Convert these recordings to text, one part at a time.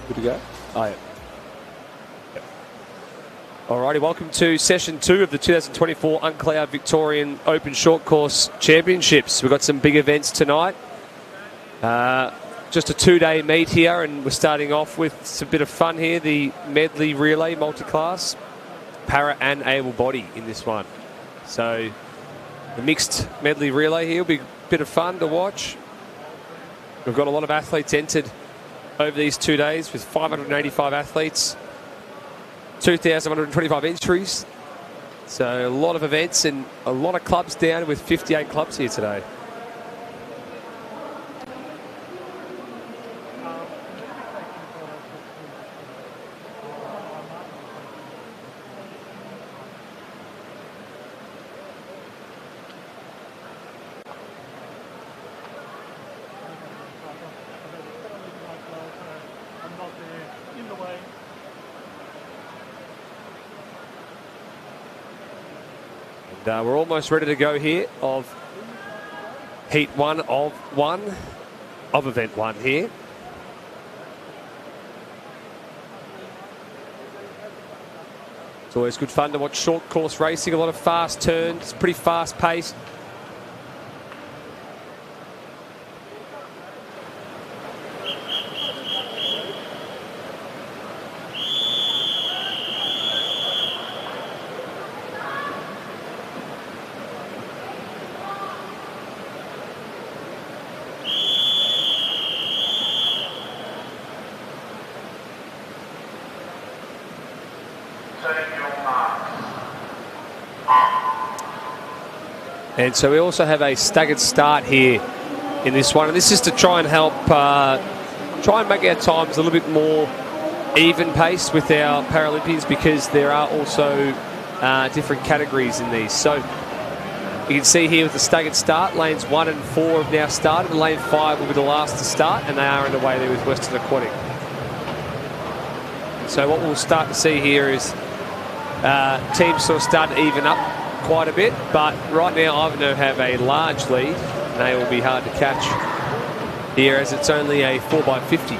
Good to go? Oh, yeah. Yep. Alrighty, welcome to session 2 of the 2024 UNCLOUD Victorian Open Short Course Championships. We've got some big events tonight. Just a 2-day meet here, and we're starting off with some bit of fun here. The medley relay multi-class, para and able body in this one. So the mixed medley relay here will be a bit of fun to watch. We've got a lot of athletes entered over these 2 days with 585 athletes, 2,125 entries. So a lot of events and a lot of clubs down, with 58 clubs here today. We're almost ready to go here of heat one of event 1 here. It's always good fun to watch short course racing, a lot of fast turns, pretty fast pace. And so we also have a staggered start here in this one. And this is to try and help, try and make our times a little bit more even pace with our Paralympians, because there are also different categories in these. So you can see here with the staggered start, lanes 1 and 4 have now started. And lane 5 will be the last to start, and they are underway there with Western Aquatic. So what we'll start to see here is teams sort of start to even up quite a bit, but right now Ivanhoe have a large lead, and they will be hard to catch here as it's only a 4x50.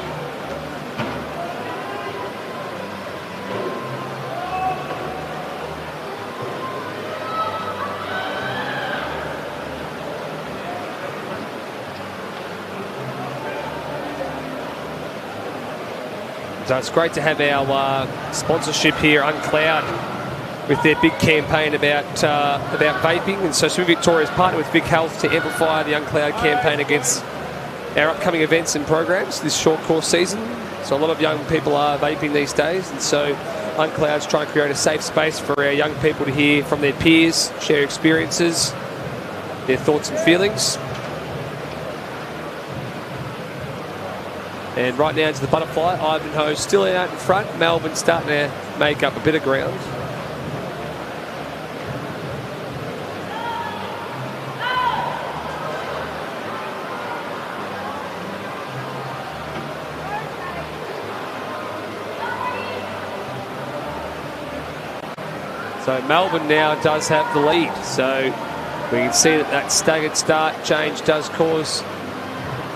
So it's great to have our sponsorship here, UNCLOUD, with their big campaign about vaping. And so Swim Victoria's partnered with Vic Health to amplify the UNCLOUD campaign against our upcoming events and programs this short course season. So a lot of young people are vaping these days, and so UNCLOUD's trying to create a safe space for our young people to hear from their peers, share experiences, their thoughts and feelings. And right now into the butterfly, Ivanhoe still out in front. Melbourne starting to make up a bit of ground. So Melbourne now does have the lead. So we can see that that staggered start change does cause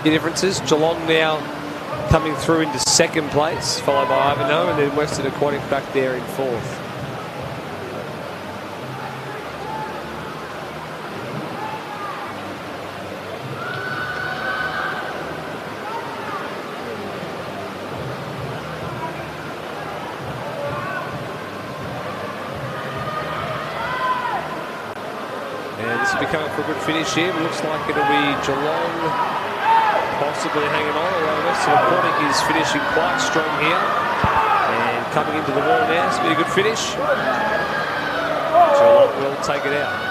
the differences. Geelong now coming through into second place, followed by Ivanhoe, and then Western Aquatic back there in 4th. Coming for a good finish here. It looks like it'll be Geelong possibly hanging on, although Western Aquatic is finishing quite strong here and coming into the wall now. It's been a good finish. Geelong will take it out.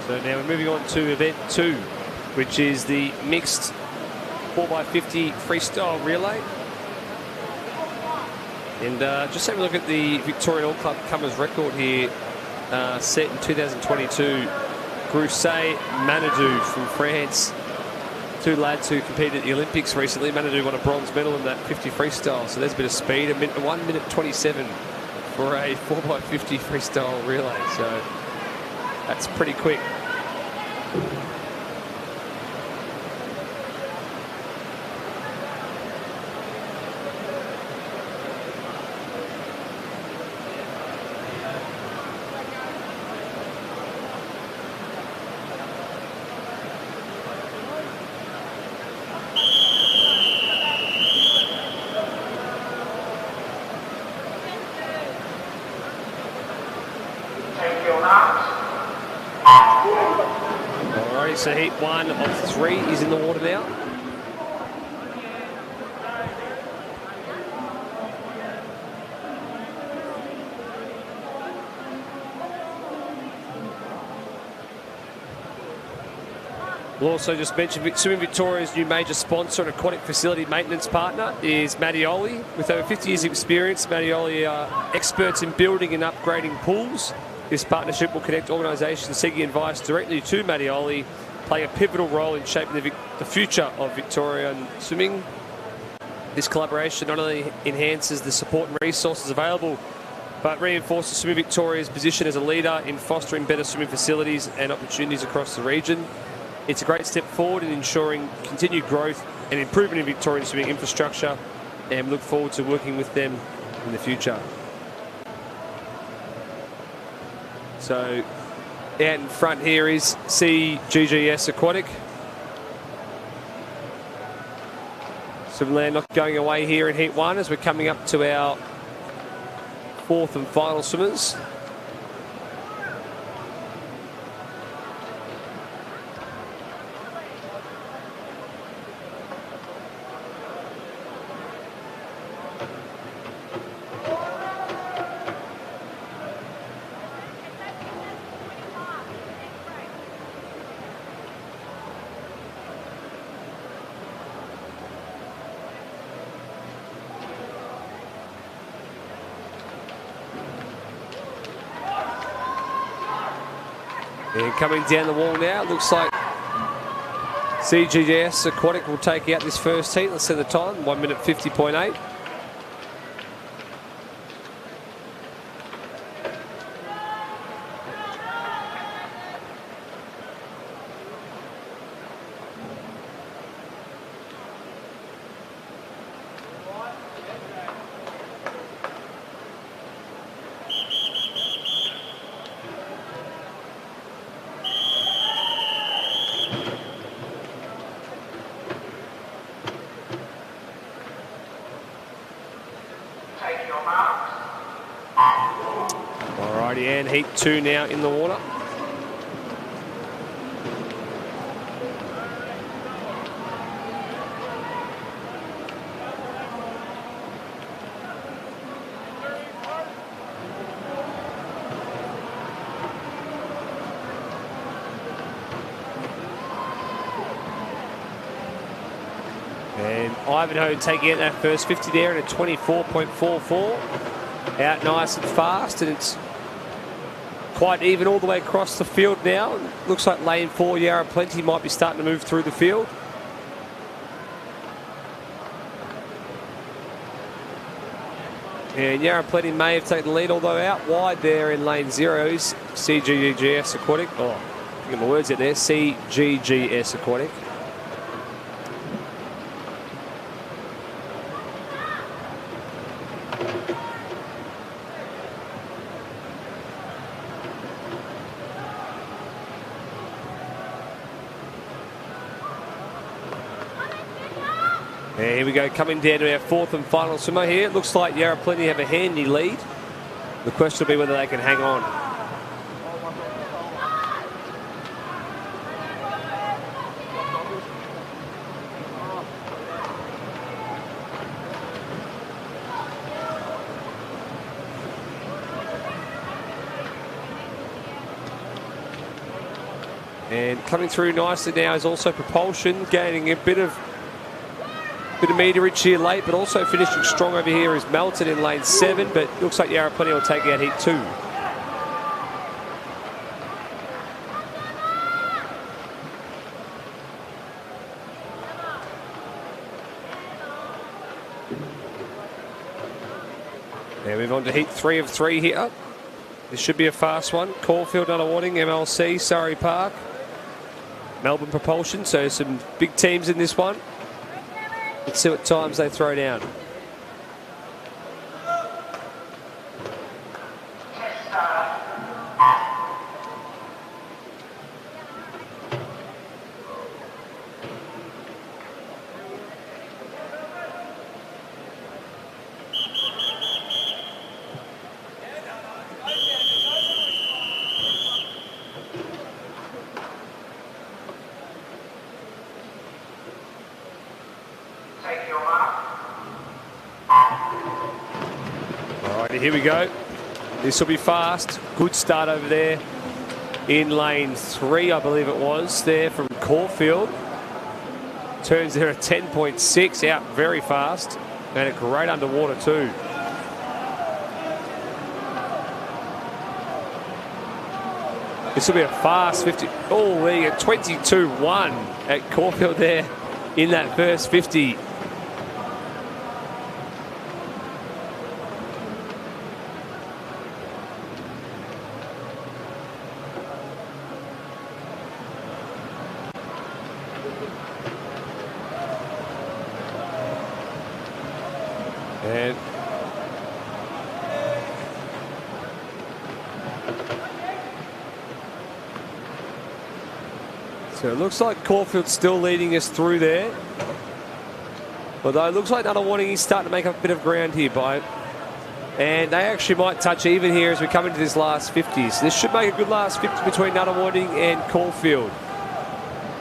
So now we're moving on to event 2, which is the mixed 4x50 freestyle relay. And just have a look at the Victorian All Club Comers record here, set in 2022. Grousset Manadou from France. 2 lads who competed at the Olympics recently. Manadou won a bronze medal in that 50 freestyle, so there's a bit of speed. 1 minute 27 for a 4x50 freestyle relay, so that's pretty quick. Alrighty, so heat 1 of 3 is in the water now. We'll also just mention Swimming Victoria's new major sponsor and aquatic facility maintenance partner is Mattioli. With over 50 years of experience, Mattioli are experts in building and upgrading pools. This partnership will connect organisations seeking advice directly to Mattioli, playing a pivotal role in shaping the future of Victorian swimming. This collaboration not only enhances the support and resources available, but reinforces Swimming Victoria's position as a leader in fostering better swimming facilities and opportunities across the region. It's a great step forward in ensuring continued growth and improvement in Victorian swimming infrastructure, and we look forward to working with them in the future. So out in front here is CGGS Aquatic. Some land not going away here in Heat 1 as we're coming up to our 4th and final swimmers. And coming down the wall now, looks like CGS Aquatic will take out this first heat. Let's see the time, 1 minute 50.8. Alrighty, and heat 2 now in the water. And Ivanhoe taking out that first 50 there in a 24.44. Out nice and fast, and it's quite even all the way across the field now. Looks like lane 4, Yarra Plenty, might be starting to move through the field. And Yarra Plenty may have taken the lead, although out wide there in lane 0 is CGGS Aquatic. Oh, I get my words out there, CGGS Aquatic. And here we go, coming down to our 4th and final swimmer here. It looks like Yarra Plenty have a handy lead. The question will be whether they can hang on. And coming through nicely now is also Propulsion, gaining a bit of meterage here late, but also finishing strong over here is Melton in lane 7, but looks like Yarra Plenty will take out heat 2. Now move on to heat 3 of 3 here. This should be a fast one. Caulfield, Not a Warning, MLC, Surrey Park, Melbourne Propulsion. So some big teams in this one. Let's see what times they throw down. Here we go. This will be fast. Good start over there in lane 3, I believe it was, there from Caulfield. Turns there at 10.6, out very fast. And a great underwater too. This will be a fast 50. Oh, there you go. 22-1 at Caulfield there in that first 50. And so it looks like Caulfield's still leading us through there. Although it looks like Not a Warning he's starting to make up a bit of ground here, and they actually might touch even here as we come into this last 50s. This should make a good last 50 between Not a Warning and Caulfield.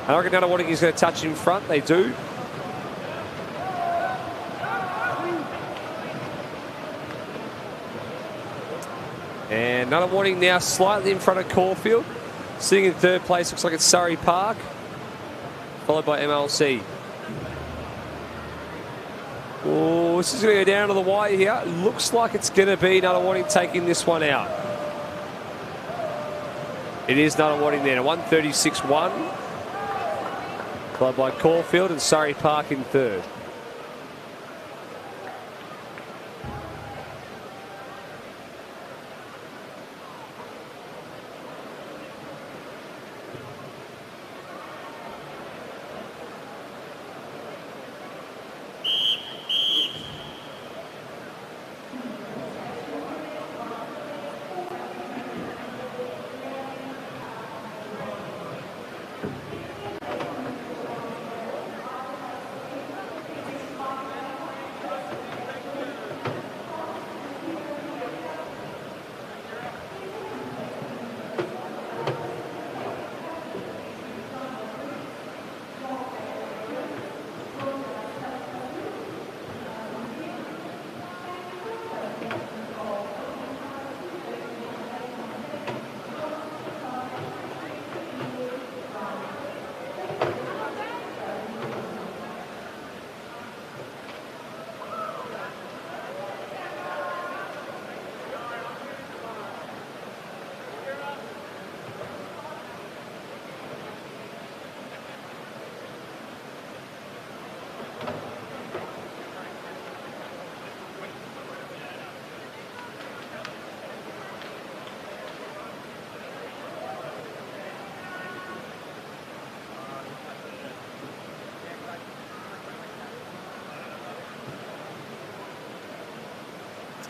I reckon Not a Warning is going to touch in front. They do. And Not a Warning now slightly in front of Caulfield. Sitting in third place, looks like it's Surrey Park, followed by MLC. Oh, this is going to go down to the wire here. Looks like it's going to be Not a Warning taking this one out. It is Not a Warning there. 136.1, followed by Caulfield and Surrey Park in third.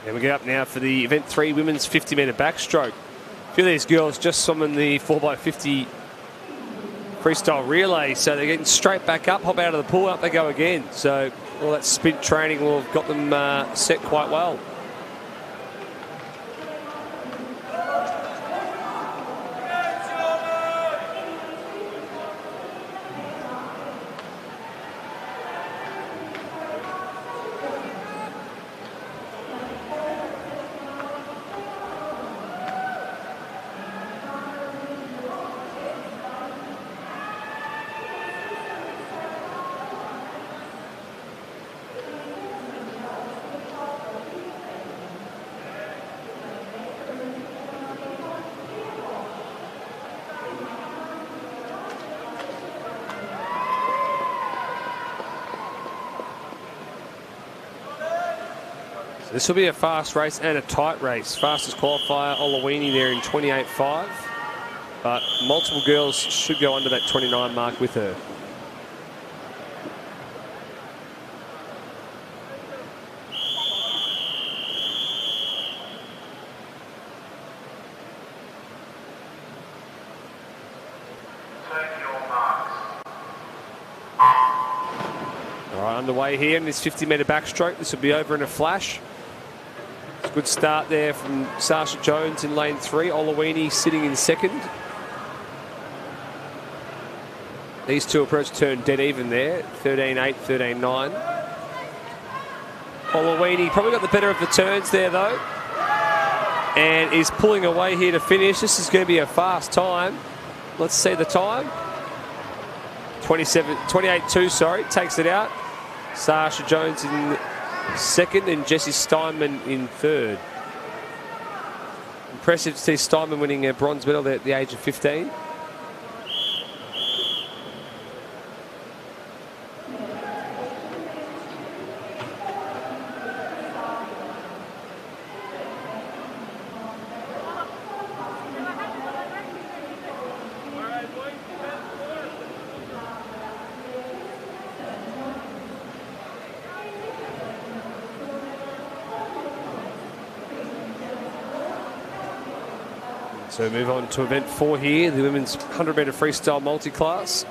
And we get up now for the Event 3 Women's 50-metre backstroke. A few of these girls just summoned the 4x50 freestyle relay, so they're getting straight back up, hop out of the pool, up they go again. So all that sprint training will have got them set quite well. This will be a fast race and a tight race. Fastest qualifier, Olawini there in 28.5. But multiple girls should go under that 29 mark with her. All right, underway here in this 50-metre backstroke. This will be over in a flash. It's a good start there from Sasha Jones in lane 3. Olawini sitting in second. These two approach turn dead even there. 13.8, 13.9. Olawini probably got the better of the turns there though. And is pulling away here to finish. This is going to be a fast time. Let's see the time. 28.2, sorry, takes it out. Sasha Jones in second and Jessie Steinman in third. Impressive to see Steinman winning a bronze medal at the age of 15. So we move on to event 4 here, the women's 100-metre freestyle multi-class.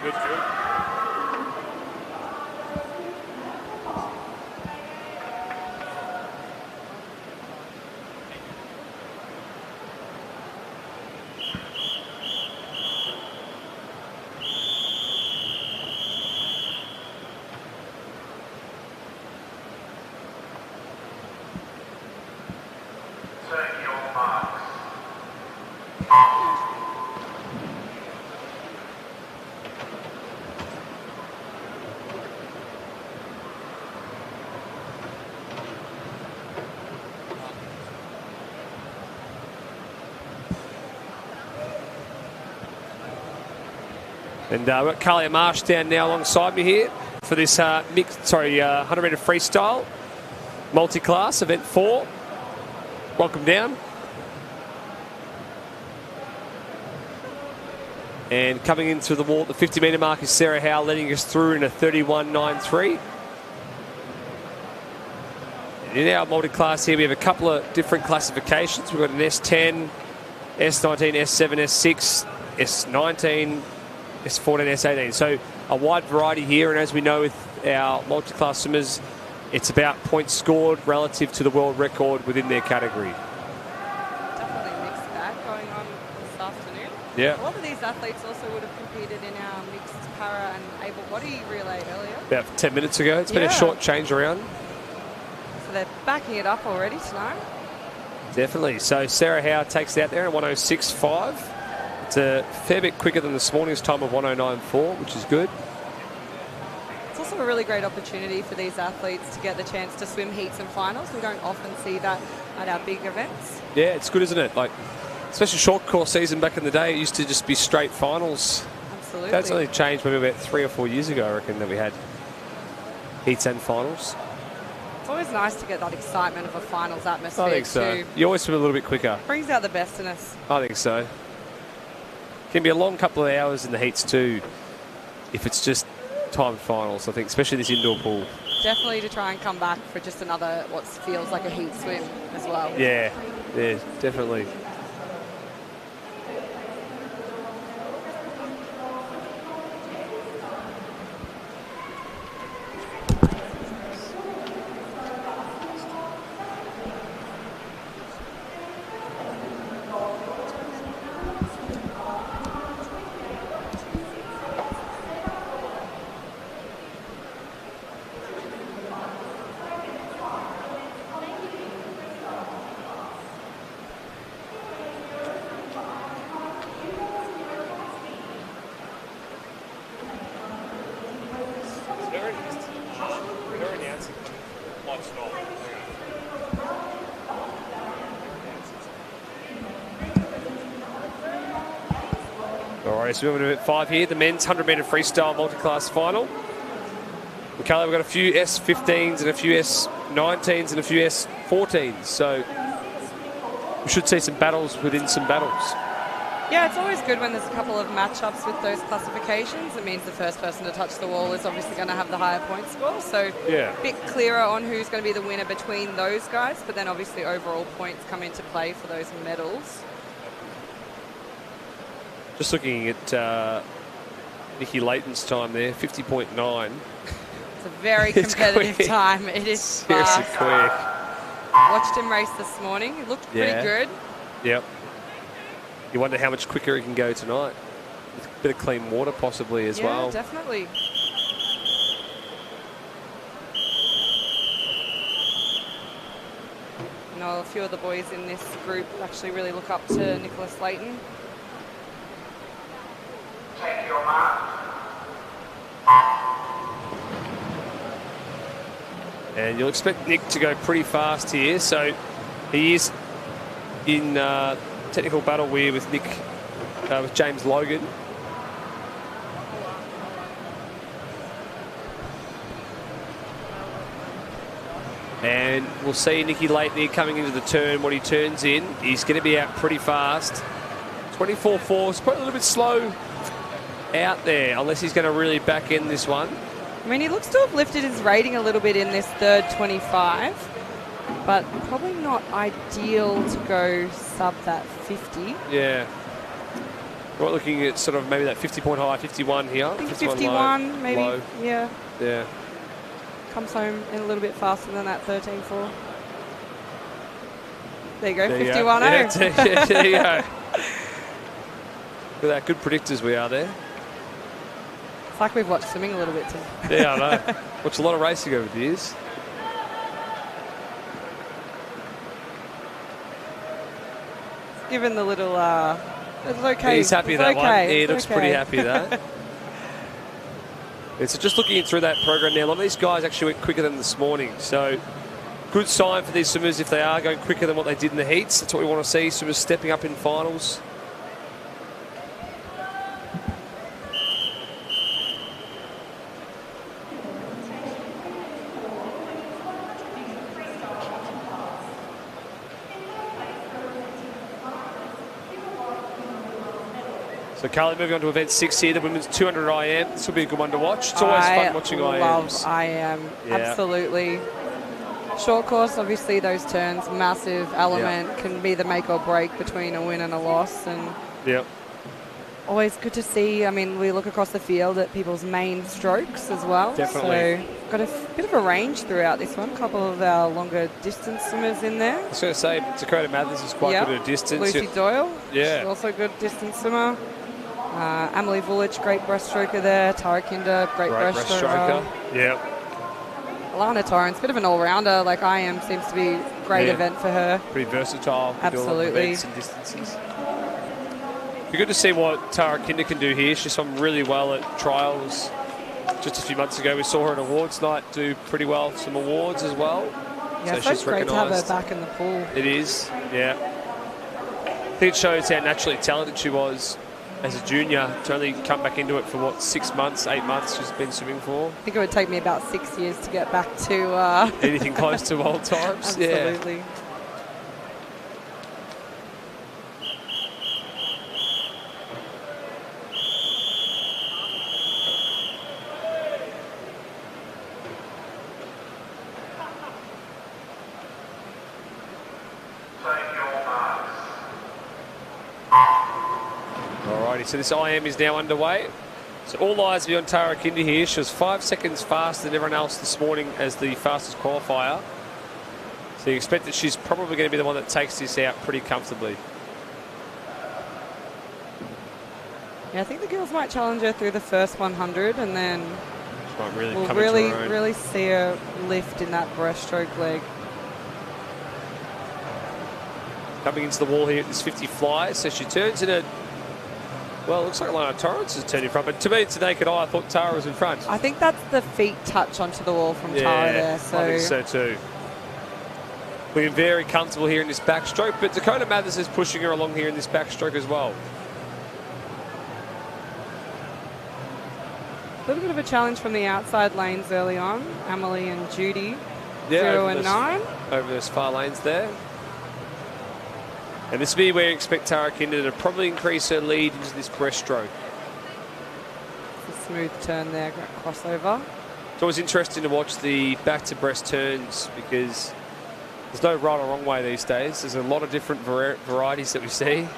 Good. And we've got Kalia Marsh down now alongside me here for this 100-metre freestyle multi-class event 4. Welcome down. And coming into the wall, the 50-metre mark is Sarah Howe letting us through in a 31.93. In our multi-class here, we have a couple of different classifications. We've got an S10, S19, S7, S6, S19, S14, S18. So a wide variety here, and as we know with our multi-class swimmers, it's about points scored relative to the world record within their category. Definitely mixed bag going on this afternoon. Yeah. A lot of these athletes also would have competed in our mixed para and able body relay earlier. About 10 minutes ago. It's been a short change around. So they're backing it up already tonight. Definitely. So Sarah Howe takes it out there at 106.5. It's a fair bit quicker than this morning's time of 109.4, which is good. It's also a really great opportunity for these athletes to get the chance to swim heats and finals. We don't often see that at our big events. Yeah, it's good, isn't it? Like, especially short course season back in the day, it used to just be straight finals. Absolutely. That's only changed maybe about 3 or 4 years ago, I reckon, that we had heats and finals. It's always nice to get that excitement of a finals atmosphere. I think so. Too. You always swim a little bit quicker. Brings out the best in us. I think so. Can be a long couple of hours in the heats too, if it's just timed finals, I think, especially this indoor pool. Definitely to try and come back for just another, what feels like a heat swim as well. Yeah, definitely. Alright, so we're moving to 5 here. The men's 100-metre freestyle multi-class final. Okay, we've got a few S15s and a few S19s and a few S14s. So we should see some battles within some battles. Yeah, it's always good when there's a couple of matchups with those classifications. It means the first person to touch the wall is obviously going to have the higher point score. So a bit clearer on who's going to be the winner between those guys. But then obviously overall points come into play for those medals. Just looking at Nikki Layton's time there, 50.9. It's a very competitive time. It is seriously fast. quick. Watched him race this morning. He looked pretty good. Yep. You wonder how much quicker he can go tonight. With a bit of clean water possibly as well. Yeah, definitely. You know, a few of the boys in this group actually really look up to Nicholas Layton. Take your mark. And you'll expect Nick to go pretty fast here. So he is in technical battle with Nick, with James Logan. And we'll see Nicky Layton here coming into the turn. What he turns in, he's going to be out pretty fast. 24.4, it's probably a little bit slow out there, unless he's going to really back in this one. I mean, he looks to have lifted his rating a little bit in this third 25, but probably not ideal to go sub that 50. Yeah. We're looking at sort of maybe that 50 point high, 51 here. I think 51, low, maybe. Low. Yeah. Yeah. Comes home in a little bit faster than that 13.4. There you go, 51.0. Yeah, there you go. Look at that, good predictors we are there. It's like we've watched swimming a little bit too. Yeah, I know. Watched a lot of racing over the years. Given the little, it's okay. He's happy with that one. Yeah, he looks pretty happy with that. So just looking through that program now, a lot of these guys actually went quicker than this morning. So good sign for these swimmers if they are going quicker than what they did in the heats. That's what we want to see, swimmers stepping up in finals. So Carly, moving on to event 6 here, the women's 200 IM. This will be a good one to watch. It's always fun watching IMs. I love IM, absolutely. Short course, obviously those turns, massive element, can be the make or break between a win and a loss. And always good to see. I mean, we look across the field at people's main strokes as well. Definitely. So got a bit of a range throughout this one. A couple of our longer distance swimmers in there. I was going to say, Dakota Mathers is quite good at distance. Lucy Doyle, she's also a good distance swimmer. Amelie Vulic, great breaststroker there. Tara Kinder, great breaststroker. Yep. Alana Torrance, bit of an all-rounder. Like IM seems to be a great event for her. Pretty versatile. Absolutely. Events and distances. Be good to see what Tara Kinder can do here. She's done really well at trials. Just a few months ago, we saw her at awards night do pretty well. Some awards as well. Yeah, so she's great to have her back in the pool. It is, yeah. I think it shows how naturally talented she was as a junior to only come back into it for 6 months, 8 months she's been swimming for. I think it would take me about 6 years to get back to anything close to old times. Absolutely. Yeah. So this IM is now underway. So all eyes will be on Tara Kinder here. She was 5 seconds faster than everyone else this morning as the fastest qualifier. So you expect that she's probably going to be the one that takes this out pretty comfortably. Yeah, I think the girls might challenge her through the first 100 and then we'll really see her lift in that breaststroke leg. Coming into the wall here at this 50 fly. So she turns in it. Well, it looks like Alana Torrance is turning in front, but to me, it's a naked eye. I thought Tara was in front. I think that's the feet touch onto the wall from Tara there. So. I think so too. Looking very comfortable here in this backstroke, but Dakota Mathers is pushing her along here in this backstroke as well. little bit of a challenge from the outside lanes early on. Emily and Judy, 0 and 9. Over those far lanes there. And this will be where you expect Tara Kinder to probably increase her lead into this breaststroke. It's a smooth turn there, great crossover. It's always interesting to watch the back to breast turns because there's no right or wrong way these days. There's a lot of different varieties that we see.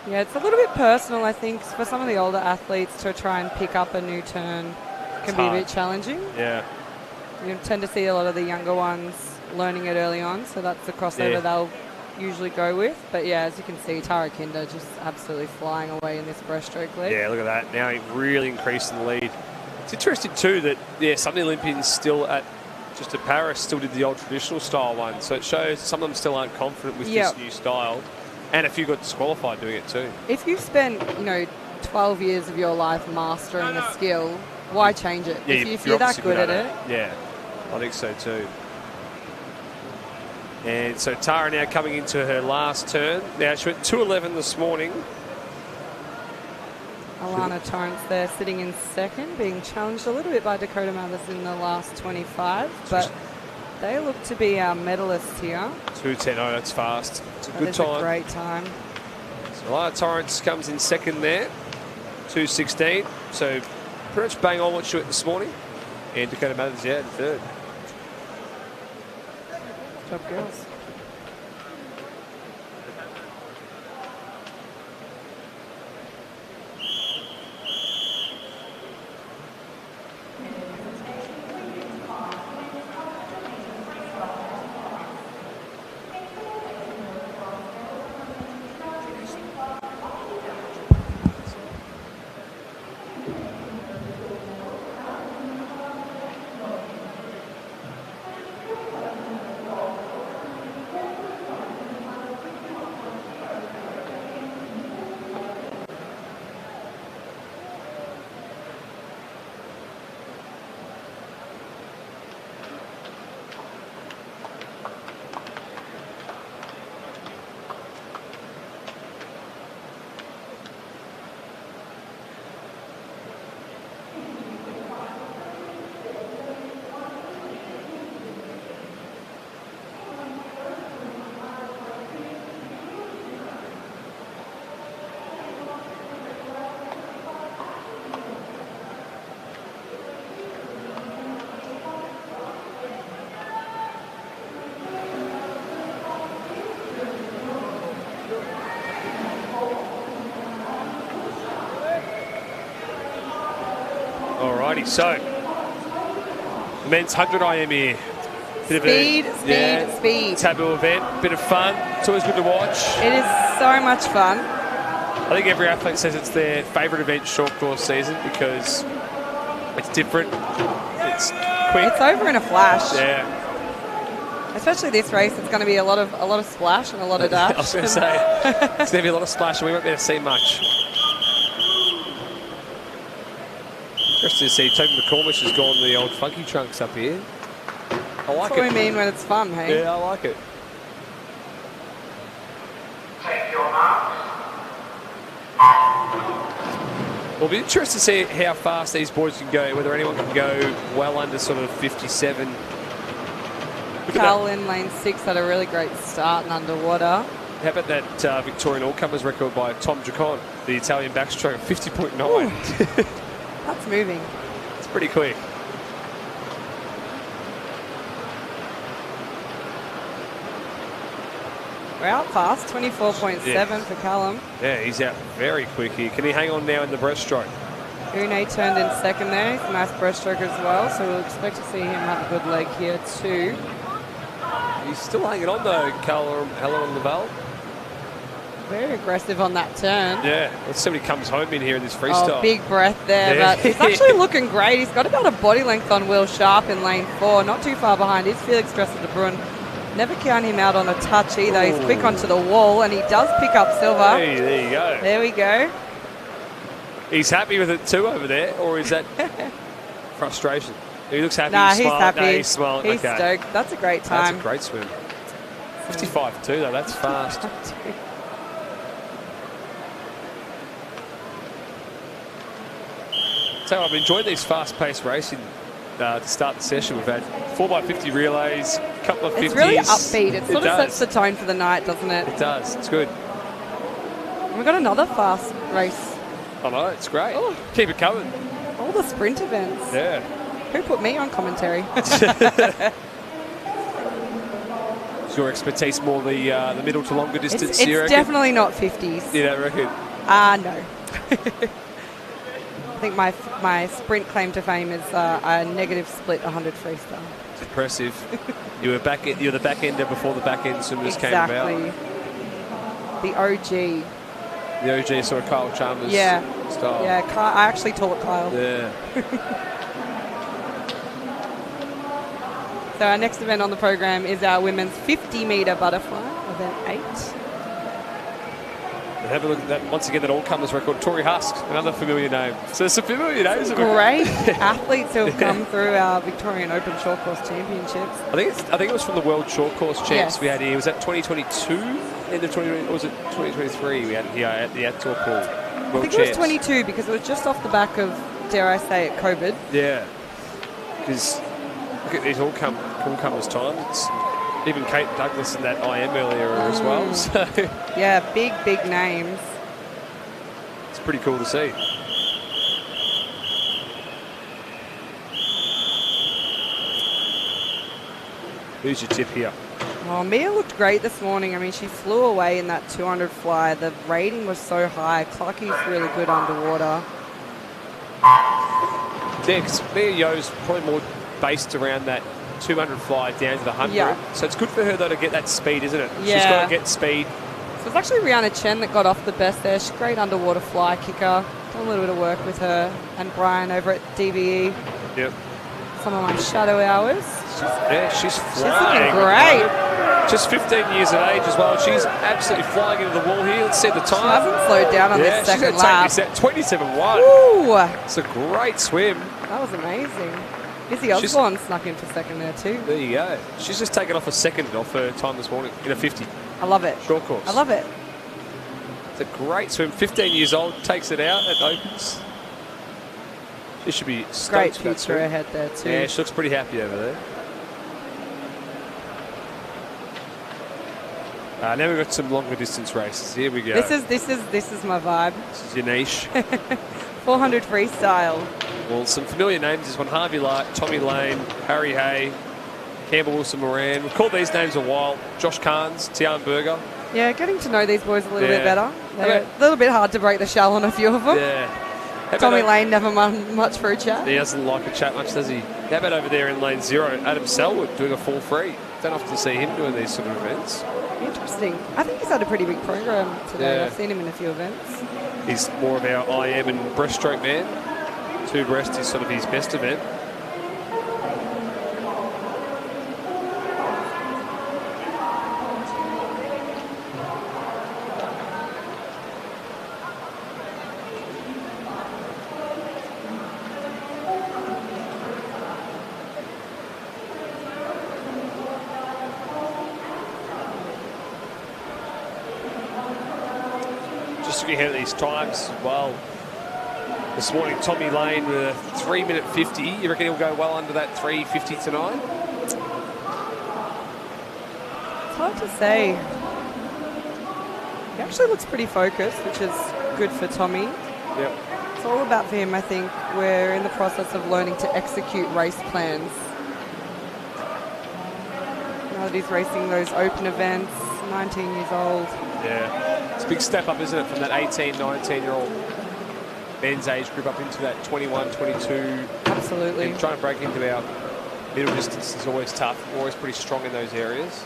Yeah, it's a little bit personal, I think, for some of the older athletes to try and pick up a new turn can be a bit challenging. Yeah. You tend to see a lot of the younger ones learning it early on, so that's the crossover they'll usually go with. But yeah, as you can see, Tara Kinder just absolutely flying away in this breaststroke lead. Yeah, look at that. Now he really increased in the lead. It's interesting too that, some of the Olympians still at Paris still did the old traditional style one. So it shows some of them still aren't confident with this new style. And a few got disqualified doing it too. If you've spent, 12 years of your life mastering the skill, why change it? Yeah, if you're that good at it. Yeah, I think so too. And so Tara now coming into her last turn. Now she went 2:11 this morning. Alana Torrance there sitting in second, being challenged a little bit by Dakota Mathers in the last 25. But they look to be our medalists here. 2:10, that's fast. It's a good time. It's a great time. So Alana Torrance comes in second there. 2:16. So pretty much bang on what she went this morning. And Dakota Mathers, in third. Good job, girls. Alrighty, so men's 100 IM here. Speed. Taboo event, bit of fun. It's always good to watch. It is so much fun. I think every athlete says it's their favourite event short course season because it's different. It's quick. It's over in a flash. Yeah. Especially this race, it's going to be a lot of splash and a lot of dash. I was going to say it's going to be a lot of splash, and we won't be able to see much. Interesting to see Toby McCormish has gone to the old funky trunks up here. I like That's what we mean when it's fun, hey? Yeah, I like it. Take your marks. Well, it'll be interesting to see how fast these boys can go, whether anyone can go well under sort of 57. Cal in lane 6 had a really great start and underwater. How about that Victorian all-comers record by Tom Jacon, the Italian backstroke of 50.9. That's moving. It's pretty quick. We're out fast, 24.7 for Callum. Yeah, he's out very quick here. Can he hang on now in the breaststroke? Une turned in second there. He's a nice breaststroke as well, so we'll expect to see him have a good leg here too. He's still hanging on though, Callum and Lavelle. Very aggressive on that turn. Yeah, let's see when he comes home in here in this freestyle. Oh, big breath there, but he's actually looking great. He's got about a body length on Will Sharp in lane 4, not too far behind. Is Felix Dresser-de-Brun. Never count him out on a touch either. He's quick onto the wall, and he does pick up silver. Hey, there you go. There we go. He's happy with it too over there, or is that frustration? He looks happy. Nah, he's happy. No, he's smiling. He's stoked. That's a great time. That's a great swim. 55 too, though. That's fast. So I've enjoyed these fast-paced racing to start the session. We've had 4x50 relays, a couple of 50s. It's really upbeat. It sort of does. sets the tone for the night, doesn't it? It does. It's good. And we've got another fast race. I know. It's great. Oh. Keep it coming. All the sprint events. Yeah. Who put me on commentary? Is your expertise more the middle to longer distance? It's definitely not 50s. You don't reckon? No. I think my sprint claim to fame is a negative split 100 freestyle. It's impressive. You were the back ender before the back end swimmers came about. The OG. The OG sort of Kyle Chalmers style. Yeah, I actually taught Kyle. Yeah. So our next event on the program is our women's 50-metre butterfly, event 8. And have a look at that, once again, that all-comers record. Tori Husk, another familiar name. So there's some familiar names. Great athletes who have come through our Victorian Open Short Course Championships. I think it was from the World Short Course Champs we had here. Was that 2022? End of 2020, or was it 2023 we had here at the Outdoor Pool? I think it was 22 because it was just off the back of, dare I say it, COVID. Yeah. Because look at these all-comers time. It's even Kate Douglas in that IM earlier as well. So yeah, big names. It's pretty cool to see. Who's your tip here? Oh, Mia looked great this morning. I mean, she flew away in that 200 fly. The rating was so high. Clarkie's really good underwater. Yeah, because Mia Yo's probably more based around that 200 fly down to the 100. Yeah. So it's good for her, though, to get that speed, isn't it? Yeah. She's got to get speed. So it's actually Rihanna Chen that got off the best there. She's a great underwater fly kicker. Done a little bit of work with her and Brian over at DVE. Yep. Some of my shadow hours. She's flying. She's looking great. Just 15 years of age as well. She's absolutely flying into the wall here. Let's see the time. She hasn't slowed down on this second lap. 27.1. Ooh. It's a great swim. That was amazing. Izzy Osborne snuck in for second there too. There you go. She's just taken off a second off her time this morning in a 50. I love it. Short course. I love it. It's a great swim. 15 years old, takes it out at Opens. She should be stoked. Great future ahead there too. Yeah, she looks pretty happy over there. Now we've got some longer distance races. Here we go. This is my vibe. This is your niche. 400 freestyle. Well, some familiar names. This one: Harvey Lark, Tommy Lane, Harry Hay, Campbell Wilson Moran. We've called these names a while. Josh Carnes, Tian Berger. Yeah, getting to know these boys a little bit better. They're a little bit hard to break the shell on a few of them. Yeah. Tommy Lane never much for a chat. He doesn't like a chat much, does he? How about over there in lane 0, Adam Selwood doing a full free? Don't often see him doing these sort of events. Interesting. I think he's had a pretty big program today. Yeah. I've seen him in a few events. He's more of our IM and breaststroke man. 2 breast is sort of his best event. Just looking ahead at these times as well. This morning, Tommy Lane with a 3-minute 50. You reckon he'll go well under that 3:50 tonight? It's hard to say. He actually looks pretty focused, which is good for Tommy. Yep. It's all about for him, I think. We're in the process of learning to execute race plans. Now that he's racing those open events, 19 years old. Yeah. It's a big step up, isn't it, from that 18, 19-year-old men's age group up into that 21, 22. Absolutely. And trying to break into our middle distance is always tough. We're always pretty strong in those areas.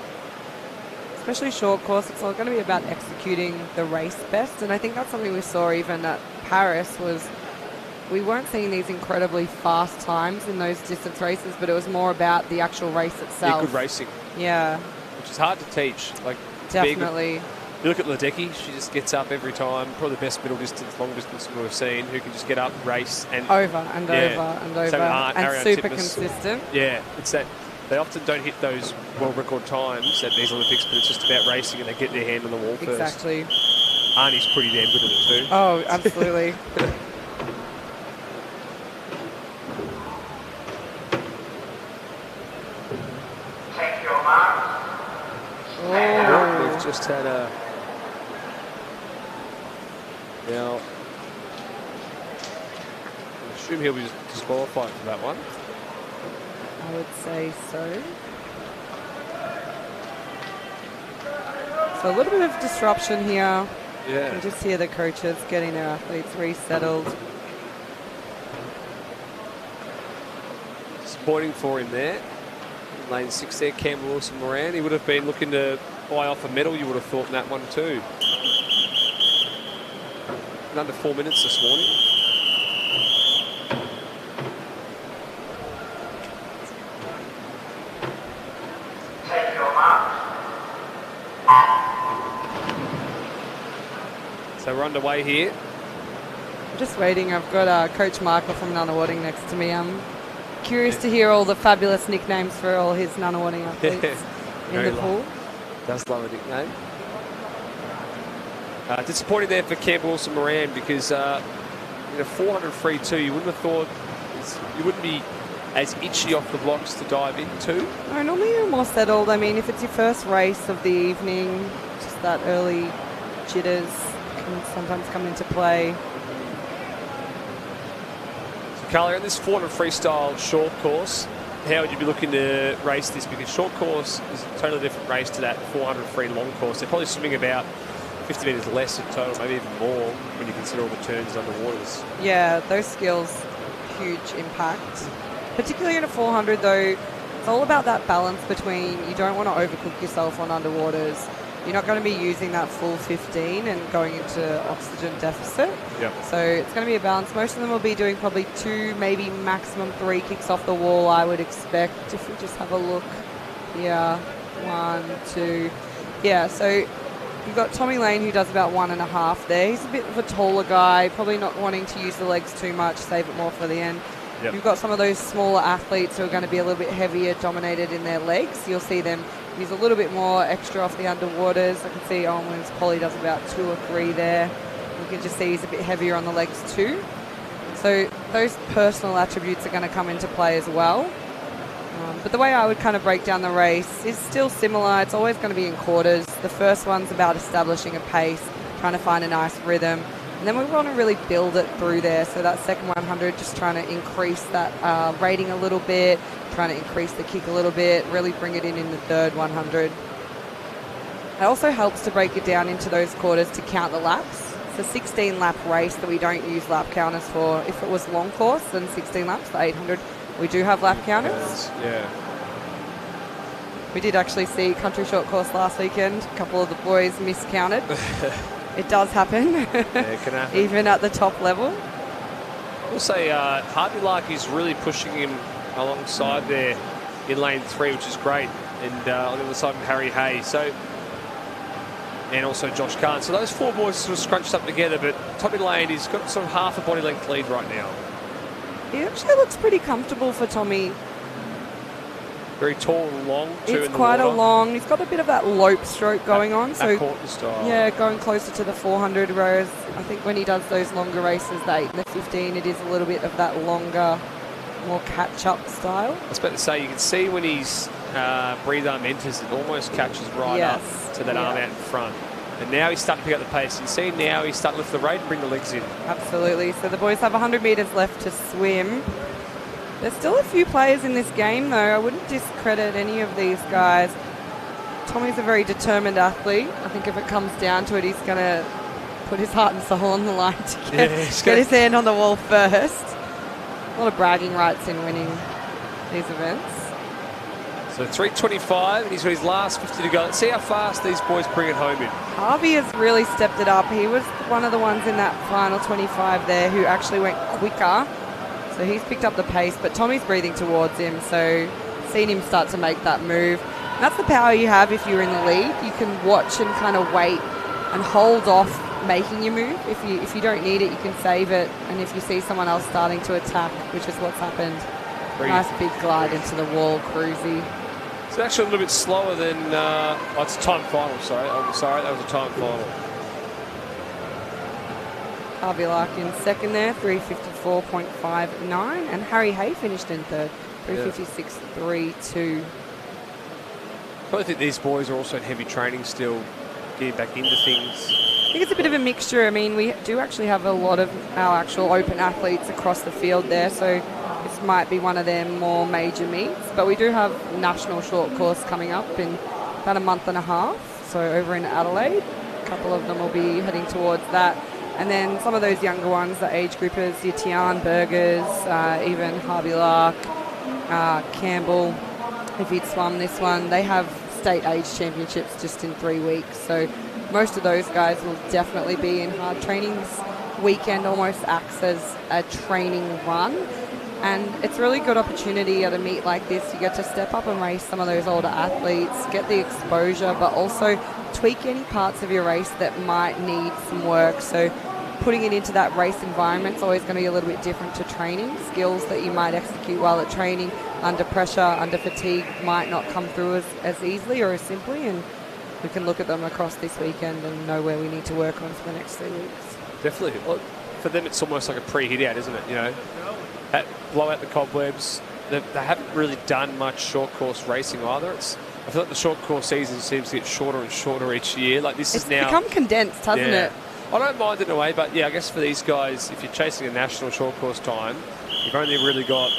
Especially short course, it's all going to be about executing the race best. And I think that's something we saw even at Paris was we weren't seeing these incredibly fast times in those distance races, but it was more about the actual race itself. Yeah, good racing. Yeah. Which is hard to teach. Like definitely. You look at Ledecky, she just gets up every time. Probably the best middle distance, long distance we've seen, who can just get up, race, and over and over and over, and super consistent. Yeah, it's that they often don't hit those world record times at these Olympics, but it's just about racing and they get their hand on the wall first. Exactly. Arnie's pretty damn good at it too. Oh, absolutely. just had a... Now, I assume he'll be disqualified for that one. I would say so. So a little bit of disruption here. Yeah. You can just hear the coaches getting their athletes resettled. Disappointing for him there. In lane 6 there, Cam Wilson-Moran. He would have been looking to buy off a medal, you would have thought, in that one too. In under 4 minutes this morning. Take your mark. So we're underway here. I'm just waiting. I've got Coach Michael from Nunawading next to me. I'm curious to hear all the fabulous nicknames for all his Nunawading athletes in the pool. Does love a nickname. Disappointing there for Cam Wilson-Moran because in a 400 free two, you wouldn't have thought you wouldn't be as itchy off the blocks to dive into. No, normally you're more settled. I mean, if it's your first race of the evening, just that early jitters can sometimes come into play. So, Carly, on this 400 freestyle short course, how would you be looking to race this? Because short course is a totally different race to that 400 free long course. They're probably swimming about 50 metres less in total, maybe even more when you consider all the turns underwaters. Yeah, those skills, huge impact. Particularly in a 400 though, it's all about that balance between you don't want to overcook yourself on underwaters. You're not going to be using that full 15 and going into oxygen deficit. Yep. So it's going to be a balance. Most of them will be doing probably 2, maybe maximum 3 kicks off the wall, I would expect. If we just have a look here, 1, 2. Yeah, so you've got Tommy Lane who does about 1.5 there. He's a bit of a taller guy, probably not wanting to use the legs too much, save it more for the end. Yep. You've got some of those smaller athletes who are going to be a little bit heavier, dominated in their legs. You'll see them use a little bit more extra off the underwaters. I can see Owen Williams-Polly does about 2 or 3 there. You can just see he's a bit heavier on the legs too. So those personal attributes are going to come into play as well. But the way I would kind of break down the race is still similar. It's always going to be in quarters. The first one's about establishing a pace, trying to find a nice rhythm. And then we want to really build it through there. So that second 100, just trying to increase that rating a little bit, trying to increase the kick a little bit, really bring it in the third 100. It also helps to break it down into those quarters to count the laps. It's a 16-lap race that we don't use lap counters for. If it was long course, then 16 laps, the 800, we do have lap counters. Yeah. We did actually see country short course last weekend. A couple of the boys miscounted. It does happen. Yeah, it can happen. Even at the top level. I'll say Harvey Lark is really pushing him alongside there in lane 3, which is great. And on the other side, Harry Hay. So, and also Josh Kahn. So those 4 boys sort of scrunched up together, but Tommy Lane, he's got sort of half a body length lead right now. He actually looks pretty comfortable for Tommy. Very tall and long too. It's quite a long. He's got a bit of that lope stroke going on. So style. Yeah, going closer to the 400. Whereas I think when he does those longer races, the 8 and the 15, it is a little bit of that longer, more catch-up style. I was about to say, you can see when his breathe arm enters, it almost catches right up to that arm out in front. And now he's starting to pick up the pace. You see now he's starting to lift the rate and bring the legs in. Absolutely. So the boys have 100 metres left to swim. There's still a few players in this game, though. I wouldn't discredit any of these guys. Tommy's a very determined athlete. I think if it comes down to it, he's going to put his heart and soul on the line to get his hand on the wall first. A lot of bragging rights in winning these events. So 3:25, and he's got his last 50 to go. Let's see how fast these boys bring it home in. Harvey has really stepped it up. He was one of the ones in that final 25 there who actually went quicker. So he's picked up the pace, but Tommy's breathing towards him, so seen him start to make that move. And that's the power you have if you're in the lead. You can watch and kind of wait and hold off making your move. If you don't need it, you can save it. And if you see someone else starting to attack, which is what's happened, nice big glide into the wall, cruisy. It's actually a little bit slower than, it's a time final, sorry. I'm sorry, that was a time final. Harvey Lark in second there, 3:54.59, and Harry Hay finished in third, 3:56.32. I think these boys are also in heavy training still. getting back into things? I think it's a bit of a mixture. I mean, we do actually have a lot of our actual open athletes across the field there, so this might be one of their more major meets. But we do have national short course coming up in about a month and a half, so over in Adelaide. A couple of them will be heading towards that. And then some of those younger ones, the age groupers, your Tian Burgers, even Harvey Lark, Campbell, if he'd swum this one, they have state age championships just in 3 weeks. So most of those guys will definitely be in hard training. This weekend almost acts as a training run. And it's a really good opportunity at a meet like this. You get to step up and race some of those older athletes, get the exposure, but also tweak any parts of your race that might need some work. So putting it into that race environment is always going to be a little bit different to training. Skills that you might execute while at training under pressure, under fatigue, might not come through as easily or as simply. And we can look at them across this weekend and know where we need to work on for the next 3 weeks. Definitely. Well, for them, it's almost like a pre-hit out, isn't it? You know, blow out the cobwebs. They haven't really done much short course racing either. I feel like the short course season seems to get shorter and shorter each year. Like it's become condensed, hasn't it? I don't mind it in a way, but yeah, I guess for these guys, if you're chasing a national short course time, you've only really got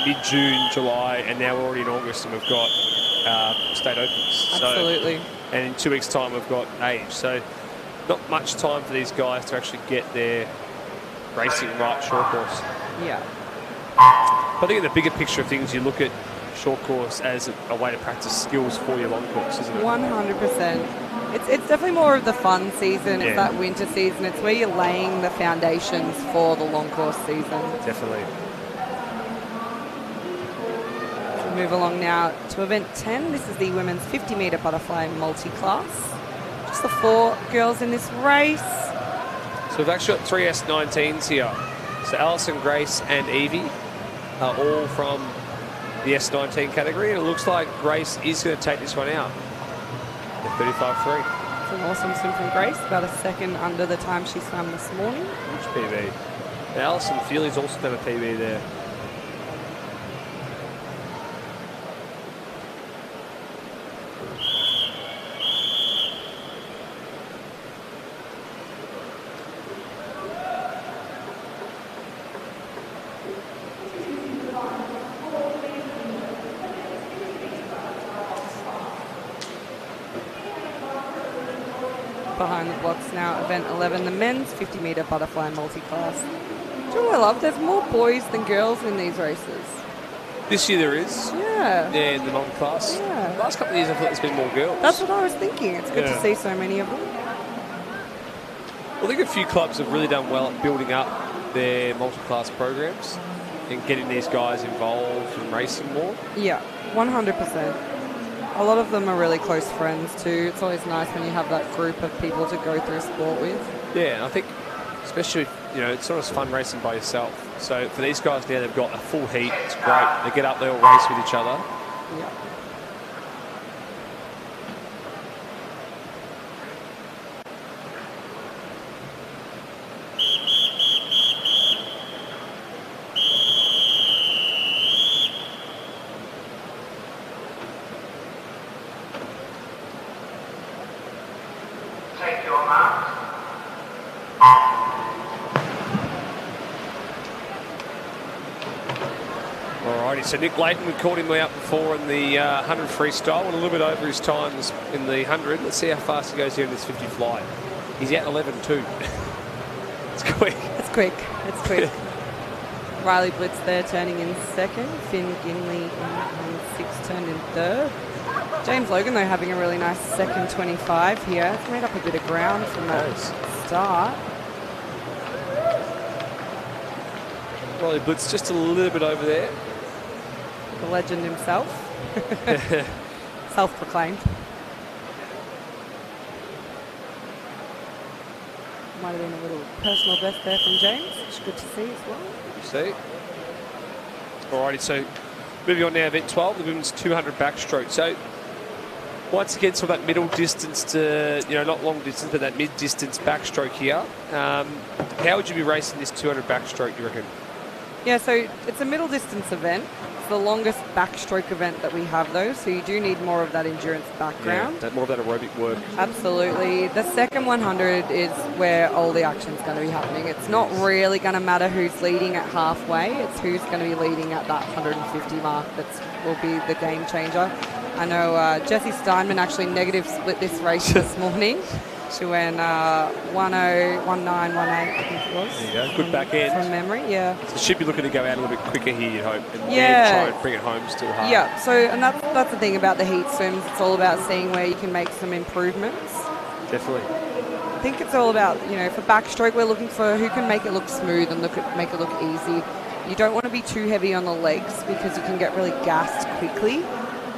mid-June, July, and now we're already in August, and we've got state opens. Absolutely. So, and in 2 weeks' time, we've got age. So not much time for these guys to actually get their racing right short course. Yeah. But I think in the bigger picture of things, you look at short course as a way to practice skills for your long course, isn't it? 100%. It's definitely more of the fun season. It's that winter season. It's where you're laying the foundations for the long course season. Definitely. We'll move along now to event 10. This is the women's 50-metre butterfly multi-class. Just the 4 girls in this race. So we've actually got 3 S19s here. So Alison, Grace and Evie are all from the S19 category, and it looks like Grace is going to take this one out at 35.3. It's an awesome swim from Grace, about a second under the time she swam this morning. Huge PB. And Alison Feely's also done a PB there. Behind the blocks now, event 11, the men's 50-metre butterfly multi-class. Do you know what I love? There's more boys than girls in these races. This year there is. Yeah. Yeah, in the multi-class. Yeah. The last couple of years I thought there's been more girls. That's what I was thinking. It's good to see so many of them. Well, I think a few clubs have really done well at building up their multi-class programs and getting these guys involved in racing more. Yeah, 100%. A lot of them are really close friends too. It's always nice when you have that group of people to go through sport with. Yeah, and I think especially, it's not as fun racing by yourself. So for these guys now, they've got a full heat. It's great. They get up, they all race with each other. Yeah. Take your marks. Alrighty, so Nick Layton, we called him out before in the 100 freestyle, and a little bit over his times in the 100. Let's see how fast he goes here in this 50 fly. He's at 11.2. It's quick. It's quick. It's quick. Riley Blitz there turning in second. Finn Ginley in sixth, turned in third. James Logan, though, having a really nice second 25 here. It's made up a bit of ground from that start. Riley Blitz just a little bit over there. The legend himself. Self-proclaimed. Might have been a little personal best there from James, which is good to see as well. See. Alrighty, so moving on now, event 12, the women's 200 backstroke. So once again, sort of that middle distance to, not long distance, but that mid-distance backstroke here. How would you be racing this 200 backstroke, you reckon? Yeah, so it's a middle distance event. It's the longest backstroke event that we have, though, so you do need more of that endurance background. Yeah, more of that aerobic work. Absolutely. The second 100 is where all the action's going to be happening. It's not really going to matter who's leading at halfway. It's who's going to be leading at that 150 mark that will be the game changer. I know Jessie Steinman actually negative split this race this morning. She went 10, 19, 18, I think it was. There you go. Good back end. From memory, yeah. So she'd be looking to go out a little bit quicker here, you'd hope, and yeah. then try and bring it home still hard. Yeah, so, and that's the thing about the heat swims. It's all about seeing where you can make some improvements. Definitely. I think it's all about, for backstroke, we're looking for who can make it look smooth and make it look easy. You don't want to be too heavy on the legs because you can get really gassed quickly.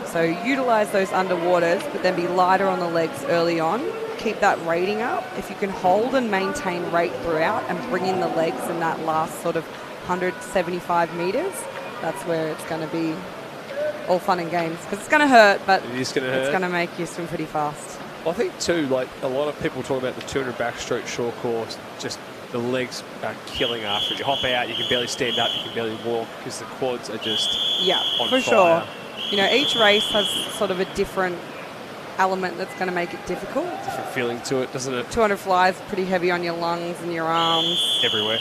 So utilize those underwaters, but then be lighter on the legs early on. Keep that rating up. If you can hold and maintain rate throughout and bring in the legs in that last sort of 175 metres, that's where it's going to be all fun and games. Because it's going to hurt, but it's going to make you swim pretty fast. Well, I think too, like a lot of people talk about the 200 backstroke short course, just the legs are killing after it. You hop out, you can barely stand up, you can barely walk because the quads are just on for fire. Sure. Each race has sort of a different element that's going to make it difficult. Different feeling to it, doesn't it? 200 flies pretty heavy on your lungs and your arms. Everywhere.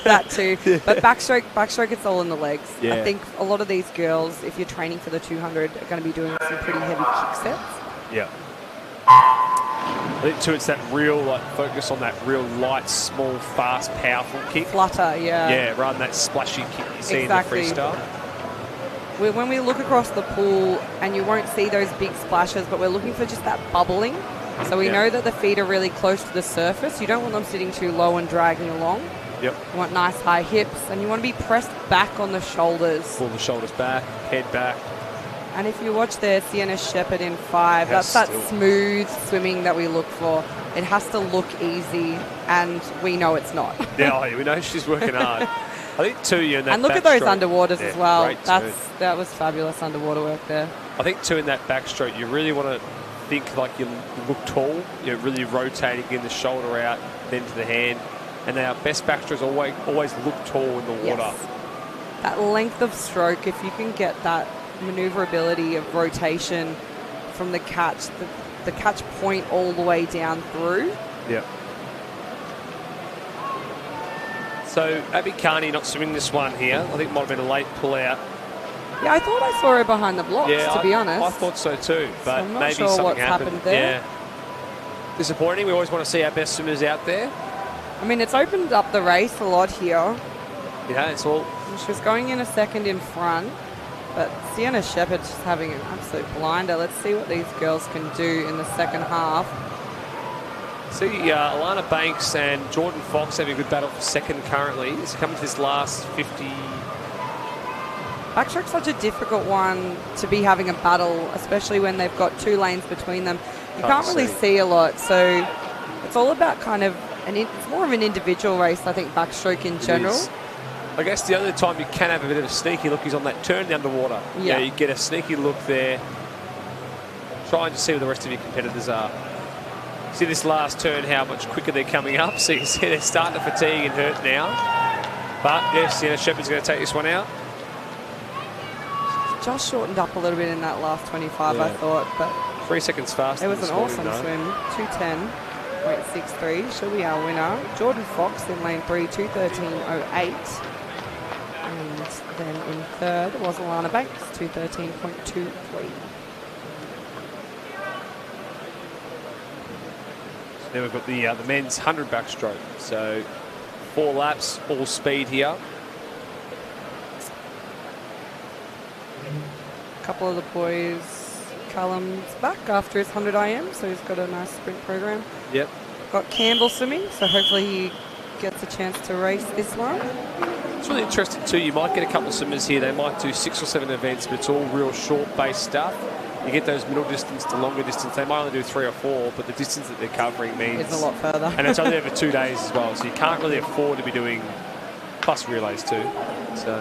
That too. But backstroke, it's all in the legs. Yeah. I think a lot of these girls, if you're training for the 200, are going to be doing some pretty heavy kick sets. Yeah. I think too, it's that real focus on that real light, small, fast, powerful kick. Flutter, yeah. Yeah, rather than that splashy kick you see exactly. in the freestyle. When we look across the pool, and you won't see those big splashes, but we're looking for just that bubbling. So we know that the feet are really close to the surface. You don't want them sitting too low and dragging along. Yep. You want nice high hips, and you want to be pressed back on the shoulders. Pull the shoulders back, head back. And if you watch there, Sienna Shepherd in 5, that's that smooth swimming that we look for. It has to look easy, and we know it's not. Yeah, we know she's working hard. I think too, in that and look at those underwaters as well. That was fabulous underwater work there. I think too, in that backstroke, you really want to think like you look tall. You're really rotating, getting the shoulder out, then to the hand. And our best backstrokes always look tall in the water. Yes. That length of stroke, if you can get that maneuverability of rotation from the catch, the catch point all the way down through. Yeah. So Abby Carney not swimming this one here. I think it might have been a late pull out. Yeah, I thought I saw her behind the blocks, to be honest. I thought so too, but I'm not maybe sure something what's happened there. Yeah. Disappointing. We always want to see our best swimmers out there. I mean, it's opened up the race a lot here. Yeah, it's all. And she was going in a second in front, but Sienna Shepherd's just having an absolute blinder. Let's see what these girls can do in the second half. See, Alana Banks and Jordan Fox having a good battle for second currently. It's coming to this last 50. Backstroke's such a difficult one to be having a battle, especially when they've got 2 lanes between them. You can't really see a lot, so it's all about it's more of an individual race, I think, backstroke in general. I guess the only time you can have a bit of a sneaky look is on that turn down the water. Yeah. You get a sneaky look there. Try and just see where the rest of your competitors are. See this last turn, how much quicker they're coming up. So you can see they're starting to fatigue and hurt now. But yes, Shepherd's going to take this one out. Just shortened up a little bit in that last 25, I thought, but 3 seconds faster. It was an awesome swim. 2:10.63. She'll be our winner. Jordan Fox in lane 3, 2:13.08. And then in third was Alana Banks, 2:13.23. Then we've got the men's 100 backstroke. So 4 laps, all speed here. A couple of the boys, Callum's back after his 100 IM, so he's got a nice sprint program. Yep. Got Campbell swimming, so hopefully he gets a chance to race this one. It's really interesting too. You might get a couple of swimmers here. They might do 6 or 7 events, but it's all real short-based stuff. You get those middle distance to longer distance. They might only do 3 or 4, but the distance that they're covering means it's a lot further. And it's only over 2 days as well, so you can't really afford to be doing plus relays too. So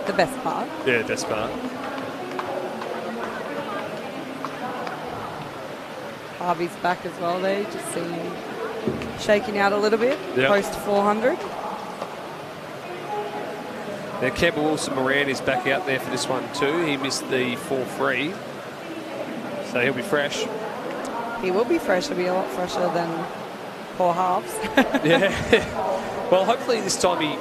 the best part. Yeah, the best part. Harvey's back as well there. You just see him shaking out a little bit post 400. Now, Campbell Wilson-Moran is back out there for this one too. He missed the 4-3. So he'll be fresh. He will be fresh. He'll be a lot fresher than poor halves. Yeah. Well, hopefully this time he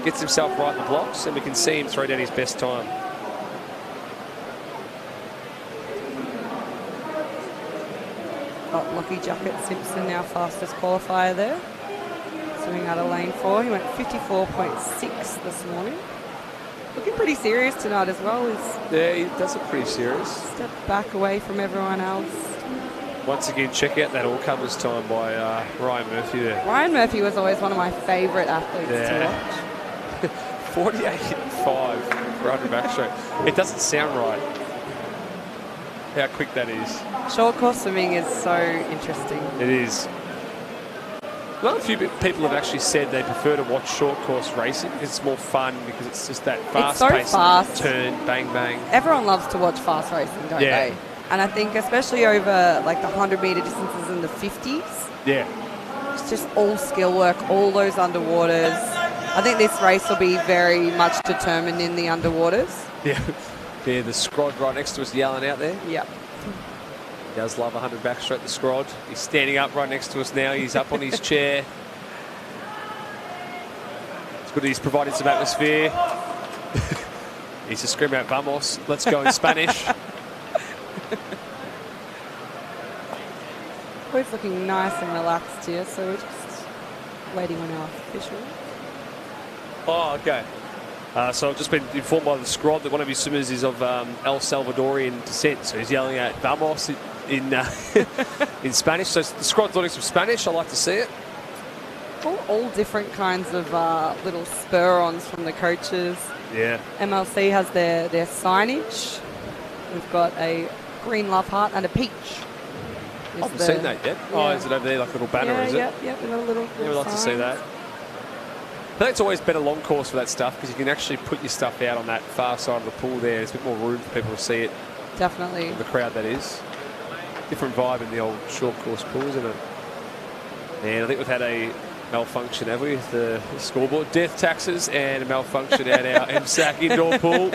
gets himself right in the blocks and we can see him throw down his best time. Got Lucky Jacket Simpson, our fastest qualifier there. Swimming out of lane 4. He went 54.6 this morning. Looking pretty serious tonight as well. Yeah, he does look pretty serious. Step back away from everyone else. Once again, check out that all-comers time by Ryan Murphy there. Ryan Murphy was always one of my favourite athletes to watch. 48.5 for 100 backstroke. It doesn't sound right how quick that is. Short course swimming is so interesting. It is. Well, a few people have actually said they prefer to watch short course racing because it's more fun because it's just that fast pace. Fast. Turn, bang, bang. Everyone loves to watch fast racing, don't they? And I think especially over like the 100-metre distances in the 50s. Yeah. It's just all skill work, all those underwaters. I think this race will be very much determined in the underwaters. Yeah. Yeah, the Scrod right next to us yelling out there. Yep. He does love 100 backstroke, the Scrod. He's standing up right next to us now. He's up on his chair. It's good he's providing some atmosphere. He's just screaming out, vamos, let's go in Spanish. Always looking nice and relaxed here, so we're just waiting on our official. Oh, okay. So I've just been informed by the Scrod that one of his swimmers is of El Salvadorian descent, so he's yelling out vamos in in Spanish. So the Scrod's learning some Spanish. I like to see it. All different kinds of little spur-ons from the coaches. Yeah. MLC has their signage. We've got a green love heart and a peach. I haven't seen that yet. Yeah. Oh, is it over there like a little banner, is it? Yeah, with a little yeah, we'd like to see that. I think it's always better long course for that stuff because you can actually put your stuff out on that far side of the pool there. There's a bit more room for people to see it. Definitely. The crowd, that is. Different vibe in the old short course pool, isn't it? And I think we've had a malfunction, have we, with the scoreboard? Death taxes and a malfunction at our MSAC indoor pool.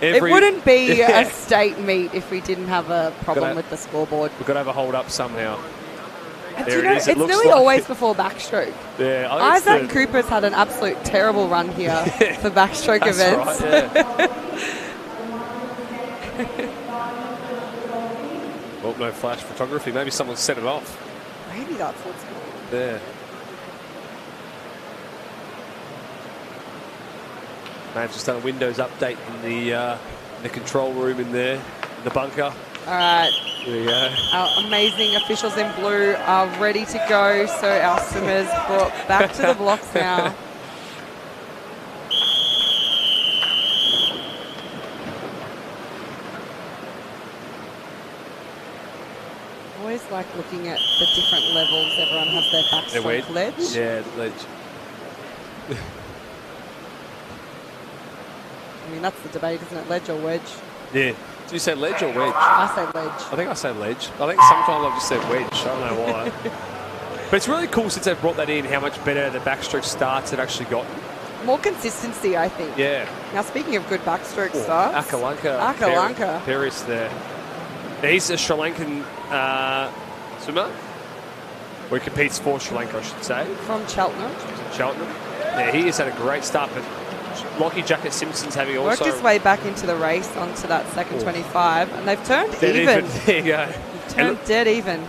It wouldn't be a state meet if we didn't have a problem with the scoreboard. We've got to have a hold up somehow. There it is. It's nearly always before backstroke. Yeah, Isaac Cooper's had an absolute terrible run here for backstroke events. Right, yeah. Well, no flash photography. Maybe someone set it off. Maybe that's what's going on. There. Man's just done a Windows update in the control room in there, in the bunker. All right. There we go. Our amazing officials in blue are ready to go, so our swimmers brought back to the blocks now. Always like looking at the different levels. Everyone has their backstroke ledge. Yeah, the ledge. I mean, that's the debate, isn't it? Ledge or wedge? Yeah. Do you say ledge or wedge? I say ledge. I think I say ledge. I think sometimes I've just said wedge. I don't know why. But it's really cool since they've brought that in, how much better the backstroke starts have actually gotten. More consistency, I think. Yeah. Now, speaking of good backstroke starts. Akalanka. Paris there. Now, he's a Sri Lankan swimmer. Or he competes for Sri Lanka, I should say. From Cheltenham. Cheltenham. Yeah, he has had a great start, but Lucky Jacket Simpson's having also... worked his way back into the race onto that second 25, and they've turned even. There you go. They've turned dead even.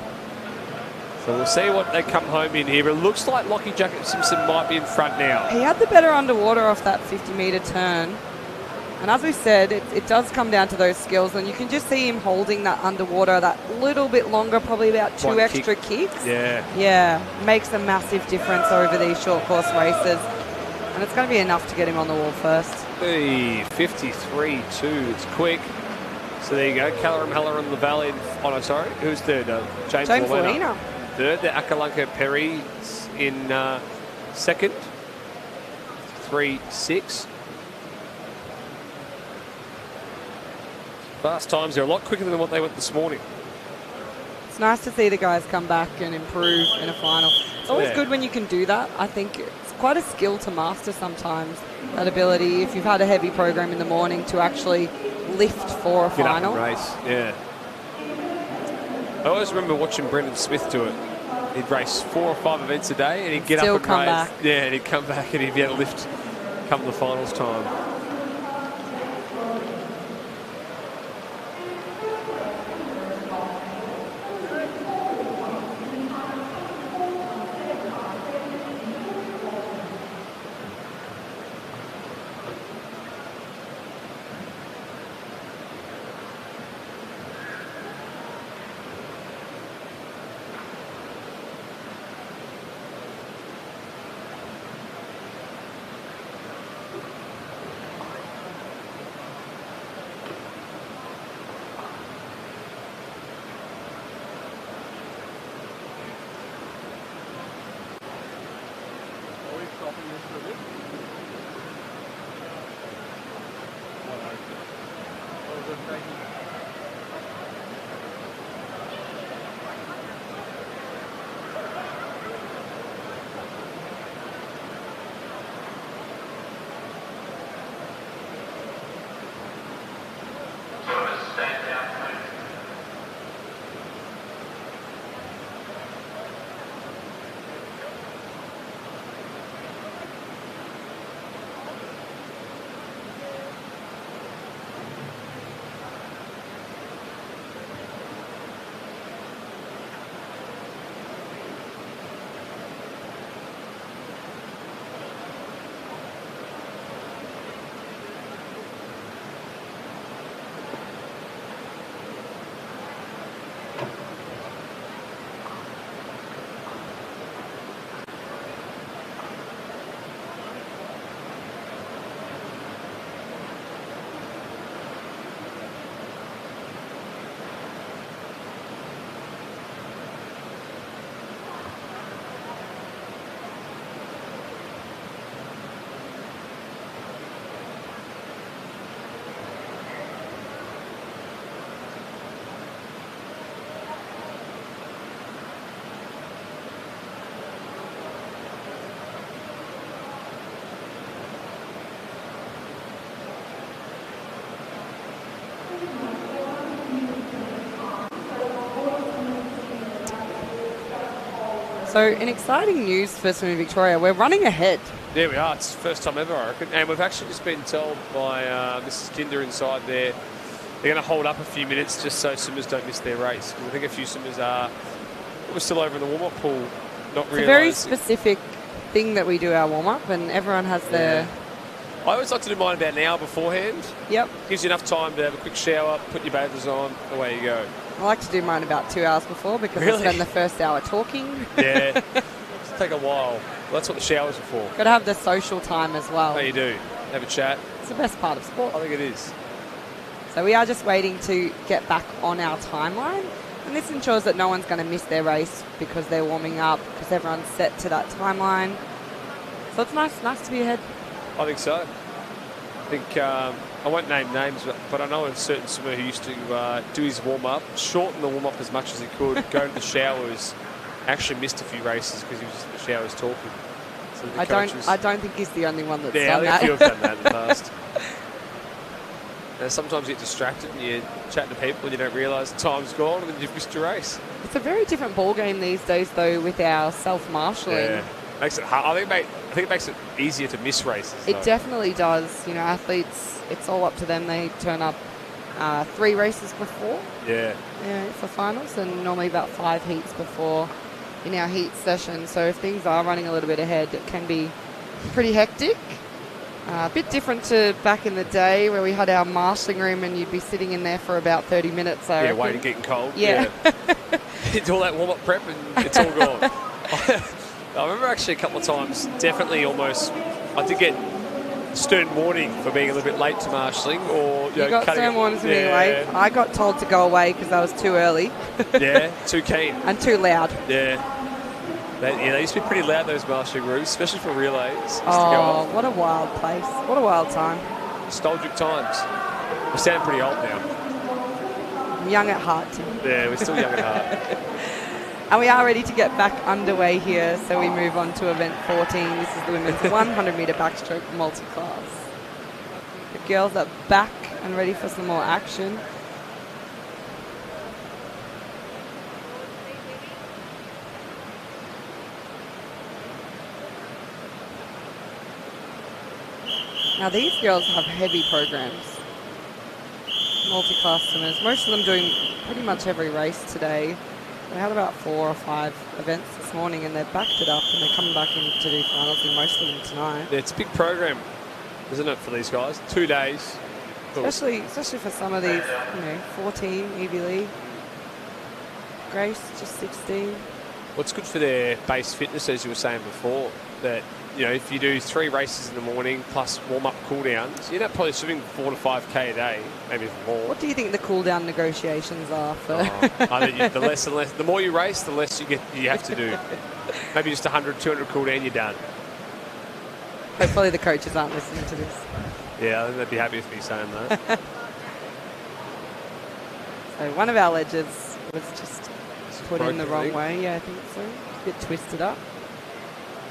So we'll see what they come home in here, but it looks like Lucky Jacket Simpson might be in front now. He had the better underwater off that 50-metre turn. And as we said, it does come down to those skills, and you can just see him holding that underwater that little bit longer, probably about two extra kicks. Yeah. Yeah, makes a massive difference over these short course races. And it's going to be enough to get him on the wall first. Hey, 53.2. It's quick. So there you go. Callum Heller and Laval in. Oh, no, sorry. Who's third? James Lorena. Third. The Akalanka Perry in second. 3.6. Fast times. They're a lot quicker than what they went this morning. It's nice to see the guys come back and improve in a final. It's always good when you can do that. I think it's quite a skill to master sometimes, that ability, if you've had a heavy program in the morning, to actually lift for a final. Get up and race, yeah. I always remember watching Brendan Smith do it. He'd race 4 or 5 events a day and he'd get up and come race. Back. Yeah, and he'd come back and he'd be able to lift come the finals time. So, in exciting news for Swimming Victoria, we're running ahead. There we are. It's the first time ever, I reckon. And we've actually just been told by Mrs. Kinder inside there, they're going to hold up a few minutes just so swimmers don't miss their race. Because I think a few swimmers we're still over in the warm-up pool, not realising. It's a very specific thing that we do our warm-up, and everyone has their... I always like to do mine about an hour beforehand. Yep. Gives you enough time to have a quick shower, put your bathers on, away you go. I like to do mine about 2 hours before because I spend the first hour talking. Yeah. It's take a while. Well, that's what the showers are for. Got to have the social time as well. Oh, you do. Have a chat. It's the best part of sport. I think it is. So we are just waiting to get back on our timeline. And this ensures that no one's going to miss their race because they're warming up, because everyone's set to that timeline. So it's nice to be ahead. I think so. I think, I won't name names, but I know a certain swimmer who used to do his warm-up, shorten the warm-up as much as he could, go to the showers, actually missed a few races because he was just in the showers talking. So I don't think he's the only one that's done that. I think a few have done that in the past. Sometimes you get distracted and you're chatting to people and you don't realise time's gone and then you've missed your race. It's a very different ball game these days, though, with our self-marshalling. Yeah. Makes it hard. I think it makes it easier to miss races. It definitely does. You know, athletes, it's all up to them. They turn up 3 races before. Yeah, for finals, and normally about 5 heats before in our heat session. So if things are running a little bit ahead, it can be pretty hectic. A bit different to back in the day where we had our marshalling room and you'd be sitting in there for about 30 minutes. I reckon. waiting, getting cold. Yeah. You do all that warm-up prep and it's all gone. I remember actually a couple of times, definitely almost, I did get stern warning for being a little bit late to marshalling. Or, you got stern warnings for being late. I got told to go away because I was too early. Yeah, too keen. And too loud. Yeah. They used to be pretty loud, those marshalling rooms, especially for relays. Oh, what a wild place. What a wild time. Nostalgic times. We sound pretty old now. I'm young at heart, Tim. Yeah, we're still young at heart. And we are ready to get back underway here, so we move on to event 14. This is the women's 100-metre backstroke multi-class. The girls are back and ready for some more action. Now these girls have heavy programs. Multi-class swimmers, most of them doing pretty much every race today. They had about 4 or 5 events this morning and they've backed it up and they're coming back in to do finals in most of them tonight. Yeah, it's a big program, isn't it, for these guys? 2 days. Especially for some of these, 14, Evie Lee. Grace, just 16. What's good for their base fitness, as you were saying before, that if you do 3 races in the morning plus warm-up cool-downs, you're not probably swimming 4 to 5K a day, maybe more. What do you think the cool-down negotiations are for? I think the less and less, the more you race, the less you have to do. Maybe just 100, 200 cool-down, you're done. Hopefully the coaches aren't listening to this. Yeah, I think they'd be happy with me saying that. So one of our ledges was just put in the wrong way. Yeah, I think so. A bit twisted up.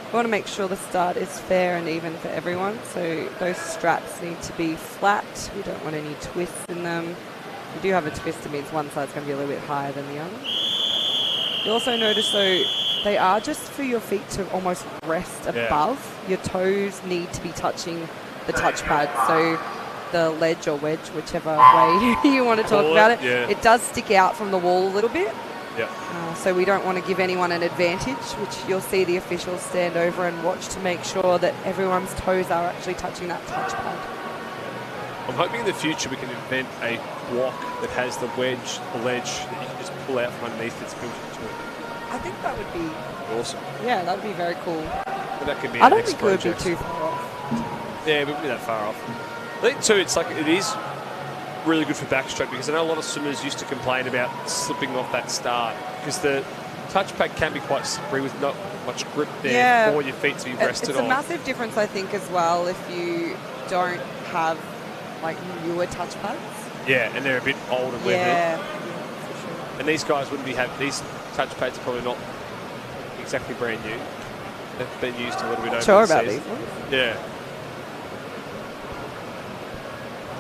We want to make sure the start is fair and even for everyone, so those straps need to be flat. We don't want any twists in them. If you do have a twist, it means one side's going to be a little bit higher than the other. You also notice, though, they are just for your feet to almost rest above. Your toes need to be touching the touchpad, so the ledge or wedge, whichever way you want to talk about it, it does stick out from the wall a little bit. So we don't want to give anyone an advantage, which you'll see the officials stand over and watch to make sure that everyone's toes are actually touching that touchpad. I'm hoping in the future we can invent a block that has the wedge, the ledge that you can just pull out from underneath that's built into it. I think that would be awesome. Yeah, that would be very cool. But that could be I don't think it would be too far off. Yeah, it wouldn't be that far off. I think too, it is really good for backstroke because I know a lot of swimmers used to complain about slipping off that start because the touchpad can be quite slippery with not much grip there for your feet to be rested on. It's a massive difference, I think, as well if you don't have newer touchpads. Yeah, and they're a bit old and weathered. Yeah, for sure. And these guys wouldn't be these touchpads are probably not exactly brand new. They've been used a little bit over sure the about season. These ones? Yeah.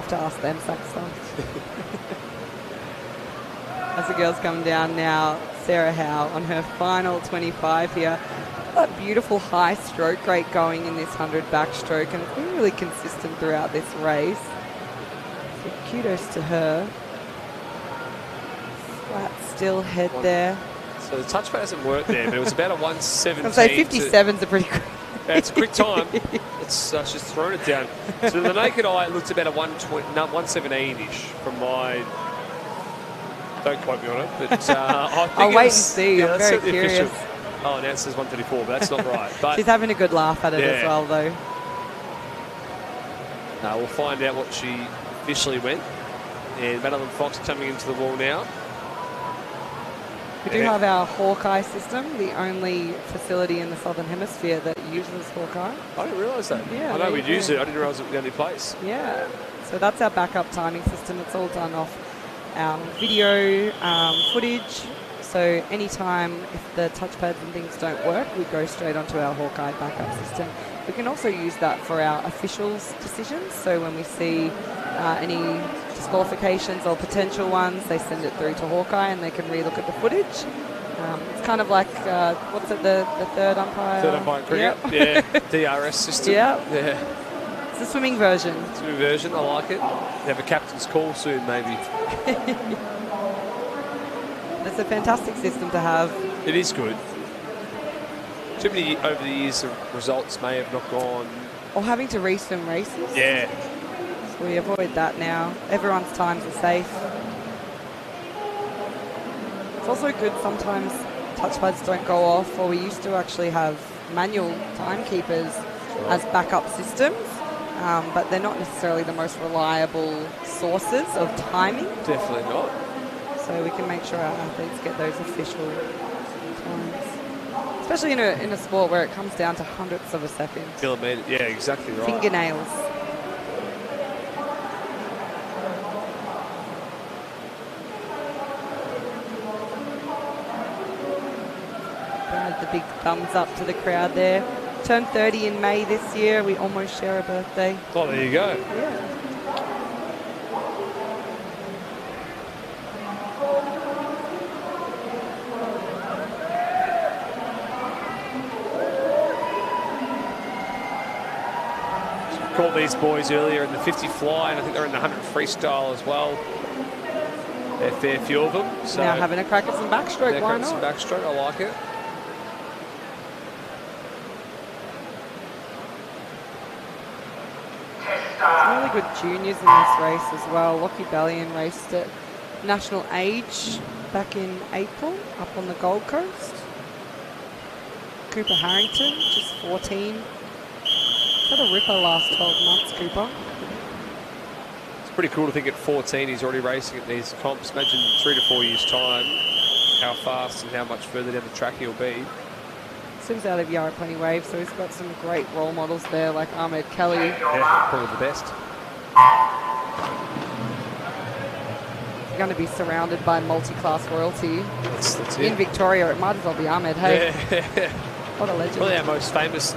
To ask them some stuff. As the girls come down now, Sarah Howe on her final 25 here. That beautiful high stroke rate going in this 100 backstroke, and it's been really consistent throughout this race. So kudos to her. Flat still head there. So the touchpad hasn't worked there, but it was about a 117. I'd say 57's a pretty quick. Yeah, it's a quick time. It's just thrown it down. So to the naked eye, it looks about a 117-ish from my... Don't quote me on it, but I think I'll wait and see. I'm very curious. Official. Oh, now it says 134, but that's not right. But she's having a good laugh at it as well, though. We'll find out what she officially went. And Madeline Fox coming into the wall now. We do have our Hawkeye system, the only facility in the Southern Hemisphere that uses Hawkeye. I didn't realise that. Yeah, I know we'd use it. I didn't realise it was the only place. Yeah. So that's our backup timing system. It's all done off our video footage. So anytime if the touchpads and things don't work, we go straight onto our Hawkeye backup system. We can also use that for our officials' decisions. So when we see any disqualifications or potential ones, they send it through to Hawkeye and they can relook at the footage. It's kind of like, what's it, the third umpire? Third umpire cricket, yeah. DRS system. Yeah. It's the swimming version. Swimming version, I like it. You have a captain's call soon, maybe. It's a fantastic system to have. It is good. Too many over the years the results may have not gone. Or having to reswim races. Yeah. So we avoid that now. Everyone's times are safe. It's also good sometimes touchpads don't go off, or we used to actually have manual timekeepers as backup systems, but they're not necessarily the most reliable sources of timing. Definitely not. So we can make sure our athletes get those official times. Especially in a sport where it comes down to hundredths of a second. Millimetre, yeah, exactly right. Fingernails. Had the big thumbs up to the crowd there. Turned 30 in May this year. We almost share a birthday. Oh, there you go. Yeah. Caught these boys earlier in the 50 fly, and I think they're in the 100 freestyle as well. A fair few of them. So now having a crack at some backstroke, why not? Some backstroke, I like it. Some really good juniors in this race as well. Lockie Bellion raced at National Age back in April up on the Gold Coast. Cooper Harrington, just 14. Had a ripper last 12 months, Cooper. It's pretty cool to think at 14 he's already racing at these comps. Imagine 3 to 4 years' time, how fast and how much further down the track he'll be. Sims out of Yarra Plenty Wave, so he's got some great role models there, like Ahmed Kelly. Yeah, probably the best. He's going to be surrounded by multi-class royalty. That's in it. Victoria, it might as well be Ahmed, hey? Yeah. What a legend. Probably our most famous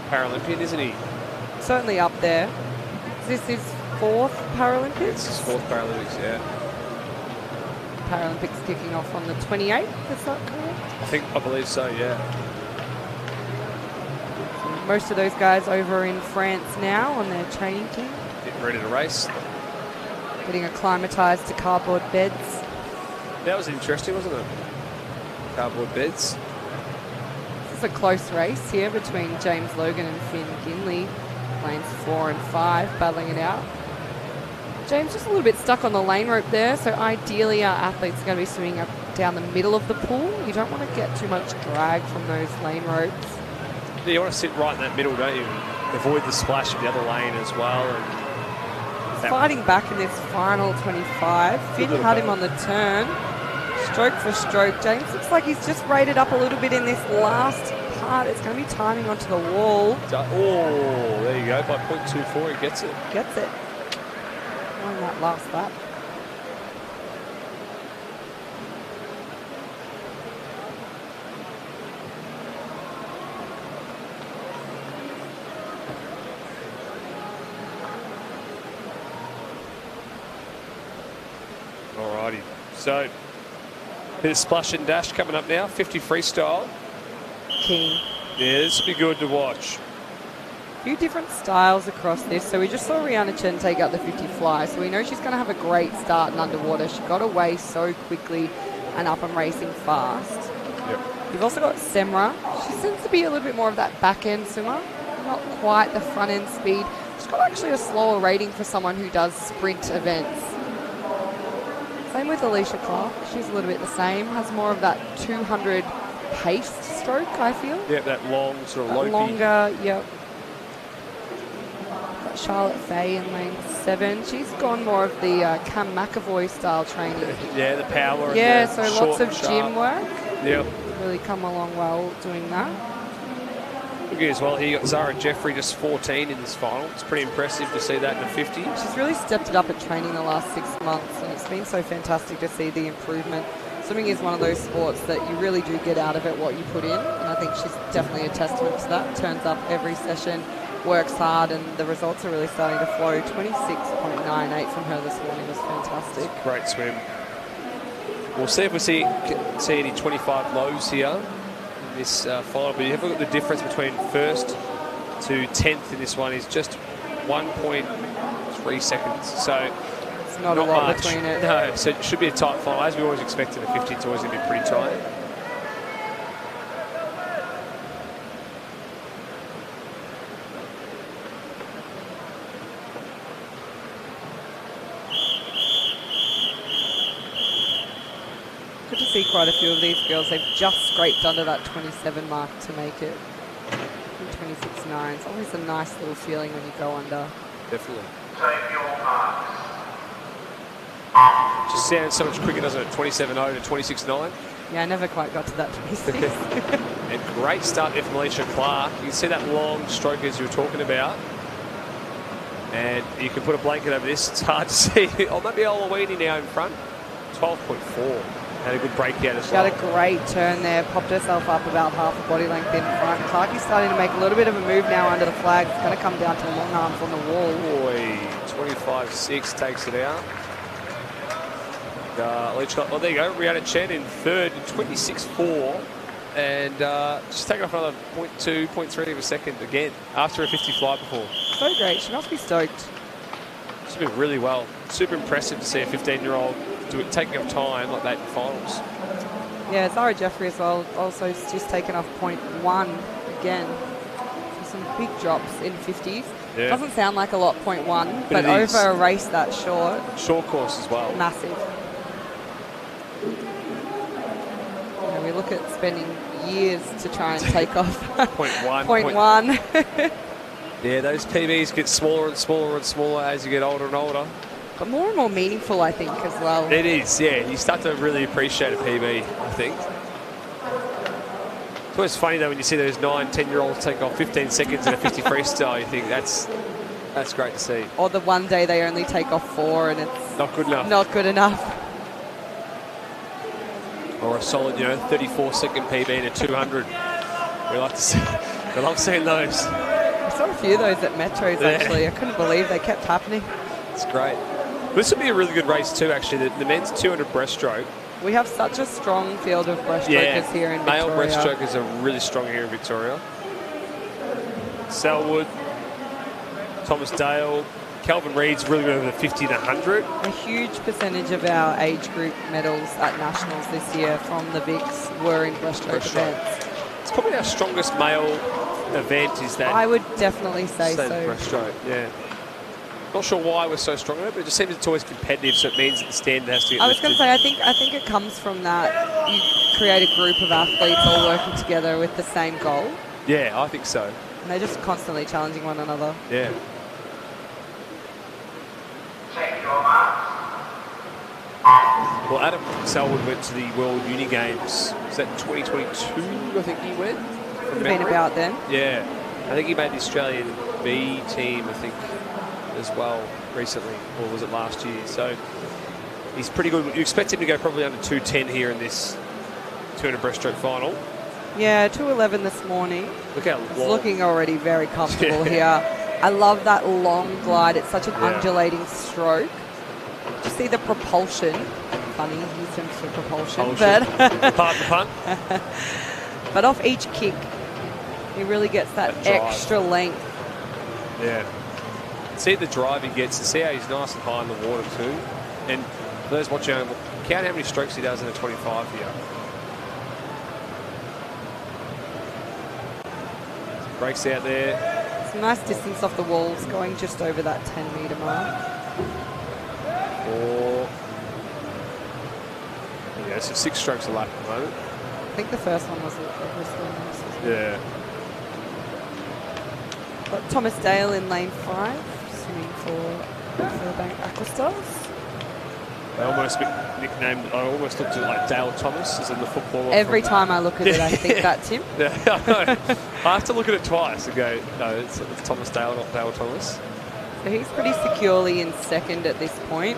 Paralympian, isn't he? Certainly up there. Is this his 4th Paralympics? It's his 4th Paralympics, yeah. Paralympics kicking off on the 28th, is that correct? I believe so, yeah. Most of those guys over in France now on their training team. Getting ready to race. Getting acclimatised to cardboard beds. That was interesting, wasn't it? Cardboard beds. It's a close race here between James Logan and Finn Ginley. Lanes 4 and 5 battling it out. James just a little bit stuck on the lane rope there, so ideally our athletes are going to be swimming up down the middle of the pool. You don't want to get too much drag from those lane ropes. Yeah, you want to sit right in that middle, don't you? Avoid the splash of the other lane as well. And fighting back in this final 25. Finn had him on the turn. Stroke for stroke. James looks like he's just rated up a little bit in this last part. It's going to be timing onto the wall. Oh, there you go. By 0.24, he gets it. Gets it. On that last lap. Alrighty. So, bit of splash and dash coming up now. 50 freestyle. Keen. Yeah, this will be good to watch. A few different styles across this. So we just saw Rihanna Chen take out the 50 fly. So we know she's going to have a great start in underwater. She got away so quickly and up and racing fast. Yep. You've also got Semra. She seems to be a little bit more of that back-end swimmer. Not quite the front-end speed. She's got actually a slower rating for someone who does sprint events. Same with Alicia Clark. She's a little bit the same. Has more of that 200 paced stroke, I feel. Yep, that long sort of lopey. Longer, yep. Got Charlotte Fay in lane 7. She's gone more of the Cam McAvoy style training. Yeah, the power. Yeah, and the so lots of sharp gym work. Yep. Really come along well doing that. Look as well, he got Zara Jeffrey just 14 in this final. It's pretty impressive to see that in the 50. She's really stepped it up at training the last 6 months, and it's been so fantastic to see the improvement. Swimming is one of those sports that you really do get out of it what you put in, and I think she's definitely a testament to that. Turns up every session, works hard, and the results are really starting to flow. 26.98 from her this morning was fantastic. Great swim. We'll see if we see any 25 lows here in this final. But you have a look at the difference between first to 10th in this one is just 1.3 seconds. So it's not a lot much between it. No, so it should be a tight final. As we always expect in the 50, it's always going to be pretty tight. Good to see quite a few of these girls. They've just scraped under that 27 mark to make it. 26.9. It's always a nice little feeling when you go under. Definitely. Take your marks. Just sounds so much quicker, doesn't it? 27.0 to 26.9. Yeah, I never quite got to that 26. And great start there from Alicia Clark. You can see that long stroke as you were talking about. And you can put a blanket over this. It's hard to see. Oh, maybe Oloweini now in front. 12.4. Had a good breakout as well. Got a great turn there. Popped herself up about half a body length in front. Clarkie's starting to make a little bit of a move now under the flag. It's going to come down to long arms on the wall. Boy, 25-6 takes it out. Oh, there you go. Rihanna Chen in third, 26-4. And she's taken off another 0.2, 0.3 of a second again after a 55 before. So great. She must be stoked. She's been really well. Super impressive to see a 15-year-old do it, taking up time like that in finals. Yeah, Zara Jeffrey as well. Also just taken off 0.1 again. So some big drops in 50s. Yeah. Doesn't sound like a lot, 0.1, but over a race that short. Short course as well. Massive. We look at spending years to try and take off 0.1. Yeah, those PBs get smaller and smaller and smaller as you get older and older. But more and more meaningful, I think, as well. It is, yeah. You start to really appreciate a PB, I think. It's always funny, though, when you see those 9, 10-year-olds take off 15 seconds in a 50 freestyle. You think that's great to see. Or the one day they only take off 4 and it's not good enough. Not good enough. Or a solid, 34-second PB in a 200. We like to see. I love seeing those. I saw a few of those at Metros, actually. I couldn't believe they kept happening. It's great. This will be a really good race too, actually. The men's 200 breaststroke. We have such a strong field of breaststrokers here in Victoria. Male breaststrokers are really strong here in Victoria. Selwood, Thomas Dale, Calvin Reed's really good over the 50 and 100. A huge percentage of our age group medals at Nationals this year from the Vics were in breaststroke events. It's probably our strongest male event is that. I would definitely say so. Breaststroke, yeah. Not sure why we're so strong at it, but it just seems it's always competitive, so it means that the standard has to get I was going to say, I think it comes from that you create a group of athletes all working together with the same goal. Yeah, I think so. And they're just constantly challenging one another. Yeah. Well, Adam Selwood went to the World Uni Games. Was that 2022, I think he went? Would have been about then. Yeah. I think he made the Australian B team, I think, as well recently, or was it last year? So he's pretty good. You expect him to go probably under 210 here in this 200 breaststroke final. Yeah, 211 this morning. Look how long. He's looking already very comfortable here. I love that long glide. It's such an undulating stroke. You see the propulsion. Funny, use him for propulsion. Pardon the pun. But off each kick, he really gets that extra length. Yeah. See the drive he gets, and see how he's nice and high in the water too. And for those watching, count how many strokes he does in a 25 here. Breaks out there. Some nice distance off the walls, going just over that 10-metre mark. 4. Yeah, so 6 strokes a lap at the moment. I think the first one was a wristling. Yeah. Got Thomas Dale in lane 5, swimming for Burbank Aquastars. They almost nicknamed. I almost looked at it like Dale Thomas, as in the footballer. Every time I look at it, I think that's him. Yeah, I know. I have to look at it twice and go, no, it's Thomas Dale, not Dale Thomas. So he's pretty securely in second at this point.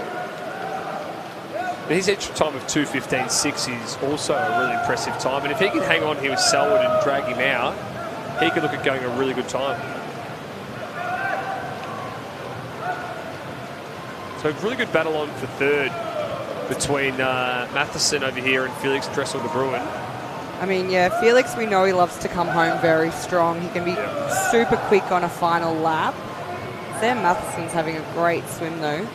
His extra time of 2:15.6 is also a really impressive time. And if he can hang on here with Selwood and drag him out, he could look at going a really good time. So a really good battle on for third between Matheson over here and Felix Dressel de Bruin. I mean, yeah, Felix, we know he loves to come home very strong. He can be super quick on a final lap. Sam Matheson's having a great swim, though.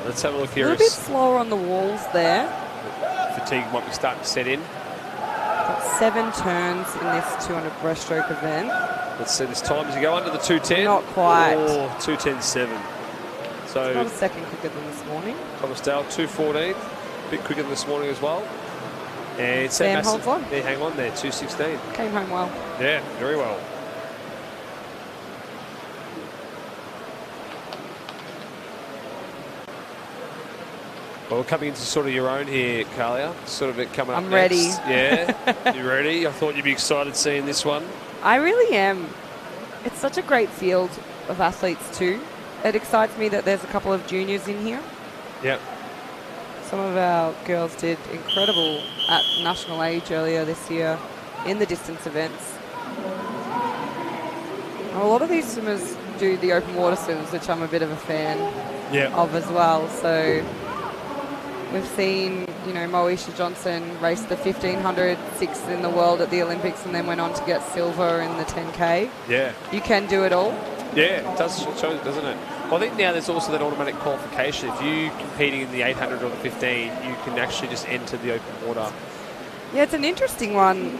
Let's have a look here. A little bit slower on the walls there. Fatigue might be starting to set in. Got 7 turns in this 200 breaststroke event. Let's see this time. Does he go under the 210? Not quite. Oh, 2:10.7. So it's not a second quicker than this morning. Thomas Dale, 2:14. A bit quicker than this morning as well. And Sam holds on. Yeah, hang on there, 2:16. Came home well. Yeah, very well. Well, we're coming into sort of your own here, Kalia. Sort of it coming up I'm next. ready. Yeah, you ready? I thought you'd be excited seeing this one. I really am. It's such a great field of athletes too. It excites me that there's a couple of juniors in here. Yep. Some of our girls did incredible at national age earlier this year in the distance events. A lot of these swimmers do the open water swims, which I'm a bit of a fan of as well. So we've seen, you know, Moesha Johnson race the 1500, sixth in the world at the Olympics, and then went on to get silver in the 10K. Yeah. You can do it all. Yeah, it does show, doesn't it? Well, I think now there's also that automatic qualification. If you're competing in the 800 or the 15, you can actually just enter the open water. Yeah, it's an interesting one.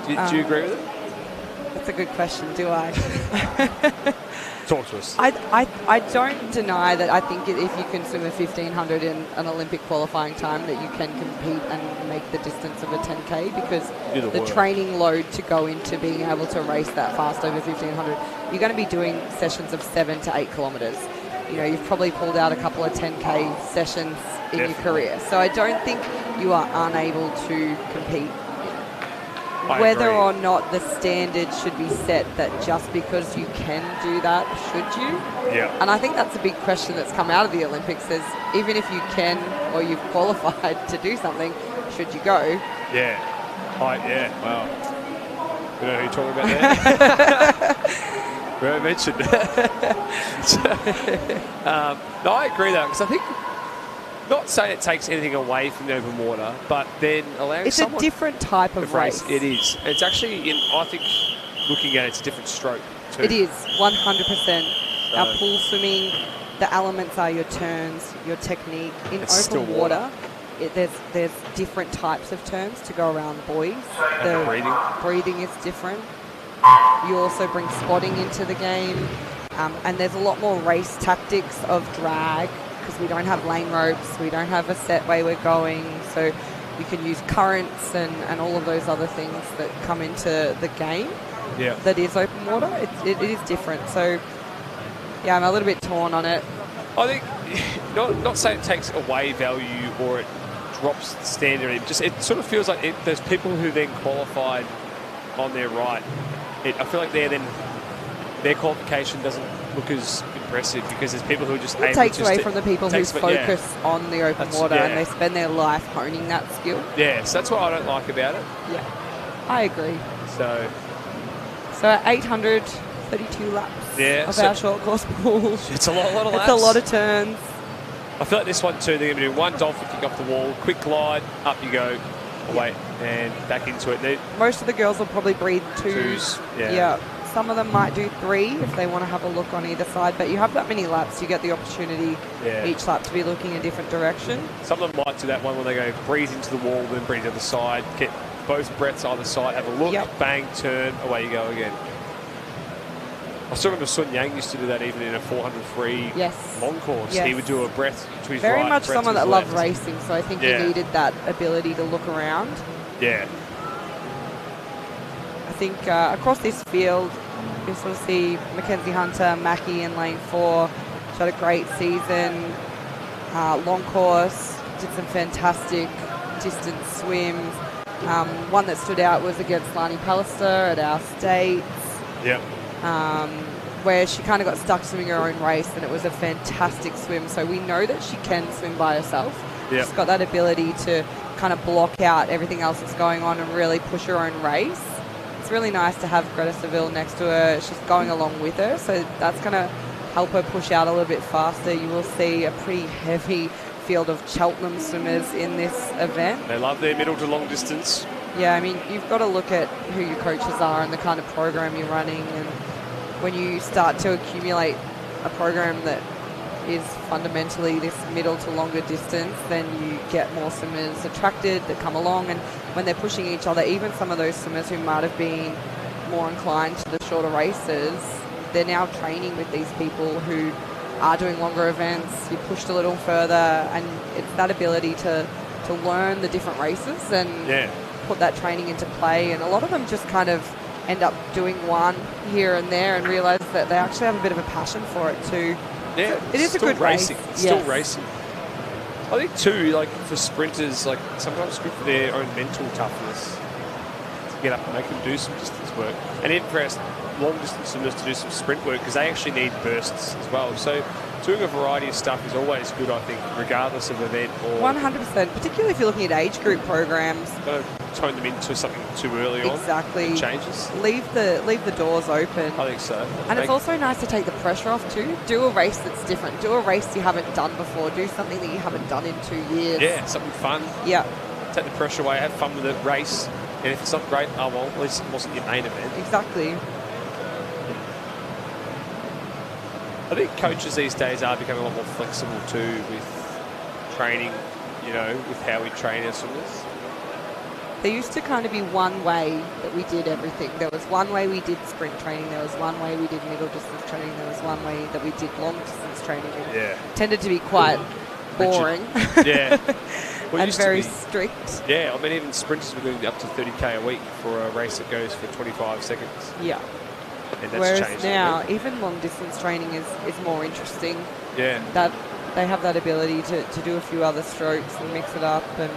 Do you agree with it? That's a good question, do I? Talk to us. I don't deny that. I think if you can swim a 1500 in an Olympic qualifying time, that you can compete and make the distance of a 10K, because the training load to go into being able to race that fast over 1500, you're going to be doing sessions of 7 to 8 kilometres. You know, you've probably pulled out a couple of 10K sessions in your career. So I don't think you are unable to compete. Whether or not the standard should be set that just because you can do that, should you? Yeah. And I think that's a big question that's come out of the Olympics, is even if you can or you've qualified to do something, should you go? Yeah. Wow. You know who you're talking about there? We mentioned no, I agree though, because I think, not saying it takes anything away from the open water, but then allowing someone... It's a different type of race. It is. It's actually, I think, looking at it, it's a different stroke too. It is, 100%. Our pool swimming, the elements are your turns, your technique. In open water, there's different types of turns to go around buoys. The breathing is different. You also bring spotting into the game. And there's a lot more race tactics of drag, because we don't have lane ropes, we don't have a set way we're going, so we can use currents and all of those other things that come into the game. Yeah. That is open water. It is different. So, yeah, I'm a little bit torn on it. I think, not saying it takes away value or it drops the standard, it sort of feels like there's people who then qualified on their right. I feel like their qualification doesn't look as impressive, because there's people who are just able to... It takes away from the people who focus on the open water, and they spend their life honing that skill. Yeah, so that's what I don't like about it. Yeah, I agree. So at 800, 32 laps of our short course pool. It's a lot of laps. It's a lot of turns. I feel like this one too, they're going to do one dolphin kick off the wall, quick glide, up you go, away, and back into it. Most of the girls will probably breathe twos. Yeah. Some of them might do 3 if they want to have a look on either side, but you have that many laps, you get the opportunity each lap to be looking a different direction. Some of them might do that one where they go breathe into the wall, then breathe to the side, get both breaths either side, have a look, bang, turn, away you go again. I still remember Sun Yang used to do that even in a 400 free long course. He would do a breath to his Very right, much breath someone to his that left. loved racing, so I think you needed that ability to look around. Yeah. I think across this field, you sort of see Mackenzie Hunter, Mackie in lane 4. She had a great season. Long course, did some fantastic distance swims. One that stood out was against Lani Pallister at our States. Yep. Where she kind of got stuck swimming her own race, and it was a fantastic swim. So we know that she can swim by herself. Yep. She's got that ability to kind of block out everything else that's going on and really push her own race. It's really nice to have Greta Seville next to her. She's going along with her, so that's going to help her push out a little bit faster. You will see a pretty heavy field of Cheltenham swimmers in this event. They love their middle to long distance. Yeah, I mean, you've got to look at who your coaches are and the kind of program you're running, and when you start to accumulate a program that is fundamentally this middle to longer distance, then you get more swimmers attracted that come along, and when they're pushing each other, even some of those swimmers who might have been more inclined to the shorter races, they're now training with these people who are doing longer events. You're pushed a little further, and it's that ability to learn the different races and put that training into play. And a lot of them just kind of end up doing one here and there and realise that they actually have a bit of a passion for it too. Yeah, so it is a good racing. race. It's still racing. I think too, like for sprinters, like sometimes it's good for their own mental toughness to get up and make them do some distance work, and even for us long distance swimmers to do some sprint work, because they actually need bursts as well. So doing a variety of stuff is always good, I think, regardless of event or... 100%, particularly if you're looking at age group programs. Don't tone them into something too early on. Exactly. It changes. Leave the doors open. I think so. And it's also nice to take the pressure off too. Do a race that's different. Do a race you haven't done before. Do something that you haven't done in 2 years. Yeah, something fun. Yeah. Take the pressure away. Have fun with the race. And if it's not great, oh well, at least it wasn't your main event. Exactly. I think coaches these days are becoming a lot more flexible too with training, you know, with how we train our swimmers. There used to kind of be one way that we did everything. There was one way we did sprint training. There was one way we did middle distance training. There was one way that we did long distance training. It tended to be quite boring. Yeah. Well, and very strict. Yeah, I mean, even sprinters were doing up to 30k a week for a race that goes for 25 seconds. Yeah. And that's whereas changed now, even long distance training is more interesting. Yeah. That they have that ability to do a few other strokes and mix it up, and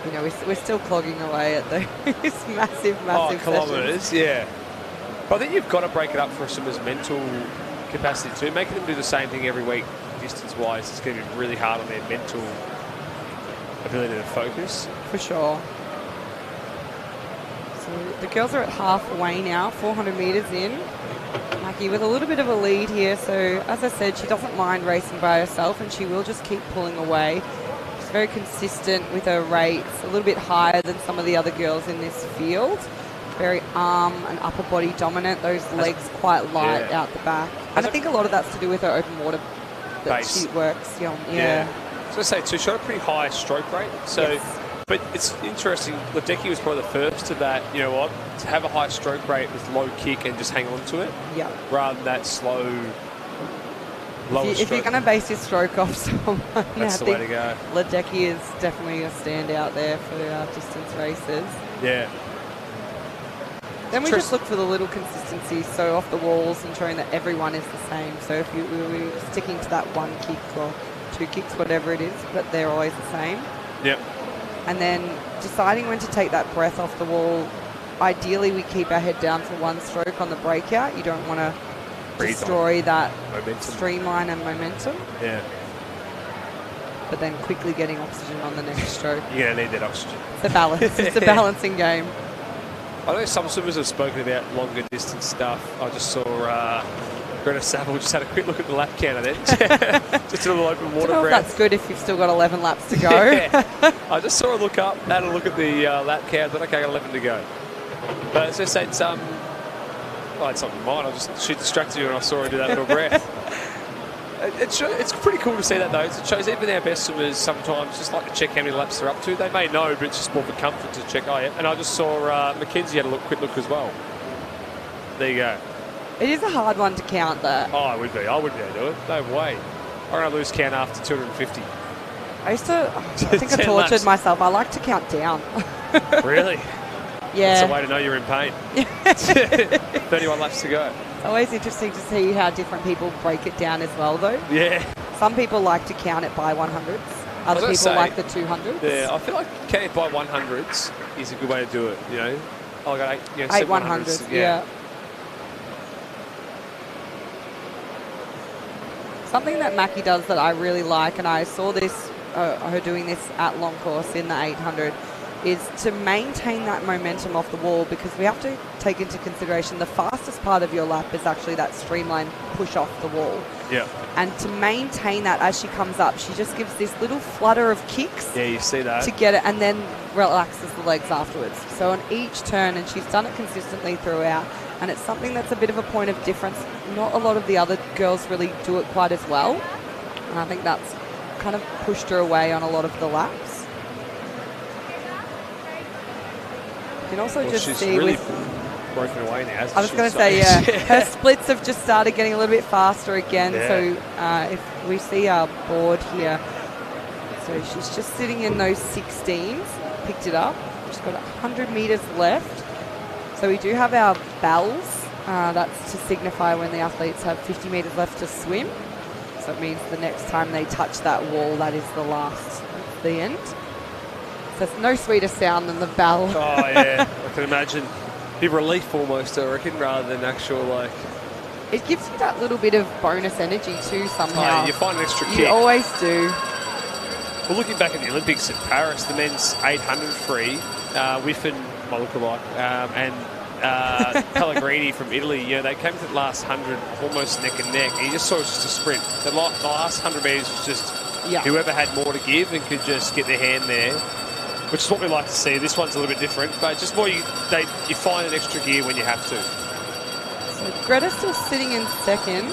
you know, we're still clogging away at those massive kilometres, sessions. Yeah. But I think you've got to break it up for swimmer's mental capacity too. Making them do the same thing every week, distance-wise, is going to be really hard on their mental ability to focus. For sure. So the girls are at halfway now, 400 metres in. Mackie with a little bit of a lead here. So as I said, she doesn't mind racing by herself, and she will just keep pulling away. She's very consistent with her rates, a little bit higher than some of the other girls in this field. Very arm and upper body dominant. Those legs quite light out the back. And I think a lot of that's to do with her open water that she works. Yeah. So I say too, she got a pretty high stroke rate. So, but it's interesting. Ledecky was probably the first to that. You know what? To have a high stroke rate with low kick and just hang on to it. Yeah. Rather than that slow, lower stroke. If you're going to base your stroke off someone, that's the way to go. Ledecky is definitely a standout there for distance races. Yeah. Then we just look for the little consistency, so off the walls, ensuring that everyone is the same. So if we're sticking to that one kick or two kicks, whatever it is, but they're always the same. Yep. And then deciding when to take that breath off the wall. Ideally, we keep our head down for one stroke on the breakout. You don't want to destroy that streamline and momentum. Yeah. But then quickly getting oxygen on the next stroke. You're going to need that oxygen. It's a balance. It's a balancing game. I know some swimmers have spoken about longer distance stuff. I just saw Greta Saville just had a quick look at the lap counter then. Just a little open water breath. That's good if you've still got 11 laps to go. I just saw her look up, had a look at the lap count, but okay, I got 11 to go. But as I say, it's I had something in mind. She distracted you and I saw her do that little breath. It's pretty cool to see that though. It shows even our best swimmers sometimes just like to check how many laps they're up to. They may know, but it's just more for comfort to check. Oh yeah, and I just saw Mackenzie had a quick look as well. There you go. It is a hard one to count though. Oh, I wouldn't be able to do it. No way. I'm going to lose count after 250. I think I tortured myself. I like to count down. Really? Yeah. That's a way to know you're in pain. 31 laps to go. It's always interesting to see how different people break it down as well, though. Yeah. Some people like to count it by 100s. Other people like the 200s. Yeah, I feel like counting it by 100s is a good way to do it, you know. I got 8 100s, yeah. Something that Mackie does that I really like, and I saw this, her doing this at long course in the 800, is to maintain that momentum off the wall, because we have to take into consideration the fastest part of your lap is actually that streamline push off the wall. Yeah. And to maintain that as she comes up, she just gives this little flutter of kicks. Yeah, you see that. To get it, and then relaxes the legs afterwards. So on each turn, and she's done it consistently throughout, and it's something that's a bit of a point of difference. Not a lot of the other girls really do it quite as well. And I think that's kind of pushed her away on a lot of the laps. You can also just see really broken away now. I was going to say, yeah, her splits have just started getting a little bit faster again. Yeah. So if we see our board here, so she's just sitting in those 16s, picked it up. She's got 100 metres left. So we do have our bells. That's to signify when the athletes have 50 metres left to swim. So it means the next time they touch that wall, that is the end. So it's no sweeter sound than the bell. Oh, yeah. I can imagine. Be relief almost, I reckon, rather than actual, It gives you that little bit of bonus energy too somehow. Oh, you find an extra kick. You always do. Well, looking back at the Olympics at Paris, the men's 800 free, Whiffen, my lookalike, and Pellegrini from Italy, they came to the last 100 almost neck and neck. And you just saw it was just a sprint. The last 100 metres was just whoever had more to give and could just get their hand there, which is what we like to see. This one's a little bit different, but just more you find an extra gear when you have to. So Greta's still sitting in second.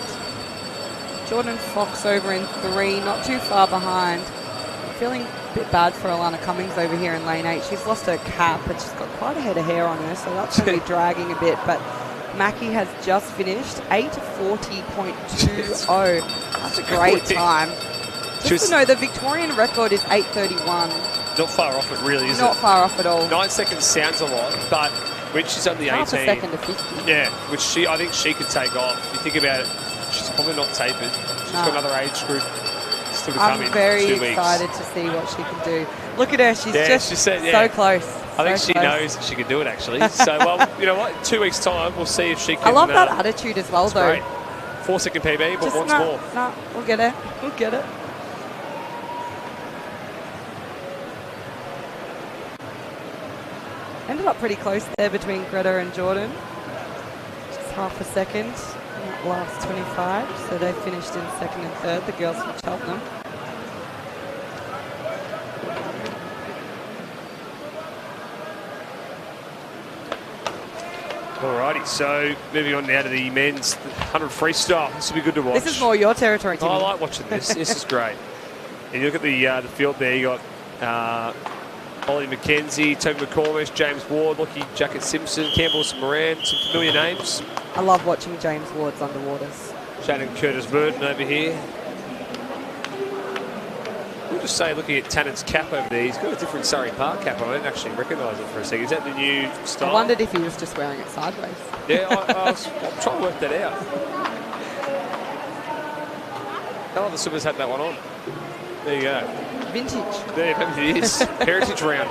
Jordan Fox over in 3, not too far behind. Feeling a bit bad for Alana Cummings over here in lane 8. She's lost her cap, but she's got quite a head of hair on her, so that's going to be dragging a bit. But Mackie has just finished 8:40.20. That's a great time. Just to know, the Victorian record is 8:31. Not far off it, really, is it? Not far off at all. 9 seconds sounds a lot, but when she's on the 18... Half a second to 50. Yeah, which I think she could take off. If you think about it, she's probably not tapered. She's got another age group still to come in 2 weeks. I'm very excited to see what she can do. Look at her. She's just so close. I think she knows that she can do it, actually. So, well, you know what? 2 weeks' time, we'll see if she can... I love that attitude as well, though. Great. 4-second PB, but just once more. No, we'll get it. We'll get it. Ended up pretty close there between Greta and Jordan. Just half a second in that last 25. So they finished in second and third, the girls from Cheltenham. Alrighty, so moving on now to the men's 100 freestyle. This will be good to watch. This is more your territory, Timmy. I like watching this. This is great. And you look at the field there, you got Ollie McKenzie, Toby McCormish, James Ward, Lockie Jacket Simpson, Campbell Moran, some familiar names. I love watching James Ward's underwaters. Shannon Curtis Burton over here. We'll just say, looking at Tannen's cap over there, he's got a different Surrey Park cap. I didn't actually recognise it for a second. Is that the new style? I wondered if he was just wearing it sideways. Yeah, I'm trying to work that out. None of the Supers had that one on. There you go. Vintage. There, maybe it is. Heritage round.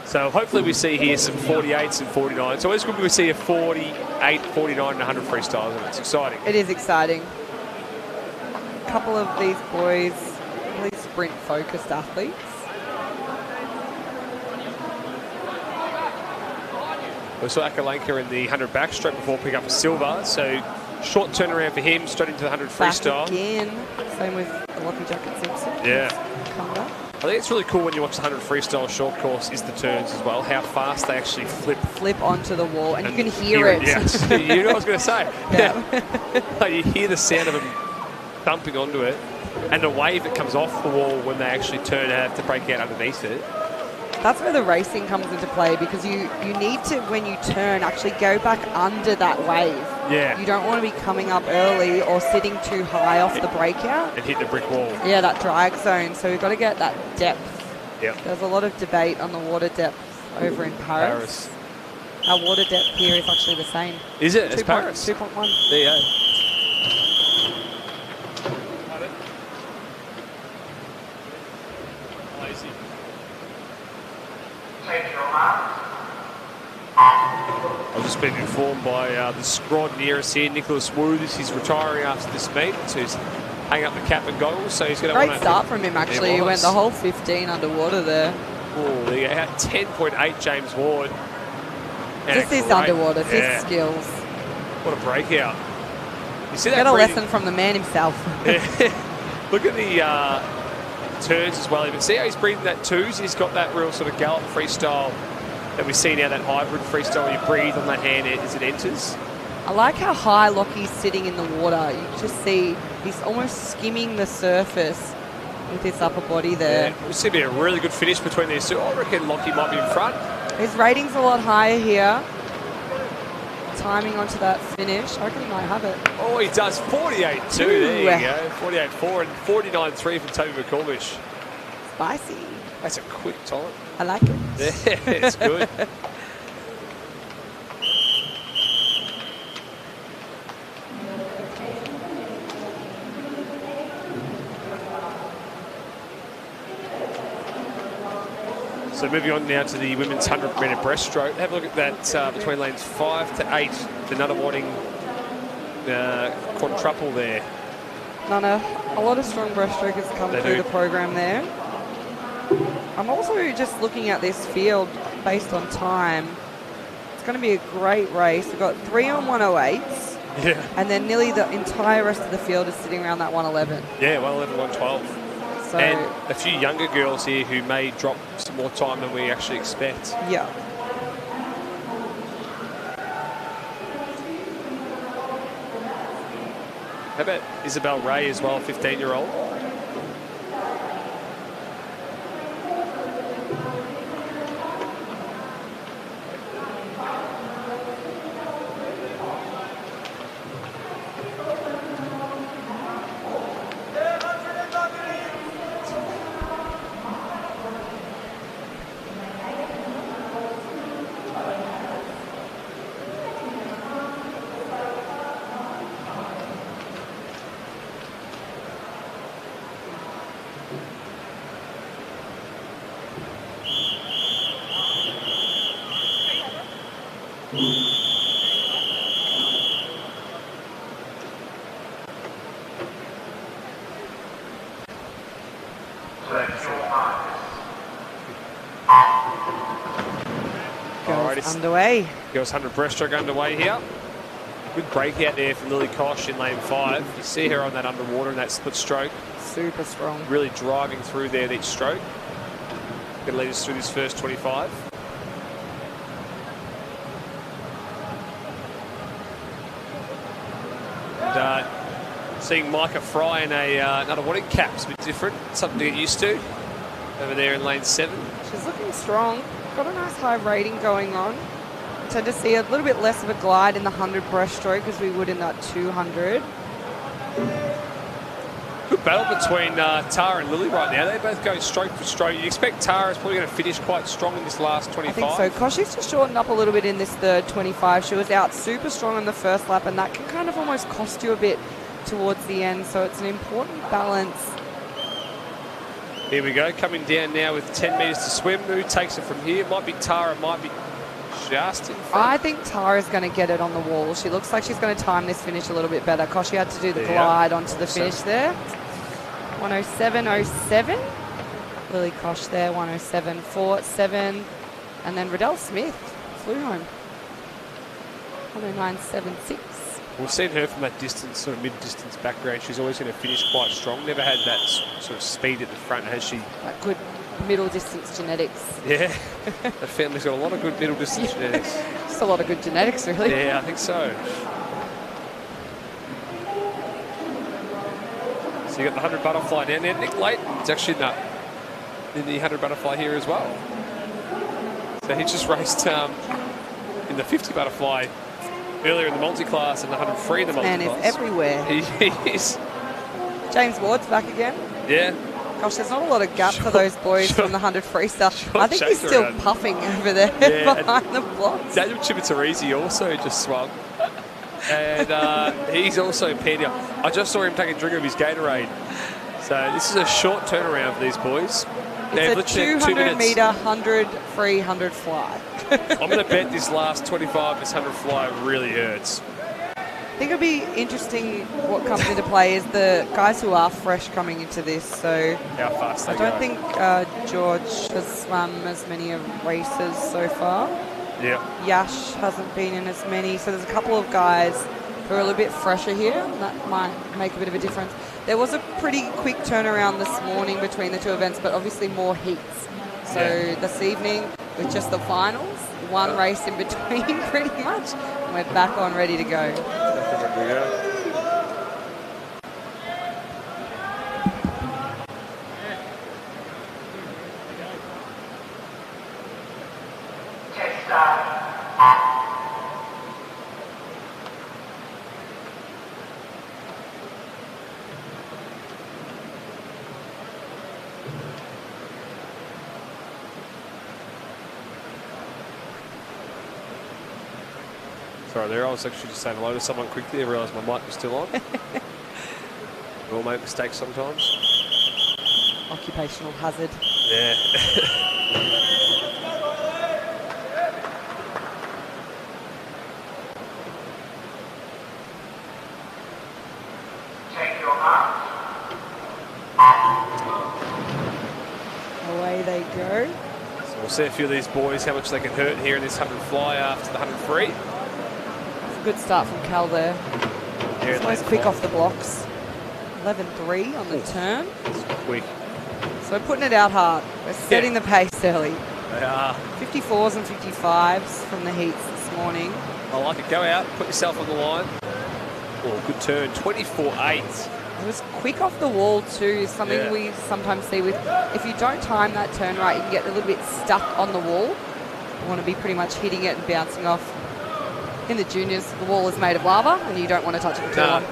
So hopefully we see here some 48s and 49s. So it's good we see a 48, 49 and 100 freestyle, and it's exciting. It is exciting. A couple of these boys, really sprint-focused athletes. We saw Akalenka in the 100 backstroke before picking up a silver. So short turnaround for him, straight into the 100 freestyle. Back again. Same with Lockie Jacket Simpson. Yeah. Come back. I think it's really cool when you watch the 100 freestyle short course is the turns as well, how fast they actually flip onto the wall, and you can hear it. Yes, you know what I was going to say. Yeah. Like you hear the sound of them thumping onto it, and the wave that comes off the wall when they actually turn and have to break out underneath it. That's where the racing comes into play, because you need to, when you turn, actually go back under that wave. Yeah. You don't want to be coming up early or sitting too high off the breakout. And hit the brick wall. Yeah, that drag zone. So we've got to get that depth. Yep. There's a lot of debate on the water depth over in Paris. Our water depth here is actually the same. Is it? It's Paris? 2.1. There you go. I've just been informed by the squad near us here, Nicholas Wu. He's retiring after this meet, so he's hanging up the cap and goggles. So he's going to great start from him, actually. He went the whole 15 underwater there. Oh, there you go. 10.8 James Ward. Just his underwater, his skills. What a breakout. You see that? Get a lesson from the man himself. Look at the turns as well. You can see how he's breathing that twos. He's got that real sort of gallop freestyle that we see now, that hybrid freestyle where you breathe on that hand as it enters. I like how high Lockie's sitting in the water. You just see he's almost skimming the surface with his upper body there. Yeah, it's going to be a really good finish between these two. I reckon Lockie might be in front. His rating's a lot higher here. Timing onto that finish. I reckon he might have it. Oh, he does. 48.2. There you go. 48.4 and 49.3 from Toby McCormish. Spicy. That's a quick time. I like it. Yeah, it's good. So moving on now to the women's 100-metre breaststroke. Have a look at that between lanes 5 to 8. The Nunawading quadruple there. Nana, a lot of strong breaststrokers come through the program there. I'm also just looking at this field based on time. It's going to be a great race. We've got 3 on 108s. Yeah. And then nearly the entire rest of the field is sitting around that 111. Yeah, 111, 112. So, and a few younger girls here who may drop some more time than we actually expect. Yeah. How about Isabel Ray as well, 15-year-old? Underway. Girls 100 breaststroke underway here. Good breakout there from Lily Kosh in lane 5. You see her on that underwater and that split stroke. Super strong. Really driving through there at each stroke. Going to lead us through this first 25. And seeing Micah Fry in another Nunawading cap's a bit different. Something to get used to over there in lane 7. She's looking strong. Got a nice high rating going on. I tend to see a little bit less of a glide in the 100 breaststroke as we would in that 200. Good battle between Tara and Lily right now. They both go stroke for stroke. You expect Tara's probably going to finish quite strong in this last 25. I think so. Koshi's just shortened up a little bit in this third 25. She was out super strong on the first lap, and that can kind of almost cost you a bit towards the end. So it's an important balance. Here we go, coming down now with 10 metres to swim. Who takes it from here? Might be Tara, might be just in front. I think Tara's going to get it on the wall. She looks like she's going to time this finish a little bit better. Koshi had to do the glide onto the finish there. 107.07. Lily Kosh there, 107.47. And then Riddell Smith flew home. 109.76. We've seen her from that distance, sort of mid-distance background. She's always going to finish quite strong. Never had that sort of speed at the front, has she? That good middle-distance genetics. Yeah, the family's got a lot of good middle-distance genetics. Just a lot of good genetics, really. Yeah, I think so. So you got the 100 butterfly down there. Nick Layton's actually in the 100 butterfly here as well. So he just raced in the 50 butterfly earlier in the multi-class and the 100 free in the multi-class. Man is everywhere. He is. James Ward's back again. Yeah. Gosh, there's not a lot of gap for those boys from the 100 freestyle. I think he's still puffing over there behind the blocks. Daniel Chivitarese also just swung. And he's also paired up. I just saw him take a drink of his Gatorade. So this is a short turnaround for these boys. It's a 200 metre, 100 free, 100 fly. I'm going to bet this last 25, this 100 fly really hurts. I think it'll be interesting what comes into play is the guys who are fresh coming into this. So how fast they go. I don't think George has swum as many races so far. Yeah. Yash hasn't been in as many. So there's a couple of guys who are a little bit fresher here. And that might make a bit of a difference. There was a pretty quick turnaround this morning between the two events, but obviously more heats. So this evening, with just the finals, one race in between pretty much, and we're back on ready to go. Sorry there, I was actually just saying hello to someone quickly. I realised my mic was still on. We all make mistakes sometimes. Occupational hazard. Yeah. go. So we'll see a few of these boys, how much they can hurt here in this 100 fly after the 100 free. It's a good start from Cal there. He's always quick off the blocks. 11.3 on the turn. It's quick. So we're putting it out hard. We're setting the pace early. They are. 54s and 55s from the heats this morning. I like it. Go out, put yourself on the line. Oh, good turn. 24.8. It was quick off the wall too, something we sometimes see with, if you don't time that turn right, you can get a little bit stuck on the wall. You want to be pretty much hitting it and bouncing off. In the juniors, the wall is made of lava and you don't want to touch it for too long.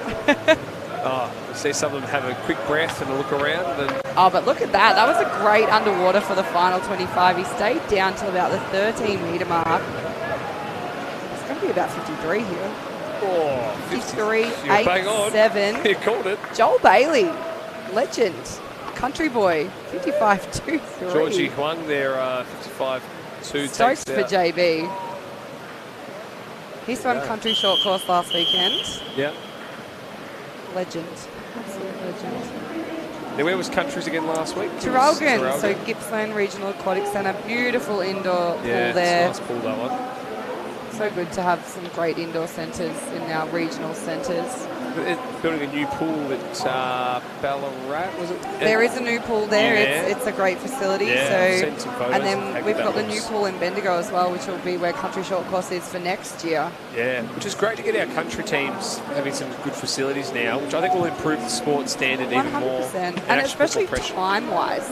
You see some of them have a quick breath and a look around. Oh, but look at that. That was a great underwater for the final 25. He stayed down till about the 13-metre mark. It's going to be about 53 here. Oh, 53, bang on. 8-7. You called it. Joel Bailey, legend, country boy, 55-2-3. Georgie Huang there, 55-2. Stoked for JB. He swam country short course last weekend. Yeah. Legend. Absolute legend. Now, where was countries again last week? Traralgon. So Gippsland Regional Aquatic Centre. Beautiful indoor pool there. Nice pool, that one. So good to have some great indoor centres in our regional centres. Building a new pool at Ballarat, was it? There is a new pool there. Yeah. It's a great facility. Send some photos and then we've got the new pool in Bendigo as well, which will be where country short course is for next year. Yeah, which is great to get our country teams having some good facilities now, which I think will improve the sport standard 100%. even more. And especially time-wise.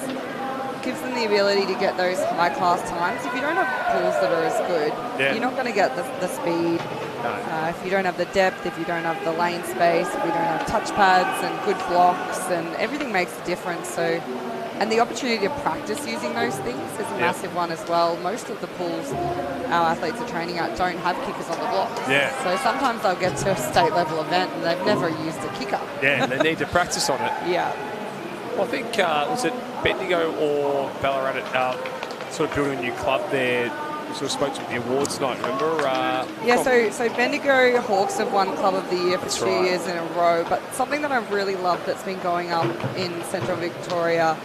Gives them the ability to get those high-class times. If you don't have pools that are as good, you're not going to get the speed. No. If you don't have the depth, if you don't have the lane space, if you don't have touch pads and good blocks, and everything makes a difference. So, and the opportunity to practice using those things is a massive one as well. Most of the pools our athletes are training at don't have kickers on the blocks. Yeah. So sometimes they'll get to a state level event and they've never used a kicker. Yeah, they need to practice on it. Yeah. Well, I think, was it Bendigo or Ballarat sort of building a new club there? We sort of spoke to the awards night, remember? So Bendigo Hawks have won Club of the Year for 2 years in a row, but something that I really love that's been going up in Central Victoria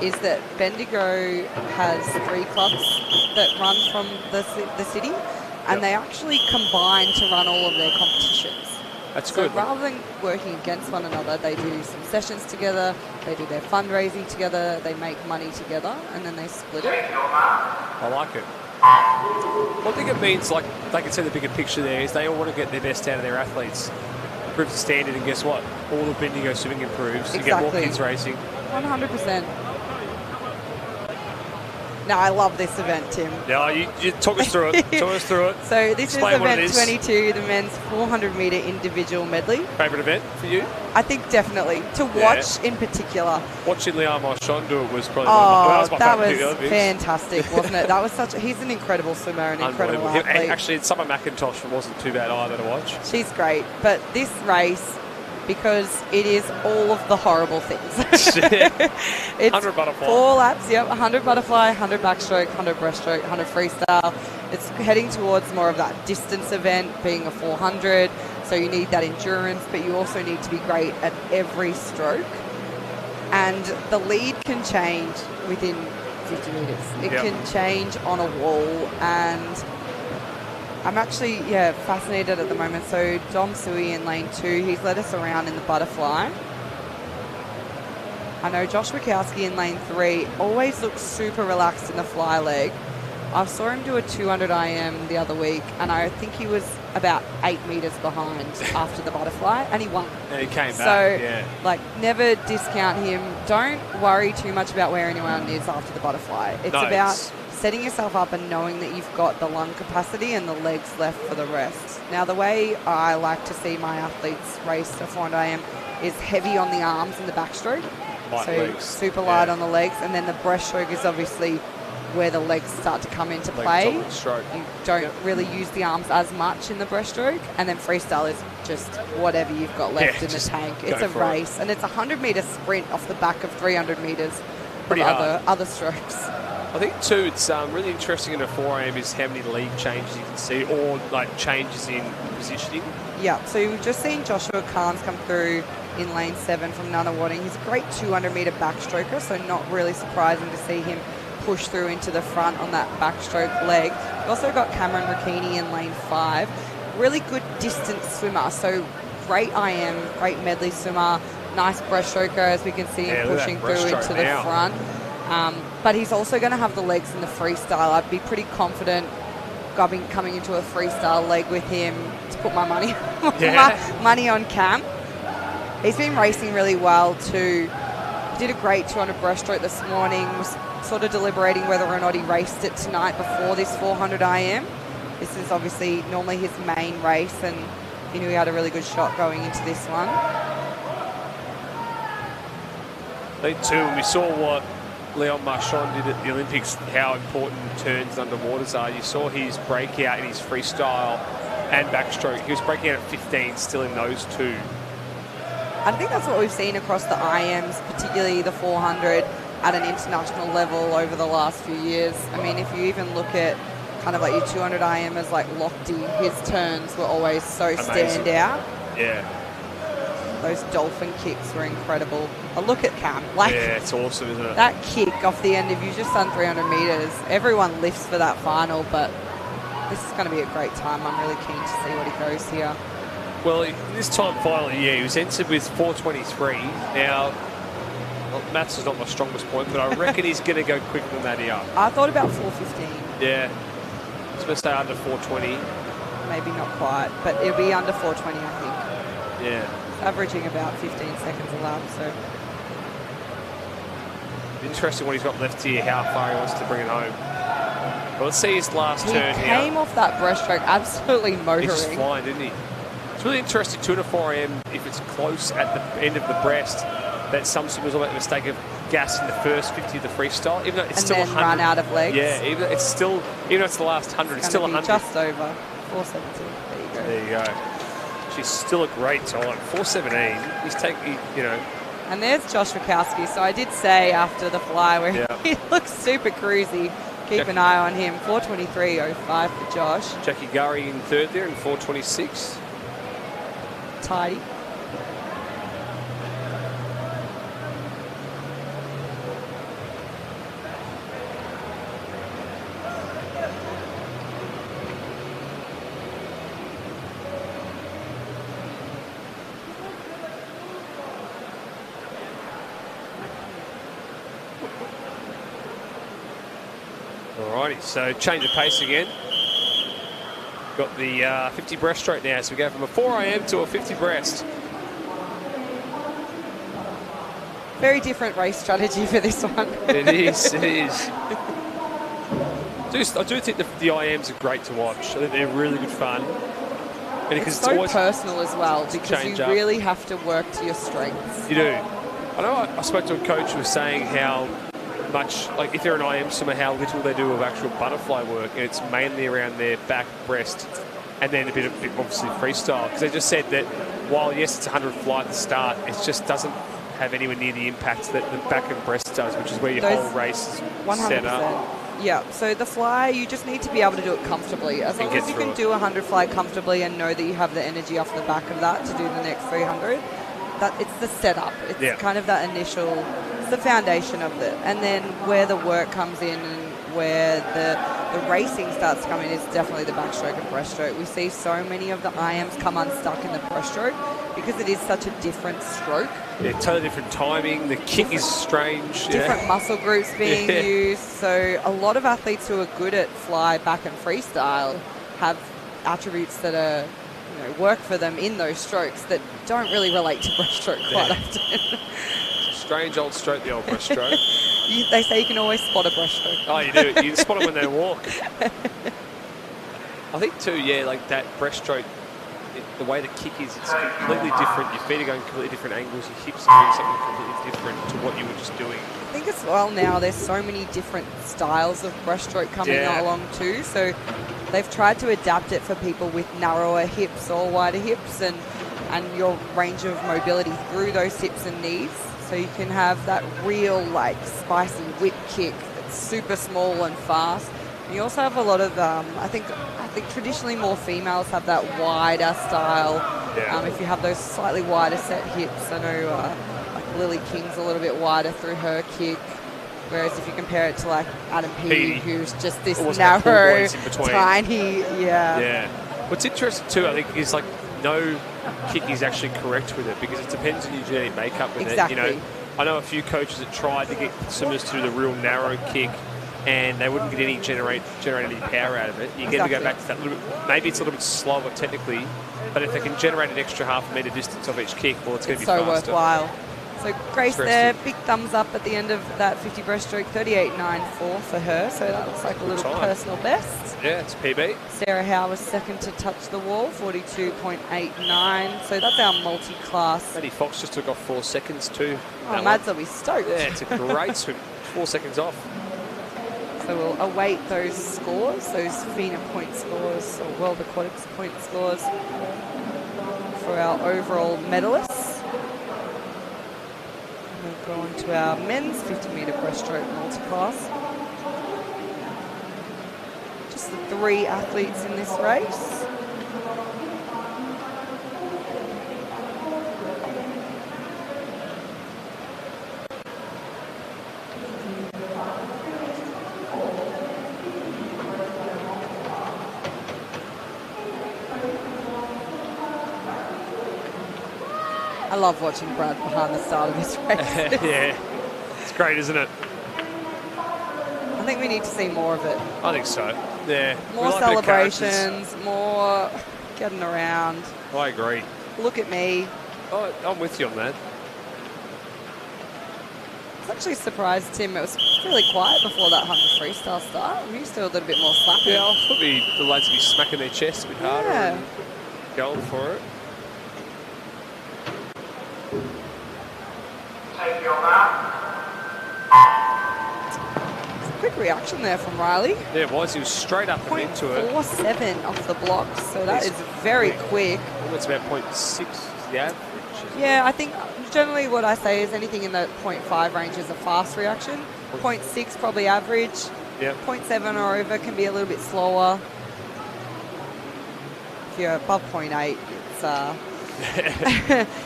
is that Bendigo has 3 clubs that run from the city, and they actually combine to run all of their competitions. That's good. So rather than working against one another, they do some sessions together, they do their fundraising together, they make money together, and then they split it. I like it. Well, I think it means, like, they can see the bigger picture there, is they all want to get their best out of their athletes. Improve the standard, and guess what? All of Bendigo swimming improves. Exactly. You get more kids racing. 100%. No, I love this event, Tim. Yeah, you talk us through it. Talk us through it. So this Explain is event what it is. 22, the men's 400-metre individual medley. Favourite event for you? I think definitely. To watch in particular. Watching Liam Marchand do it was probably that was fantastic, wasn't it? That was he's an incredible swimmer, an incredible athlete. And actually, Summer McIntosh wasn't too bad either to watch. She's great. But this race, because it is all of the horrible things. It's 100 butterfly. 4 laps, 100 butterfly, 100 backstroke, 100 breaststroke, 100 freestyle. It's heading towards more of that distance event, being a 400. So you need that endurance, but you also need to be great at every stroke. And the lead can change within 50 metres. It can change on a wall, and I'm actually, fascinated at the moment. So Dom Sui in lane 2, he's led us around in the butterfly. I know Josh Wachowski in lane 3 always looks super relaxed in the fly leg. I saw him do a 200 IM the other week, and I think he was about 8 metres behind after the butterfly, and he won. And he came back, So, never discount him. Don't worry too much about where anyone is after the butterfly. It's about setting yourself up and knowing that you've got the lung capacity and the legs left for the rest. Now, the way I like to see my athletes race a 400 IM is heavy on the arms and the backstroke. Legs. Super light on the legs, and then the breaststroke is obviously where the legs start to come into play. You don't really use the arms as much in the breaststroke, and then freestyle is just whatever you've got left in the tank. It's a race, and it's a 100-metre sprint off the back of 300 metres of other strokes. I think too, it's really interesting in a 4am is how many league changes you can see, or changes in positioning. Yeah, so you've just seen Joshua Carnes come through in lane 7 from Nunawading. He's a great 200-metre backstroker, so not really surprising to see him push through into the front on that backstroke leg. We've also got Cameron Ricchini in lane 5. Really good distance swimmer, so great IM, great medley swimmer, nice breaststroker as we can see him pushing through into the front. But he's also going to have the legs in the freestyle. I'd be pretty confident coming into a freestyle leg with him to put my money, money on Cam. He's been racing really well too. He did a great 200 breaststroke this morning. Was sort of deliberating whether or not he raced it tonight before this 400 IM. This is obviously normally his main race, and he knew he had a really good shot going into this one. I think too, we saw what Leon Marchand did at the Olympics, how important turns underwaters are. You saw his breakout in his freestyle and backstroke. He was breaking out at 15 still in those two. I think that's what we've seen across the IMs, particularly the 400 at an international level over the last few years. I mean, if you even look at kind of like your 200 IMers like Lochte, his turns were always so standout. Yeah. Those dolphin kicks were incredible. But look at Cam. Like, yeah, it's awesome, isn't it? That kick off the end, if you just done 300 metres, everyone lifts for that final, but this is going to be a great time. I'm really keen to see what he goes here. Well, this time finally, he was entered with 4:23. Now, maths is not my strongest point, but I reckon he's going to go quicker than that here. I thought about 4:15. Yeah. It's going to stay under 4:20. Maybe not quite, but it'll be under 4:20, I think. Yeah. It's averaging about 15 seconds a lap, so. Interesting what he's got left here, how far he wants to bring it home. Well, let's see his last turn here. He came off that breaststroke absolutely motoring. He's just flying, didn't he? It's really interesting, 2 to 4 AM, if it's close at the end of the breast, that some swimmers will make the mistake of gassing the first 50 of the freestyle, even though it's still 100. Run out of legs. Yeah, even though it's the last 100, it's still 100. Just over 4:17. There you go. There you go. She's still a great time. 4:17. He's taking, And there's Josh Rakowski. So I did say after the fly where he looks super cruisy. Keep an eye on him. 4:23.05 for Josh. Jackie Gurry in third there in 4:26. Tidy. Alrighty, so change of pace again. Got the 50 breaststroke now, so we go from a 4 AM to a 50 breast. Very different race strategy for this one. It is, it is. I do think the IMs are great to watch. I think they're really good fun. And it's so personal as well, because you really have to work to your strengths. You do. I know I spoke to a coach who was saying how much, like if they're an IM swimmer, how little they do of actual butterfly work, and it's mainly around their back, breast, and then a bit obviously freestyle. Because they just said that while yes, it's 100 fly at the start, it just doesn't have anywhere near the impact that the back and breast does, which is where your whole race is 100%. Set up. Yeah, so the fly, you just need to be able to do it comfortably. As long as you can do 100 fly comfortably and know that you have the energy off the back of that to do the next 300, that it's the setup. It's kind of that initial, it's the foundation of it. And then where the work comes in and where the racing starts to come in is definitely the backstroke and breaststroke. We see so many of the IMs come unstuck in the breaststroke because it is such a different stroke. Yeah, totally different timing. The kick is strange. Different muscle groups being used. So a lot of athletes who are good at fly, back and freestyle have attributes that are, work for them in those strokes that don't really relate to breaststroke quite often. Strange old stroke, the old breaststroke. They say you can always spot a breaststroke. Oh, you do. You can spot it when they walk. I think too, like that breaststroke, the way the kick is, it's completely different. Your feet are going completely different angles. Your hips are doing something completely different to what you were just doing. I think as well now there's so many different styles of breaststroke coming along too. So they've tried to adapt it for people with narrower hips or wider hips and your range of mobility through those hips and knees. So you can have that real spicy whip kick that's super small and fast. And you also have a lot of, I think traditionally more females have that wider style. If you have those slightly wider set hips, I know Lily King's a little bit wider through her kick. Whereas if you compare it to like Adam Peaty, who's just this Almost narrow, in between. tiny, Yeah. What's interesting too, I think, is like no kick is actually correct with it because it depends on your genetic makeup with it. You know, I know a few coaches that tried to get swimmers to do the real narrow kick and they wouldn't get any generate any power out of it. You get to go back to that little bit. Maybe it's a little bit slower technically, but if they can generate an extra half a metre distance off each kick, well, it's going to be so faster. Worthwhile. So Grace there, big thumbs up at the end of that 50 breaststroke, 38.94 for her. So that looks like a little personal best. Yeah, it's PB. Sarah Howe was second to touch the wall, 42.89. So that's our multi-class. Maddie Fox just took off 4 seconds too. Oh, Mads will be stoked. Yeah, it's a great swim. 4 seconds off. So we'll await those scores, those FINA point scores, or World Aquatics point scores for our overall medalists. We'll go on to our men's 50-metre breaststroke multi-class. Just the 3 athletes in this race. I love watching Brad behind the start of this race. Yeah, it's great, isn't it? I think we need to see more of it. I think so, yeah. More celebrations, more getting around. I agree. Look at me. Oh, I'm with you on that. I was actually surprised, Tim, it was really quiet before that 100 freestyle start. I'm used to a little bit more slapping. Yeah, I thought the lads would be smacking their chests a bit harder and going for it. Take your mark. Quick reaction there from Riley. Yeah, it was. He was straight up and into it. 0.47 off the blocks, so that is very quick. Well, it's about 0.6 is the average. Yeah, I think generally what I say is anything in the 0.5 range is a fast reaction. 0.6 probably average. Yeah. 0.7 or over can be a little bit slower. If you're above 0.8, it's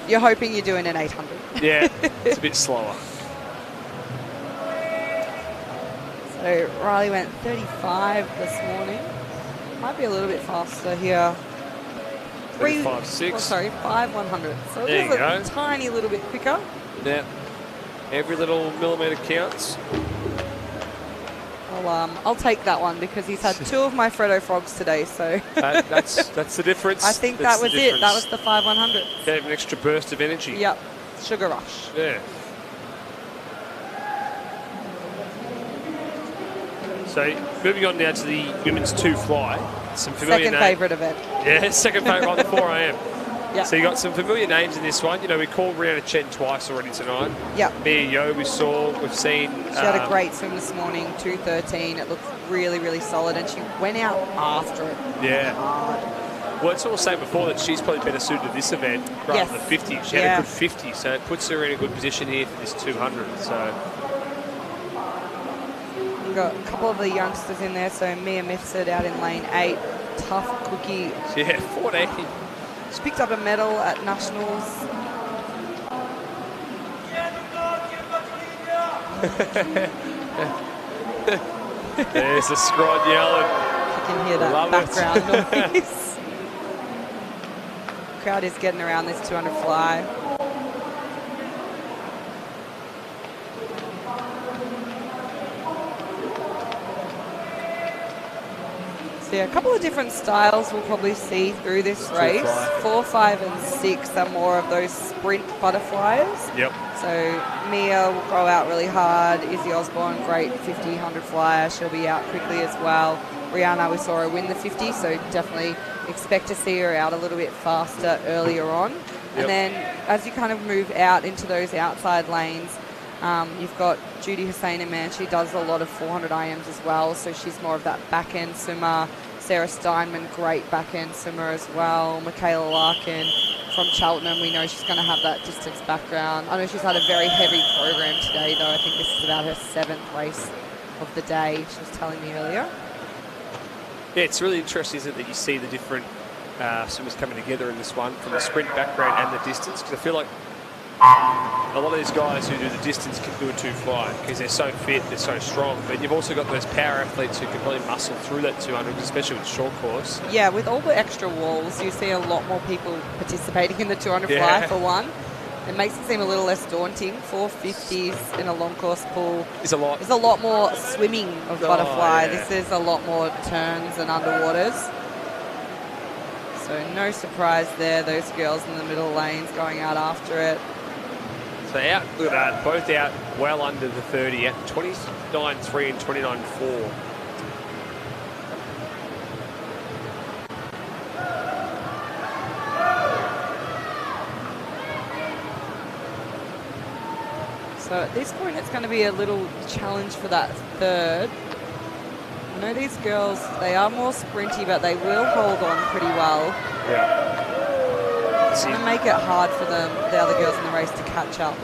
you're hoping you're doing an 800. Yeah, it's a bit slower. So Riley went 35 this morning. Might be a little bit faster here. 5.6. Oh, sorry, 5.100. So there it is a tiny little bit quicker. Yeah. Every little millimetre counts. I'll take that one because he's had 2 of my Freddo frogs today. So that's the difference. I think that was it. That was the 5.100. Gave an extra burst of energy. Yep. Sugar rush. Yeah. So moving on now to the women's 2 fly. Some familiar second favourite event. Yeah, second favourite on the 4 a.m. Yep. So you got some familiar names in this one. You know, we called Rihanna Chen twice already tonight. Yep. Mia Yo we've seen. She had a great swim this morning, 2:13. It looked really, really solid, and she went out after it. Yeah. Hard. Well, it's all saying before that she's probably better suited to this event rather than the 50. She had a good 50, so it puts her in a good position here for this 200. So we've got a couple of the youngsters in there. So Mia Mifsud out in lane 8. Tough cookie. Yeah, 14. She picked up a medal at Nationals. There's a scribe yelling. You can hear that background noise. Crowd is getting around this 200 fly. So yeah, a couple of different styles we'll probably see through this race. 4, 5, and 6 are more of those sprint butterflies. Yep. So Mia will go out really hard. Izzy Osborne, great 50, 100 flyer. She'll be out quickly as well. Rihanna, we saw her win the 50, so definitely expect to see her out a little bit faster earlier on. Yep. And then as you kind of move out into those outside lanes, you've got Judy Hussein in there. She does a lot of 400 IMs as well, so she's more of that back-end swimmer. Sarah Steinman, great back-end swimmer as well. Michaela Larkin from Cheltenham, we know she's going to have that distance background. I know she's had a very heavy program today, though. I think this is about her 7th race of the day, she was telling me earlier. Yeah, it's really interesting, isn't it, that you see the different swimmers coming together in this one from the sprint background and the distance, because I feel like a lot of these guys who do the distance can do a 2.5 because they're so fit, they're so strong. But you've also got those power athletes who can really muscle through that 200, especially with short course. Yeah, with all the extra walls, you see a lot more people participating in the 200 fly for one. It makes it seem a little less daunting. 450s in a long course pool. It's a lot. There's a lot more swimming of butterfly. Yeah. This is a lot more turns and underwaters. So no surprise there. Those girls in the middle lanes going out after it. So out, look at that, both out well under the 30 at 29.3 and 29.4. So at this point, it's going to be a little challenge for that third. I know these girls, they are more sprinty, but they will hold on pretty well. Yeah. It's going to make it hard for them, the other girls in the race, to catch up.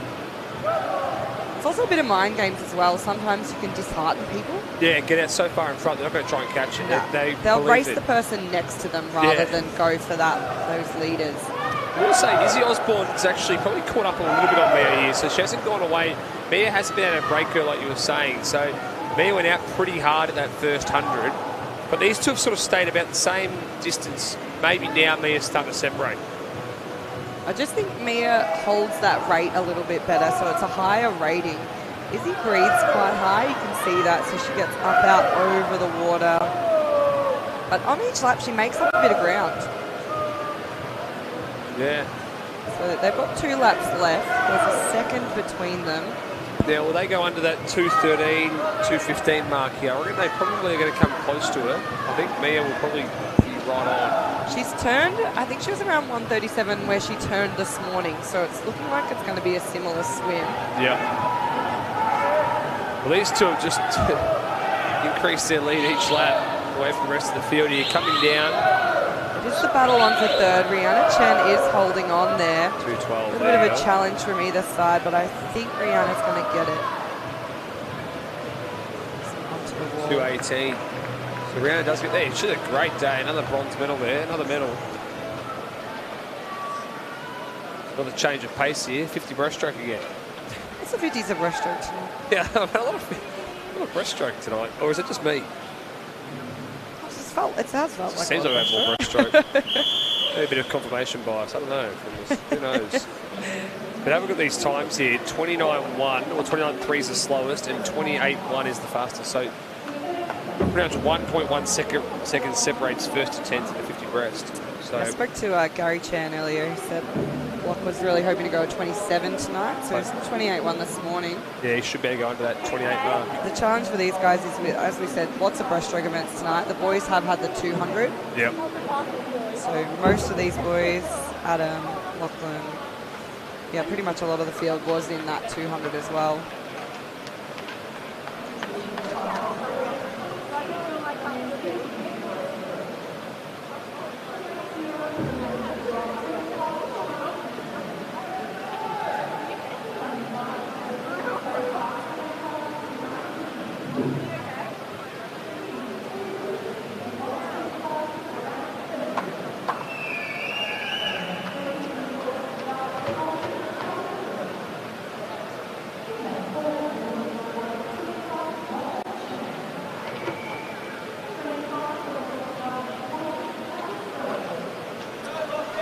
It's also a bit of mind games as well. Sometimes you can dishearten people. Yeah, get out so far in front, they're not going to try and catch it. No. They'll race the person next to them rather than go for those leaders. I will say, Izzy Osborne's actually probably caught up a little bit on Mia here, so she hasn't gone away. Mia hasn't been able to break her like you were saying, so Mia went out pretty hard at that first 100, but these two have sort of stayed about the same distance. Maybe now Mia's starting to separate. I just think Mia holds that rate a little bit better, so it's a higher rating. Izzy breathes quite high, you can see that, so she gets up out over the water. But on each lap, she makes up a bit of ground. Yeah. So they've got 2 laps left. There's a second between them. Yeah, well, they go under that 2:13, 2:15 mark here. I reckon they probably are going to come close to her. I think Mia will probably be right on. She's turned, I think she was around 137 where she turned this morning, so it's looking like it's going to be a similar swim. Yeah. Well, these two have just increased their lead each lap away from the rest of the field here. Coming down. It is the battle on for third. Rihanna Chen is holding on there. 2:12. A bit of a challenge from either side, but I think Rihanna's going to get it. 2:18. So Rihanna does get there. She's had a great day. Another bronze medal there. Another medal. Another change of pace here. 50 breaststroke again. What's the 50s of breaststroke tonight? Yeah, I've had a lot of breaststroke tonight. Or is it just me? It has felt like seems like I've had more breaststroke. Maybe a bit of confirmation bias. I don't know. Who knows? But have a look at these times here. 29.1 or 29.3 is the slowest, and 28.1 is the fastest. So pretty much 1.1 seconds separates first to 10th in the 50 breast. So I spoke to Gary Chan earlier. He said Block was really hoping to go at 27 tonight, so it's 28.1 this morning. Yeah, he should be going to that 28 mark. The challenge for these guys is, as we said, lots of breaststroke events tonight. The boys have had the 200. Yep. So most of these boys, Adam, Lachlan, yeah, pretty much a lot of the field was in that 200 as well.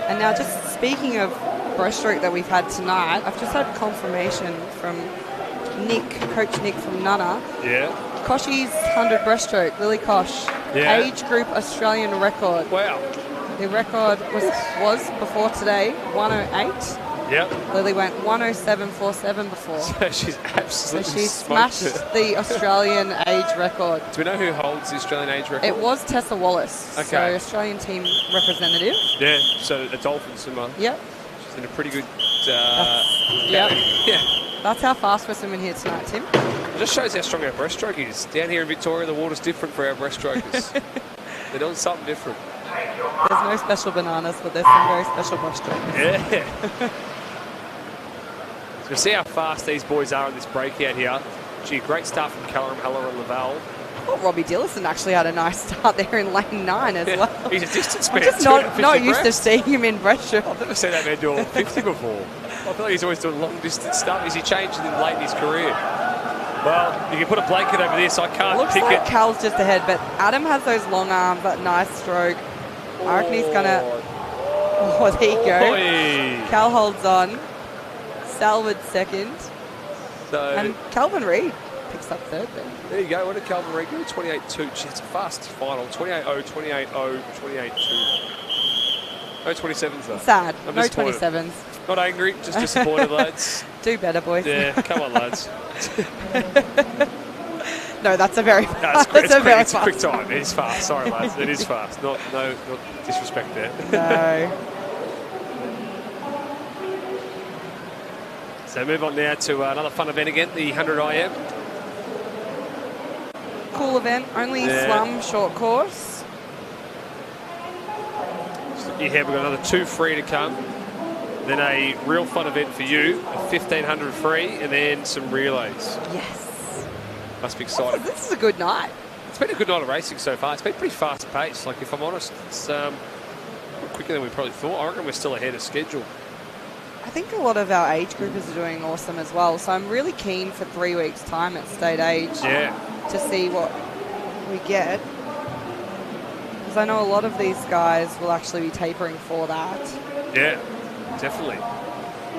And now, just speaking of breaststroke that we've had tonight, I've just had confirmation from Nick, Coach Nick from Nunna. Yeah. Koshi's 100 breaststroke, Lily Kosh, age group Australian record. Wow. The record was before today 108. Yep. Lily went 107.47 before. So she's absolutely so she smashed the Australian age record. Do we know who holds the Australian age record? It was Tessa Wallace, so Australian team representative. Yeah, so a dolphin swimmer. Yep. She's in a pretty good... yeah. That's how fast we're swimming here tonight, Tim. It just shows how strong our breaststroke is. Down here in Victoria, the water's different for our breaststrokers. They're doing something different. There's no special bananas, but there's some very special breaststrokers. Yeah. So we see how fast these boys are in this breakout here. Gee, great start from Callum, Heller and Lavelle. Oh, Robbie Dillison actually had a nice start there in lane 9 as well. He's a distance man. I'm just not used to seeing him in breaststroke. I've never seen that man do all 50 before. I feel like he's always doing long-distance stuff. Is he changing in late in his career? Well, you can put a blanket over this. I can't Looks pick like it. Cal's just ahead, but Adam has those long arms, that nice stroke. I reckon he's going to... Oh, there you go. Oy. Cal holds on. Salvard second. And Calvin Reid picks up third then. There you go. What did Calvin Reid do? 28-2. Gee, it's a fast final. 28-0, 28-0, 28-2. No 27s though. Sad. I'm no disappointed. 27s. Not angry, just disappointed, lads. Do better, boys. Yeah, come on, lads. No, that's a very No, fast. it's a quick time. It is fast. Sorry, lads. It is fast. Not disrespect there. No. So move on now to another fun event again, the 100 IM. Cool event. Only slum short course. You have got another 2 free to come. Then a real fun event for you, a 1,500 free, and then some relays. Yes. Must be exciting. This is a good night. It's been a good night of racing so far. It's been pretty fast paced. Like, if I'm honest, it's quicker than we probably thought. I reckon we're still ahead of schedule. I think a lot of our age groupers are doing awesome as well. So I'm really keen for 3 weeks' time at state age to see what we get. Because I know a lot of these guys will actually be tapering for that. Yeah, definitely.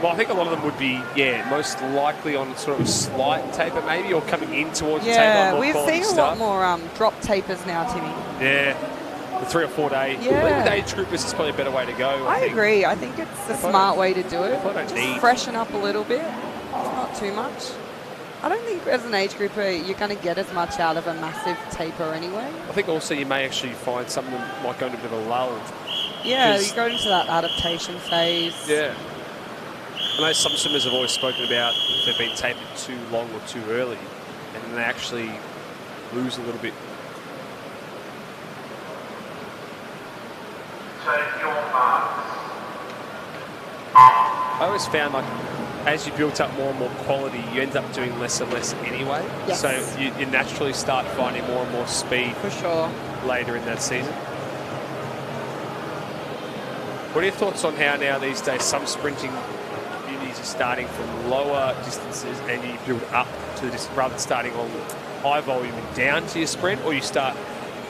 Well, I think a lot of them would be, most likely on sort of a slight taper maybe, or coming in towards the taper. Yeah, we've seen a lot more drop tapers now, Timmy. Yeah, the 3 or 4 day. Yeah. I think with age groupers is probably a better way to go. I agree. I think it's a smart way to do it. Just freshen up a little bit. Not too much. I don't think as an age grouper you're going to get as much out of a massive taper anyway. I think also you may actually find some of them might go into a bit of a lull. Yeah, you go into that adaptation phase. Yeah. I know some swimmers have always spoken about if they've been tapered too long or too early, and then they actually lose a little bit. Take your marks. I always found, like, as you built up more and more quality, you end up doing less and less anyway. Yes. So you naturally start finding more and more speed For sure. later in that season. What are your thoughts on how now these days some sprinting communities are starting from lower distances and you build up to the distance rather than starting on high volume and down to your sprint, or you start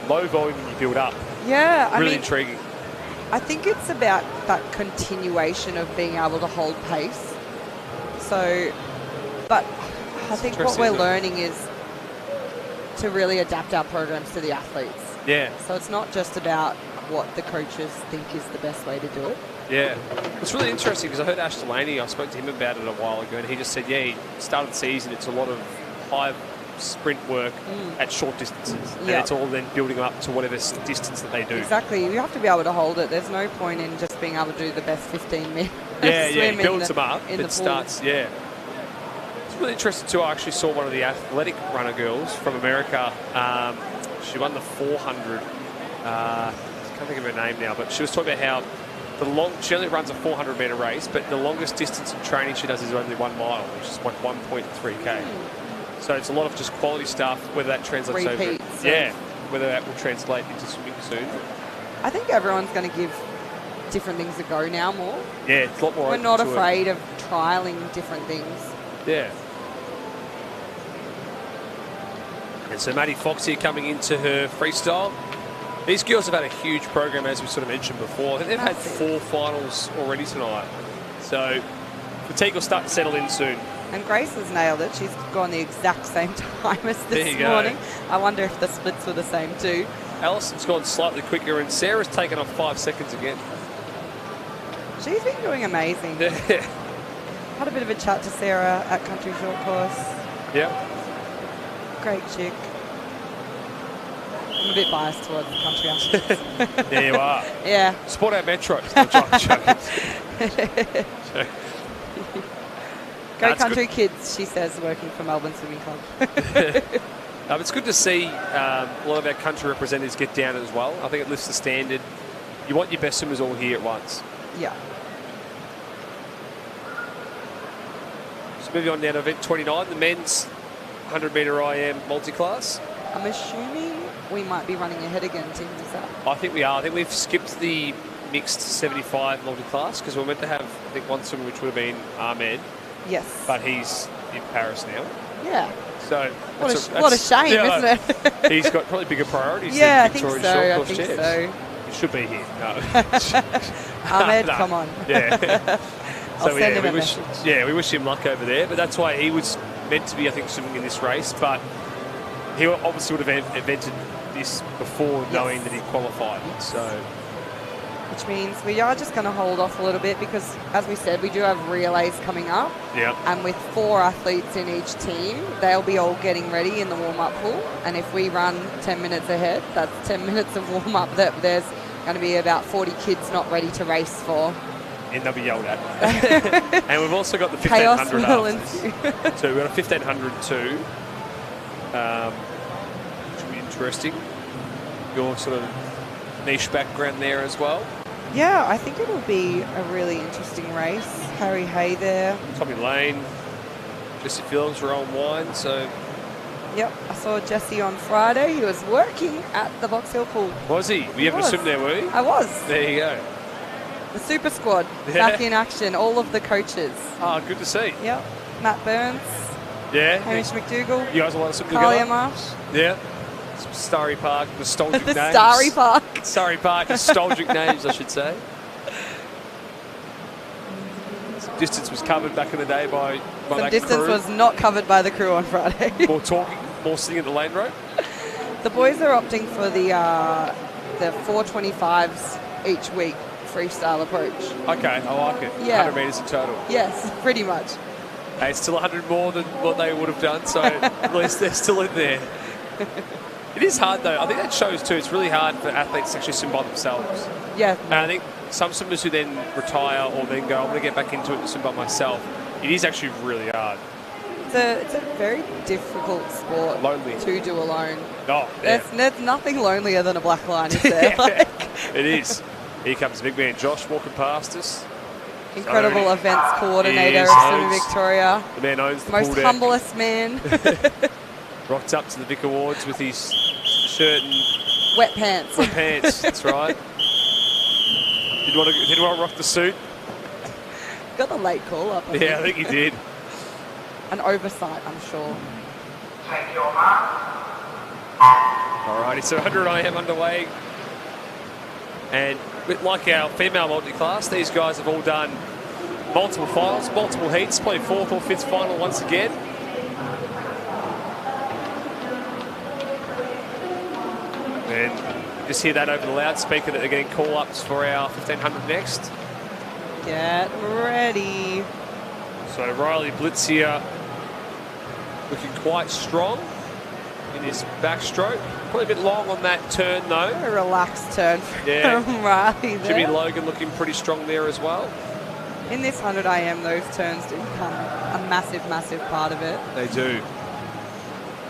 low volume and you build up? Yeah, Really intriguing. I think it's about that continuation of being able to hold pace. So, but I think what we're learning is to really adapt our programs to the athletes. Yeah. So it's not just about what the coaches think is the best way to do it. Yeah. It's really interesting because I heard Ash Delaney, I spoke to him about it a while ago, and he just said, he started the season, it's a lot of high sprint work at short distances. And it's all then building up to whatever distance that they do. Exactly. You have to be able to hold it. There's no point in just being able to do the best 15 minutes. It builds them up. It starts, It's really interesting too. I actually saw one of the athletic runner girls from America. She won the 400. I can't think of her name now, but she was talking about how she only runs a 400-meter race, but the longest distance in training she does is only 1 mile, which is like 1.3k. So it's a lot of just quality stuff, whether that translates Repeats, whether that will translate into swimming soon. I think everyone's going to give different things a go now more. Yeah, it's a lot more. We're not afraid of trialing different things. Yeah. And so Maddie Fox here coming into her freestyle. These girls have had a huge program, as we sort of mentioned before. I think they've had 4 finals already tonight. So fatigue will start to settle in soon. And Grace has nailed it. She's gone the exact same time as this morning. I wonder if the splits were the same too. Alison's gone slightly quicker, and Sarah's taken off 5 seconds again. She's been doing amazing. Yeah. Had a bit of a chat to Sarah at Country Short Course. Yeah. Great chick. I'm a bit biased towards the country athletes. There you are. Yeah. Sport out Metro. Go Country Kids, she says, working for Melbourne Swimming Club. It's good to see a lot of our country representatives get down as well. I think it lifts the standard. You want your best swimmers all here at once. Yeah. So moving on now to event 29, the men's 100-metre IM multi-class. I'm assuming we might be running ahead again, Tim. Is that? I think we are. I think we've skipped the mixed 75 multi-class because we're meant to have, I think, one swimmer which would have been Ahmed. Yes. But he's in Paris now. Yeah. So what a shame, isn't it? He's got probably bigger priorities than Victoria's short course chairs. So. He should be here. No. Ahmed, no. Come on. Yeah. I'll send him a message. Yeah, we wish him luck over there. But that's why he was meant to be, I think, swimming in this race. But he obviously would have invented this before knowing that he qualified. So, which means we are just going to hold off a little bit because, as we said, we do have relays coming up. Yeah. And with 4 athletes in each team, they'll be all getting ready in the warm-up pool. And if we run 10 minutes ahead, that's 10 minutes of warm-up that there's going to be about 40 kids not ready to race for. And they'll be yelled at. And we've also got the 1500 after. So we've got a 1500 too, which will be interesting. Your sort of niche background there as well. Yeah, I think it'll be a really interesting race. Harry Hay there. Tommy Lane, Jesse Phillips were on wine, so... Yep, I saw Jesse on Friday. He was working at the Box Hill pool. Was he? Were you having a swim there, were you? I was. There you go. The Super Squad back in action. All of the coaches. Oh, good to see. Yep. Matt Burns. Yeah. Hamish McDougall. You guys want to swim Talia together? Marsh. Yeah. Some Starry Park nostalgic the names. Starry Park. Starry Park nostalgic names, I should say. Some distance was covered back in the day by Some that distance crew. was not covered by the crew on Friday. More talking, more sitting at the lane rope. The boys are opting for the 425s each week freestyle approach. Okay, I like it. Yeah. 100 metres in total. Yes, pretty much. Hey, it's still 100 more than what they would have done, so at least they're still in there. It is hard, though. I think that shows, too. It's really hard for athletes to actually swim by themselves. Yeah. And I think some swimmers who then retire or then go, I'm going to get back into it and swim by myself, it is actually really hard. It's a very difficult sport to do alone. Oh, yeah. There's nothing lonelier than a black line, is there? It is. Here comes the big man Josh walking past us. Incredible events coordinator of Swimming Victoria. The man owns the most humblest man. Rocked up to the Vic Awards with his shirt and wet pants. Wet pants, that's right. Didn't want to rock the suit. Got the late call up. I think he did. An oversight, I'm sure. Take your mark. Alrighty, so 100 IM underway. And like our female multi-class, these guys have all done multiple finals, multiple heats, probably 4th or 5th final once again. And just hear that over the loudspeaker that they're getting call-ups for our 1500 next. Get ready. So Riley Blitz here looking quite strong in his backstroke. Probably a bit long on that turn though. A relaxed turn from Riley there. Jimmy Logan looking pretty strong there as well. In this 100 IM, those turns do become a massive, massive part of it. They do.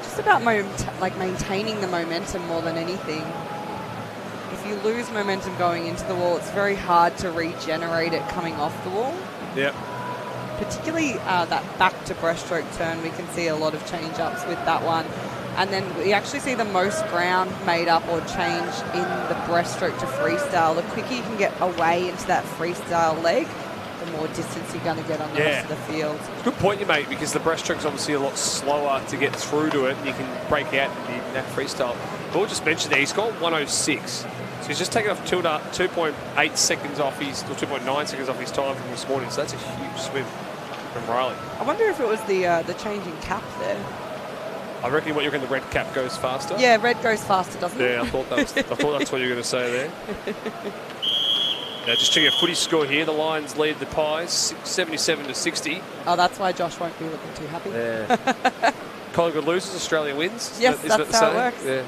Just about maintaining the momentum more than anything. If you lose momentum going into the wall, it's very hard to regenerate it coming off the wall. Yep. Particularly that back to breaststroke turn, we can see a lot of change-ups with that one. And then we actually see the most ground made up or change in the breaststroke to freestyle. The quicker you can get away into that freestyle leg, the more distance you're going to get on the rest of the field. Good point you make, because the breaststroke's obviously a lot slower to get through to it, and you can break out in that freestyle. But we'll just mention there, he's got 106. So he's just taken off 2.8 seconds off his, or 2.9 seconds off his time from this morning. So that's a huge swim from Riley. I wonder if it was the changing cap there. I reckon what you reckon the red cap goes faster. Yeah, red goes faster, doesn't it? Yeah, I thought that's what you were going to say there. Now just checking a footy score here. The Lions lead the Pies 77-60. Oh, that's why Josh won't be looking too happy. Yeah. Collingwood loses, Australia wins. Yes, that's how it works. Yeah.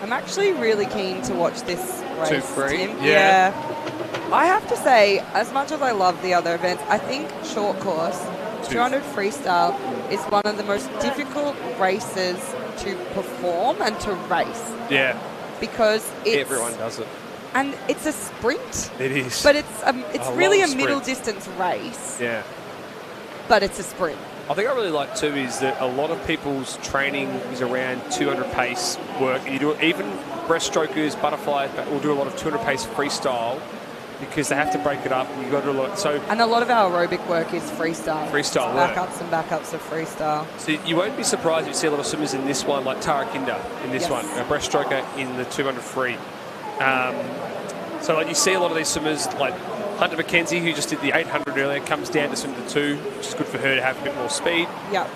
I'm actually really keen to watch this race, Tim. Yeah. I have to say, as much as I love the other events, I think short course, 200 freestyle, is one of the most difficult races to perform and to race. Yeah. Because it's... Everyone does it. And it's a sprint. It is. But it's really a middle distance race. Yeah. But it's a sprint. I think I really like too is that a lot of people's training is around 200 pace work. You do even breaststrokers, butterflies, will do a lot of 200 pace freestyle because they have to break it up. And you've got to do a lot. And a lot of our aerobic work is freestyle. Freestyle backups and backups of freestyle. So you won't be surprised if you see a lot of swimmers in this one, like Tara Kinder in this one, a breaststroker in the 200 free. So like you see a lot of these swimmers like Hunter McKenzie, who just did the 800 earlier, comes down to swim the 2, which is good for her to have a bit more speed. Yeah.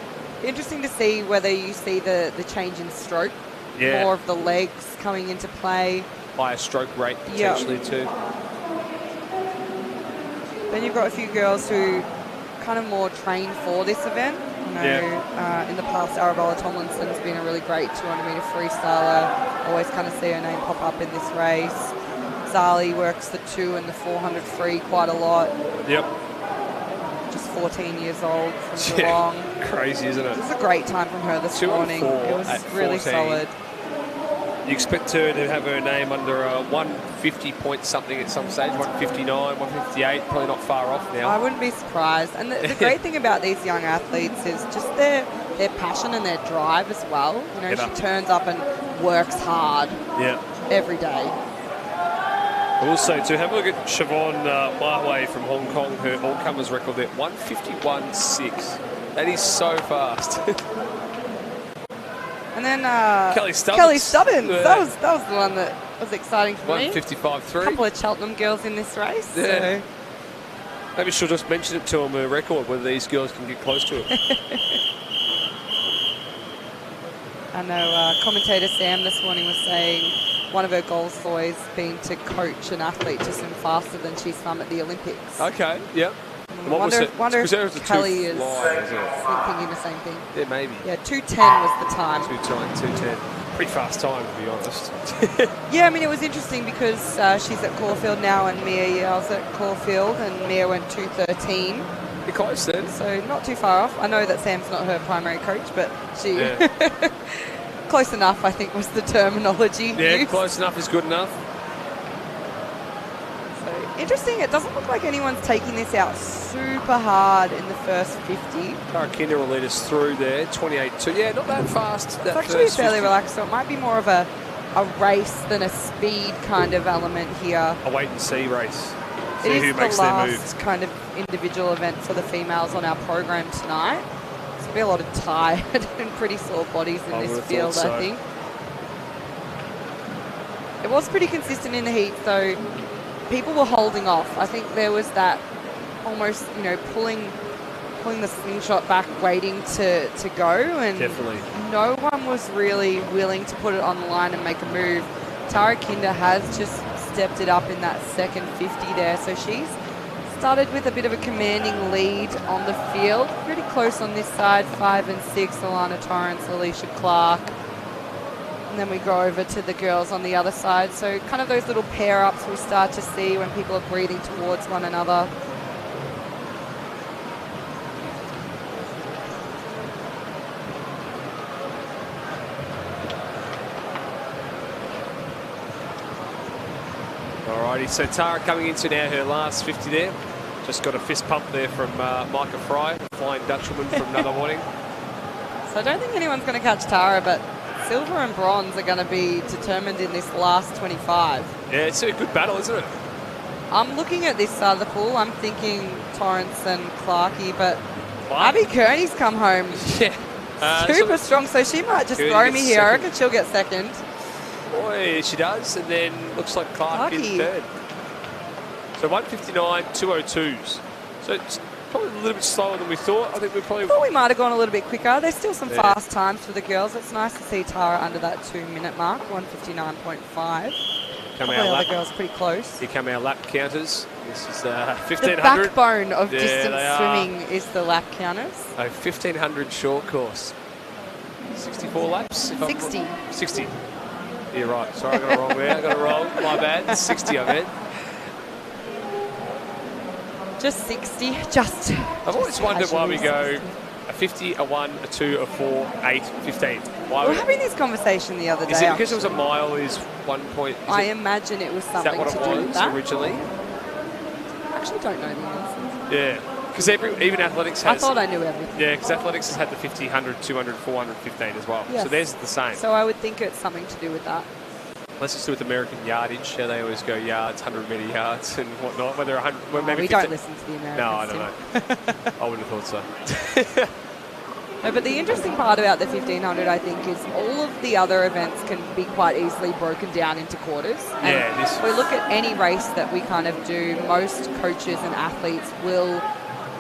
Interesting to see whether you see the change in stroke. Yeah. More of the legs coming into play. Higher stroke rate potentially too. Then you've got a few girls who kind of more trained for this event. You know, in the past, Arabella Tomlinson's been a really great 200-metre freestyler. Always kind of see her name pop up in this race. Zali works the 2 and the 400 free quite a lot. Yep. Just 14 years old from Geelong. Crazy, isn't it? It was a great time from her this morning. It was really 14. Solid. You expect her to have her name under a 150 point something at some stage, 159, 158, probably not far off now. I wouldn't be surprised. And the great thing about these young athletes is just their passion and their drive as well. You know, she turns up and works hard every day. Also, to have a look at Siobhan Mahway from Hong Kong, her all-comers record at 151.6. That is so fast. And then Kelly Stubbins. Yeah. That was the one that was exciting for me. 155.3. A couple of Cheltenham girls in this race. Yeah. So. Maybe she'll just mention it to them, her record, whether these girls can get close to it. I know commentator Sam this morning was saying one of her goals has always been to coach an athlete to swim faster than she swam at the Olympics. Okay, yep. I wonder if Kelly is thinking the same thing. Yeah, maybe. Yeah, 2:10 was the time. 2:10. Pretty fast time, to be honest. Yeah, I mean, it was interesting because she's at Caulfield now and Mia Yale's at Caulfield and Mia went 2:13. Pretty close then. So not too far off. I know that Sam's not her primary coach, but she... Yeah. Close enough, I think, was the terminology used. Close enough is good enough. So interesting. It doesn't look like anyone's taking this out super hard in the first 50. Tara Kinder will lead us through there, 28.2. Yeah, not that fast. It's actually fairly relaxed, so it might be more of a race than a speed kind of element here. A wait-and-see race. See who makes their move. It is the last kind of individual event for the females on our program tonight. There'll be a lot of tired and pretty sore bodies in this field, I think. It was pretty consistent in the heat, though. People were holding off. I think there was that almost, you know, pulling the slingshot back, waiting to go, and no one was really willing to put it on the line and make a move. Tara Kinder has just stepped it up in that second 50 there, so she's started with a bit of a commanding lead on the field. Pretty close on this side, 5 and 6, Alana Torrance, Alicia Clark. And then we go over to the girls on the other side. So kind of those little pair-ups we start to see when people are breathing towards one another. Alrighty, so Tara coming into now her last 50 there. Just got a fist pump there from Micah Fry, Flying Dutchwoman from another morning. So I don't think anyone's going to catch Tara, but silver and bronze are going to be determined in this last 25. Yeah, it's a good battle, isn't it? I'm looking at this side of the pool. I'm thinking Torrance and Clarkey, but Abby Kearney's come home. Yeah. Super strong, so she might just throw me here. I reckon she'll get second. Boy, she does, and then looks like Clark in third. So 159, 202s. So it's probably a little bit slower than we thought. I think we might have gone a little bit quicker. There's still some fast times for the girls. It's nice to see Tara under that 2-minute mark, 159.5. Probably other girls pretty close. Here come our lap counters. This is 1,500. The backbone of distance swimming is the lap counters. A 1,500 short course. 64 laps? 60. You're right. Sorry, I got it wrong there. I got it wrong. My bad. 60, I meant. Just 60. Just. I've always wondered why we go a 50, a 1, a 2, a 4, 8, 15. Why we were having this conversation the other day. Is it because it was a mile is 1 point? I imagine it was something to do with that. Originally? I actually don't know the answers. Yeah. Because even athletics has... I thought I knew everything. Yeah, because athletics has had the 50, 100, 200, 400, 15 as well. Yes. So theirs is the same. So I would think it's something to do with that. Let's just do with American yardage. How they always go yards, 100-metre yards and whatnot. Whether 100, well, maybe we don't listen to the Americans. No, I don't know. I wouldn't have thought so. No, but the interesting part about the 1500, I think, is all of the other events can be quite easily broken down into quarters. And if we look at any race that we kind of do, most coaches and athletes will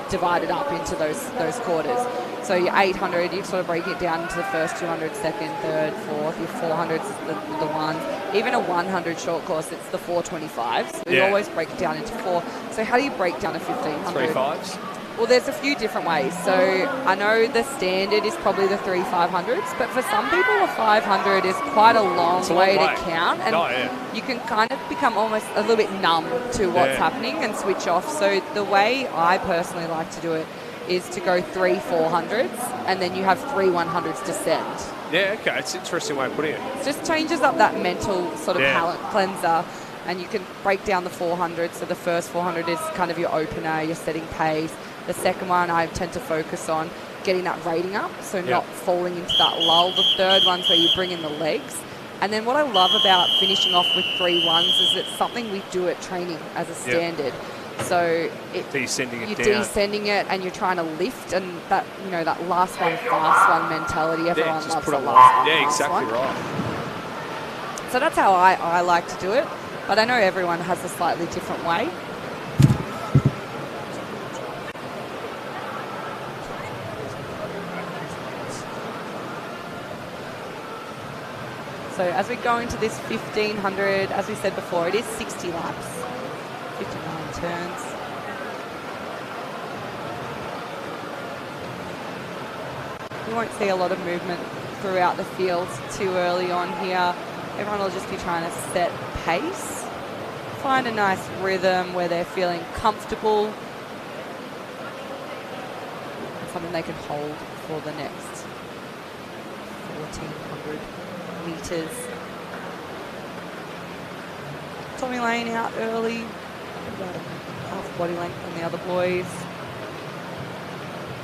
divide it up into those quarters. So your 800, you sort of break it down into the first 200, second, third, fourth. Your 400s is the ones. Even a 100 short course, it's the 425s. So we always break it down into 4. So how do you break down a 1500? 3 5s? Well, there's a few different ways. So I know the standard is probably the 3 500s, but for some people a 500 is quite a long way to count. And you can kind of become almost a little bit numb to what's happening and switch off. So the way I personally like to do it is to go 3 400s and then you have 3 100s to send. Yeah, okay. It's an interesting way of putting it. It just changes up that mental sort of palate cleanser. And you can break down the 400. So the first 400 is kind of your opener, you're setting pace. The second one I tend to focus on getting that rating up, so not falling into that lull. The third one's where you bring in the legs. And then what I love about finishing off with 3 1s is it's something we do at training as a standard. So you're descending it and you're trying to lift, and that that last one, fast one mentality. Everyone loves the last one. Yeah, exactly right. So that's how I like to do it. But I know everyone has a slightly different way. So as we go into this 1500, as we said before, it is 60 laps, 59 turns. You won't see a lot of movement throughout the field too early on here. Everyone will just be trying to set pace, find a nice rhythm where they're feeling comfortable, something they can hold for the next 1400 meters. Tommy Lane out early, about half body length on the other boys.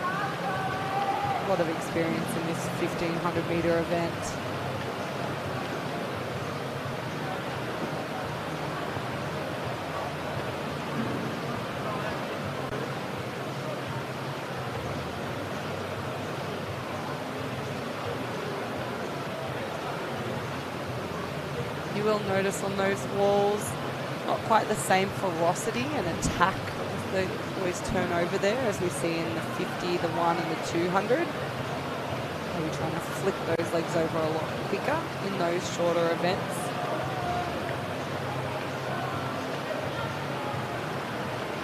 A lot of experience in this 1500 meter event. You will notice on those walls not quite the same ferocity and attack as they always turn over there as we see in the 50, the 1 and the 200. We're trying to flick those legs over a lot quicker in those shorter events.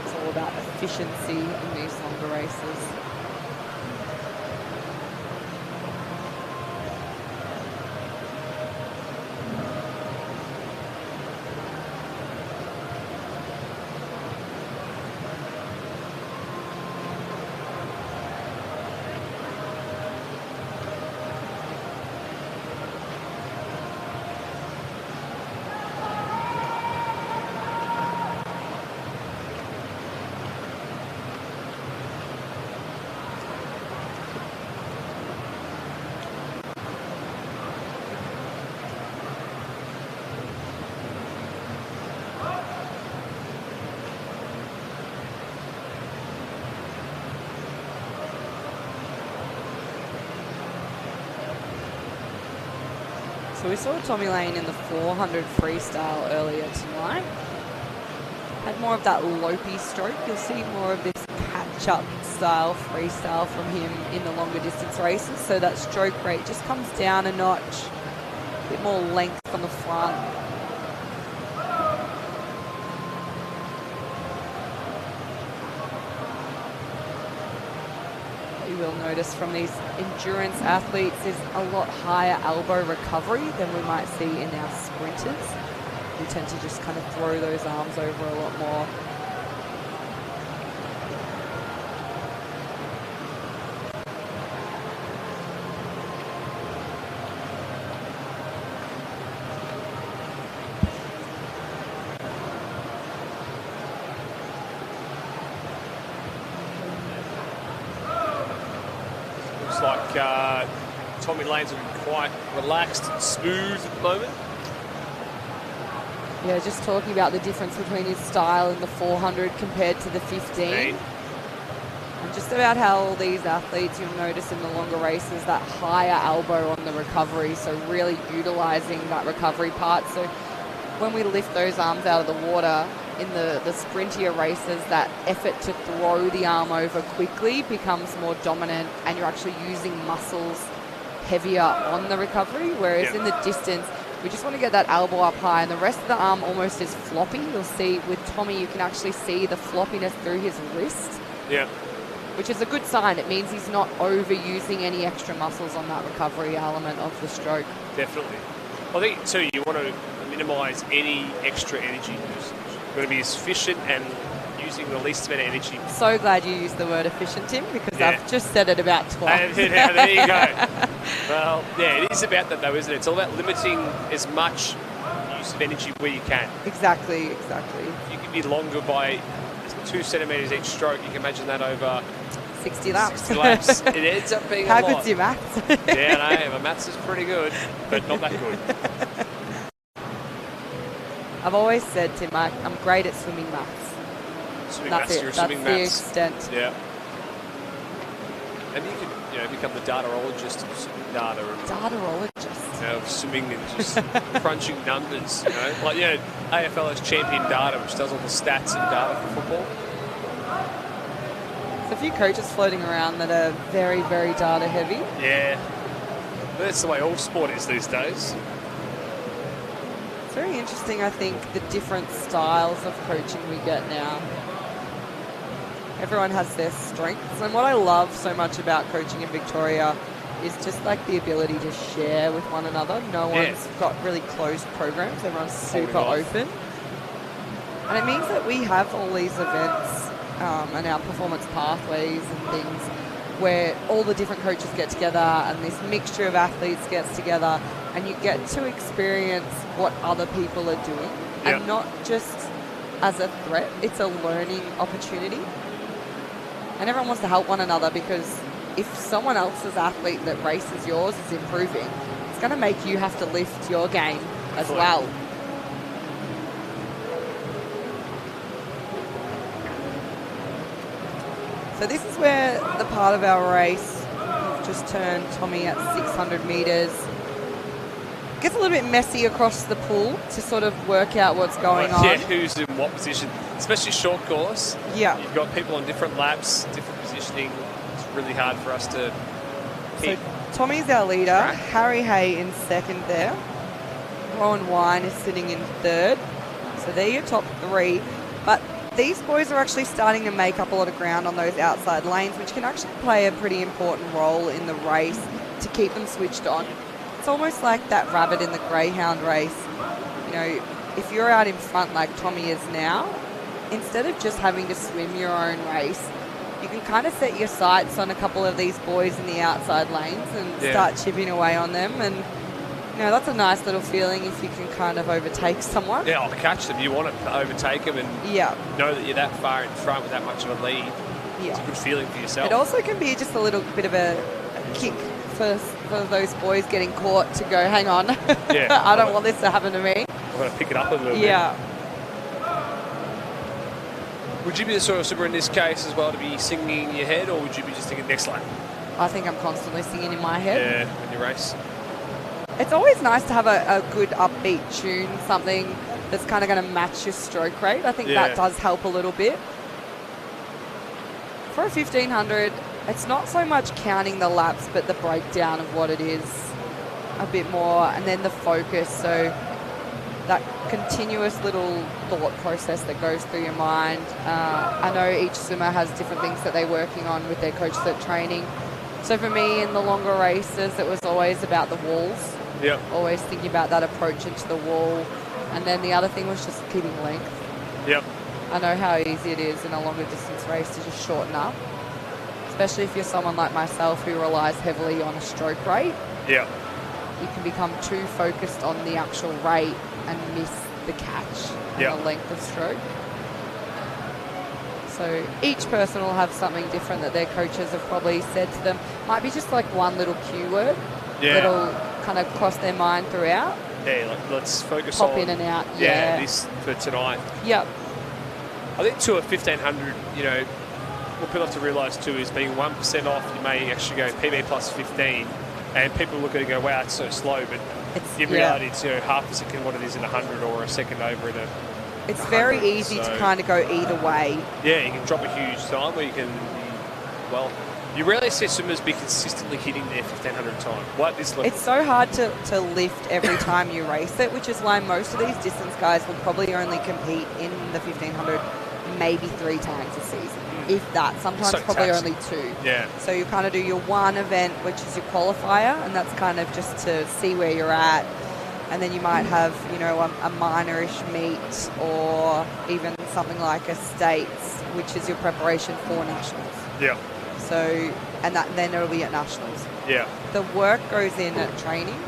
It's all about efficiency in these longer races. So we saw Tommy Lane in the 400 freestyle earlier tonight. Had more of that lopey stroke. You'll see more of this catch-up style freestyle from him in the longer distance races. So that stroke rate just comes down a notch. A bit more length on the front. You will notice from these endurance athletes is a lot higher elbow recovery than we might see in our sprinters. We tend to just kind of throw those arms over a lot more. Tommy Lane's looking quite relaxed and smooth at the moment. Yeah, just talking about the difference between his style in the 400 compared to the 15. And just about how all these athletes, you'll notice in the longer races, that higher elbow on the recovery, so really utilising that recovery part. So when we lift those arms out of the water, in the sprintier races, that effort to throw the arm over quickly becomes more dominant, and you're actually using muscles heavier on the recovery, whereas in the distance, we just want to get that elbow up high, and the rest of the arm almost is floppy. You'll see with Tommy, you can actually see the floppiness through his wrist. Yeah. Which is a good sign. It means he's not overusing any extra muscles on that recovery element of the stroke. Definitely. I think, too, you want to minimise any extra energy. You've got to be as efficient and using the least amount of energy. So glad you used the word efficient, Tim, because I've just said it about twice. There you go. Well, yeah, it is about that, though, isn't it? It's all about limiting as much use of energy where you can. Exactly. You can be longer by 2 centimetres each stroke. You can imagine that over 60 laps. 60 laps. It ends up being How a lot. How good's your maths? Yeah, I know. My maths is pretty good, but not that good. I've always said, Tim, I'm great at swimming maths. That's the extent. Yeah. Maybe you could, become the dataologist of swimming data. Dataologist. Of swimming and just crunching numbers. Like AFL has Champion Data, which does all the stats and data for football. There's a few coaches floating around that are very, very data heavy. Yeah. That's the way all sport is these days. It's very interesting, I think, the different styles of coaching we get now. Everyone has their strengths, and what I love so much about coaching in Victoria is just like the ability to share with one another. No one's got really closed programs. Everyone's super open. And it means that we have all these events and our performance pathways and things where all the different coaches get together and this mixture of athletes gets together, and you get to experience what other people are doing and not just as a threat. It's a learning opportunity. And everyone wants to help one another, because if someone else's athlete that races yours is improving, it's going to make you have to lift your game as well. So this is where the part of our race, we've just turned Tommy at 600 metres. Gets a little bit messy across the pool to sort of work out what's going on. Yeah, who's in what position, especially short course. Yeah. You've got people on different laps, different positioning. It's really hard for us to keep. So Tommy's our leader. Harry Hay in second there. Rowan Wine is sitting in third. So they're your top three. But these boys are actually starting to make up a lot of ground on those outside lanes, which can actually play a pretty important role in the race to keep them switched on. It's almost like that rabbit in the greyhound race. If you're out in front like Tommy is now, instead of just having to swim your own race, you can kind of set your sights on a couple of these boys in the outside lanes and start chipping away on them. And, that's a nice little feeling if you can kind of overtake someone. Yeah, I'll catch them. You want to overtake them and know that you're that far in front with that much of a lead. Yeah. It's a good feeling for yourself. It also can be just a little bit of a kick for those boys getting caught to go, hang on, I don't want this to happen to me. I've got to pick it up a little bit. Yeah. Would you be the sort of super in this case as well to be singing in your head, or would you be just thinking next lap? I think I'm constantly singing in my head. Yeah, when you race. It's always nice to have a good upbeat tune, something that's kind of going to match your stroke rate. I think that does help a little bit. For a 1500, it's not so much counting the laps, but the breakdown of what it is a bit more, and then the focus. So that continuous little thought process that goes through your mind. I know each swimmer has different things that they're working on with their coaches at training. So for me, in the longer races, it was always about the walls. Yeah. Always thinking about that approach into the wall. And then the other thing was just keeping length. Yep. I know how easy it is in a longer distance race to just shorten up, especially if you're someone like myself who relies heavily on a stroke rate. Yeah. You can become too focused on the actual rate and miss the catch and the length of stroke. So each person will have something different that their coaches have probably said to them. Might be just like one little cue word that'll kind of cross their mind throughout. Yeah, like, let's focus Pop on... in and out. Yeah, this for tonight. Yep. I think to a 1,500, you know, what people have to realise too is being 1% off, you may actually go PB plus 15, and people look at it and go, wow, it's so slow, but in reality, it's, you know, half a second what it is in 100 or a second over in a... It's very easy to kind of go either way. Yeah, you can drop a huge time, or you can, well, you rarely see swimmers be consistently hitting their 1,500 time. What this level? It's so hard to lift every time you race it, which is why most of these distance guys will probably only compete in the 1,500 maybe 3 times a season, if that. Sometimes so probably taxing. only 2. Yeah. So you kind of do your one event, which is your qualifier, and that's kind of just to see where you're at. And then you might have, you know, a minor-ish meet, or even something like a states, which is your preparation for nationals. Yeah. So, and then it'll be at nationals. Yeah. The work goes in at training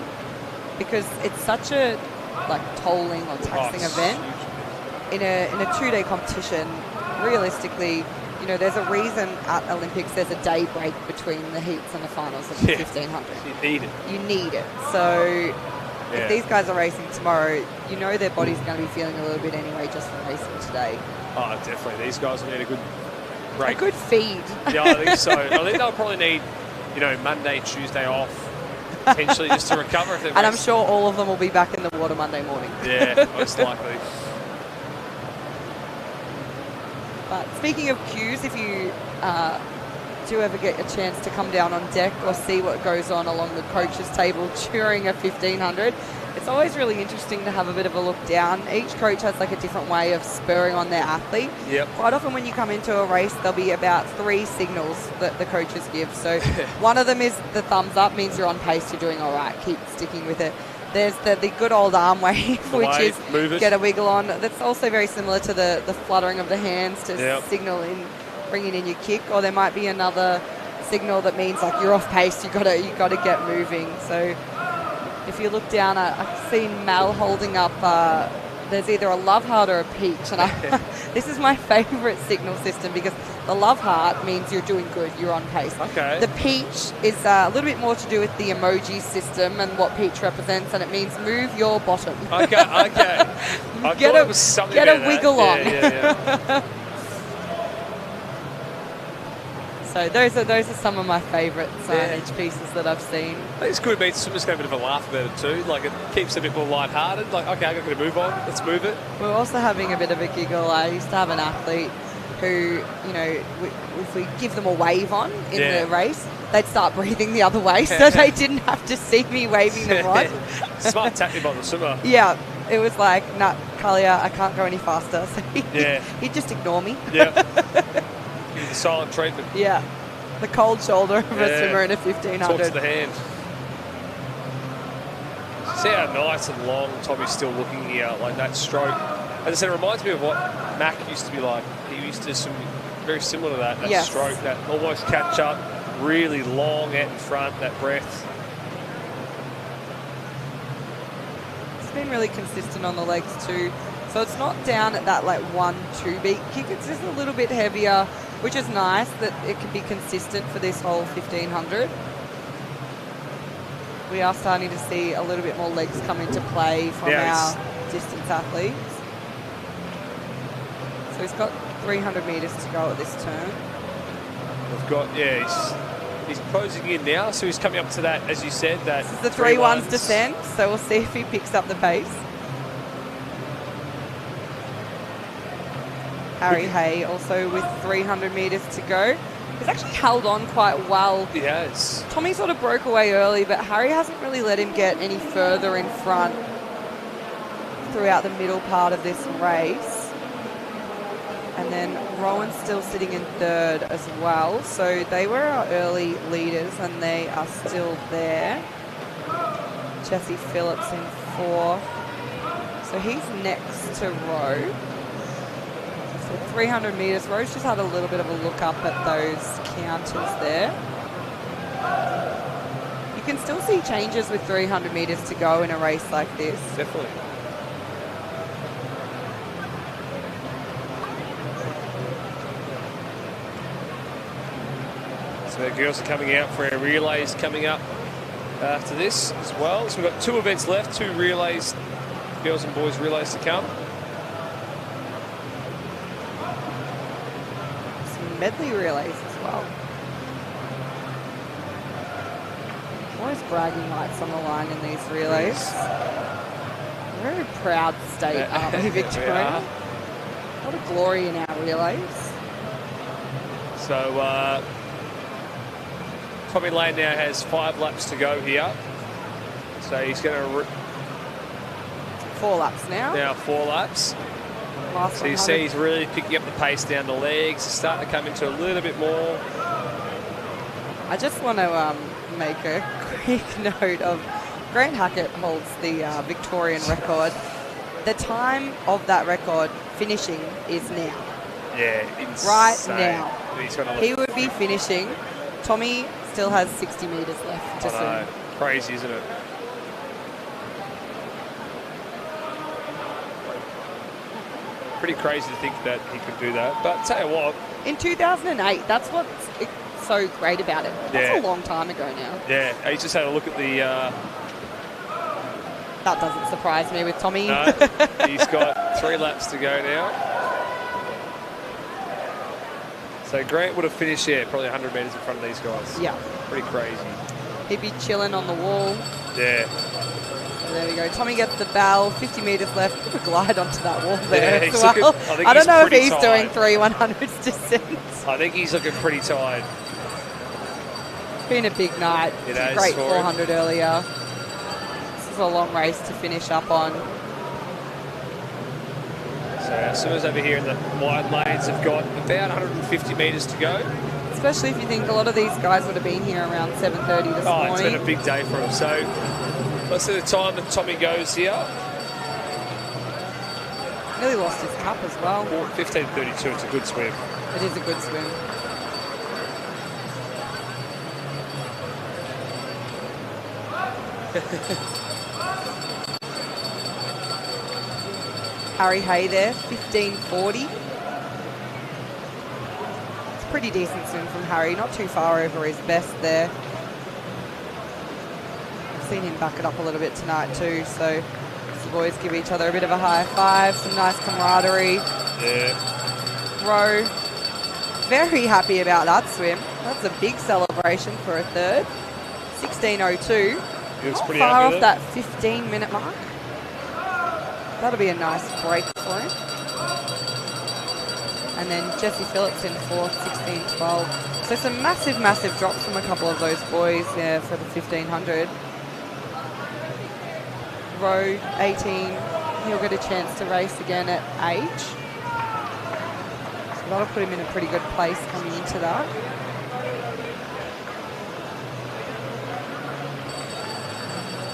because it's such a tolling or taxing event. In a 2-day competition, realistically, you know, there's a reason at Olympics there's a day break between the heats and the finals of the 1,500. You need it. You need it. So if these guys are racing tomorrow, you know their body's going to be feeling a little bit anyway just from racing today. Oh, definitely. These guys will need a good break. A good feed. Yeah, I think so. I think they'll probably need, you know, Monday, Tuesday off, potentially just to recover. If they're and I'm sure all of them will be back in the water Monday morning. Yeah, most likely. But speaking of cues, if you do ever get a chance to come down on deck or see what goes on along the coaches table during a 1,500, it's always really interesting to have a bit of a look down. Each coach has like a different way of spurring on their athlete. Yep. Quite often when you come into a race, there'll be about 3 signals that the coaches give. So one of them is the thumbs up, means you're on pace, you're doing all right, keep sticking with it. There's the good old arm wave, which is get a wiggle on. That's also very similar to the fluttering of the hands to signal in, bringing in your kick. Or there might be another signal that means like you're off pace, you gotta get moving. So if you look down, I've seen Mal holding up. There's either a love heart or a peach, and this is my favourite signal system because the love heart means you're doing good, you're on pace. Okay. The peach is a little bit more to do with the emoji system and what peach represents, and it means move your bottom. Okay. Get a wiggle on. Yeah. So those are some of my favourite signage pieces that I've seen. I think it's good. It swimmers get a bit of a laugh about it too. Like it keeps it a bit more lighthearted. Like, okay, I'm going to move on. Let's move it. We're also having a bit of a giggle. I used to have an athlete who, you know, if we give them a wave on in the race, they'd start breathing the other way, so they didn't have to see me waving them on. Smart tactic by the swimmer. Yeah, it was like, nah, Kalia, I can't go any faster. So he'd just ignore me. Yeah. The silent treatment. Yeah. The cold shoulder of a swimmer in a 1,500. Talk to the hand. See how nice and long Tommy's still looking here, like that stroke. As I said, it reminds me of what Mac used to be like. He used to swim very similar to that stroke, that almost catch up, really long out in front, that breath. It's been really consistent on the legs too. So it's not down at that like 1-2 beat kick. It's just a little bit heavier, which is nice that it can be consistent for this whole 1,500. We are starting to see a little bit more legs come into play from our distance athletes. So he's got 300 metres to go at this turn. We've got, he's closing in now, so he's coming up to that, as you said, that this is the 3-1s descent, so we'll see if he picks up the pace. Harry Hay also with 300 metres to go. He's actually held on quite well. He has. Tommy sort of broke away early, but Harry hasn't really let him get any further in front throughout the middle part of this race. And then Rowan's still sitting in 3rd as well. So they were our early leaders and they are still there. Jesse Phillips in 4th. So he's next to Rowe. 300 metres. Rose just had a little bit of a look up at those counters there. You can still see changes with 300 metres to go in a race like this. Definitely. So the girls are coming out for our relays coming up after this as well. So we've got 2 events left, 2 relays, girls and boys relays to come. Some medley relays as well. Always bragging rights on the line in these relays. Very proud state, aren't we, Victoria? What a glory in our relays. So Tommy Lane now has 5 laps to go here. So he's going to... 4 laps now. Now 4 laps. Last so you see he's really picking up the pace down the legs. He's starting to come into a little bit more. I just want to make a quick note of Grant Hackett holds the Victorian record. The time of that record finishing is now. Yeah, insane. Right now. He would be finishing. Tommy still has 60 metres left to swim. Crazy, isn't it? Pretty crazy to think that he could do that. But tell you what. In 2008, that's what's so great about it. That's a long time ago now. Yeah, he just had a look at the... That doesn't surprise me with Tommy. No, he's got 3 laps to go now. So Grant would have finished, probably 100 metres in front of these guys. Yeah. Pretty crazy. He'd be chilling on the wall. Yeah. So there we go. Tommy gets the bell, 50 metres left. Could glide onto that wall there as well. I don't know if he's doing 3 100s descents. I think he's looking pretty tired. It's been a big night. It's a great 400 earlier. This is a long race to finish up on. So our swimmers over here in the wide lanes have got about 150 metres to go. Especially if you think a lot of these guys would have been here around 7:30 this morning. It's been a big day for them. So let's see the time that Tommy goes here. Nearly lost his cup as well. 15:32, it's a good swim. It is a good swim. Harry Hay there, 15:40. It's a pretty decent swim from Harry, not too far over his best there. I've seen him back it up a little bit tonight too, so the boys give each other a bit of a high five, some nice camaraderie. Yeah. Rowe, very happy about that swim. That's a big celebration for a third. 16:02. Pretty far off that 15-minute mark. That'll be a nice break for him. And then Jesse Phillips in fourth, 16:12. So some massive, massive drops from a couple of those boys there for the 1500. Rowe, 18. He'll get a chance to race again at age. So that'll put him in a pretty good place coming into that.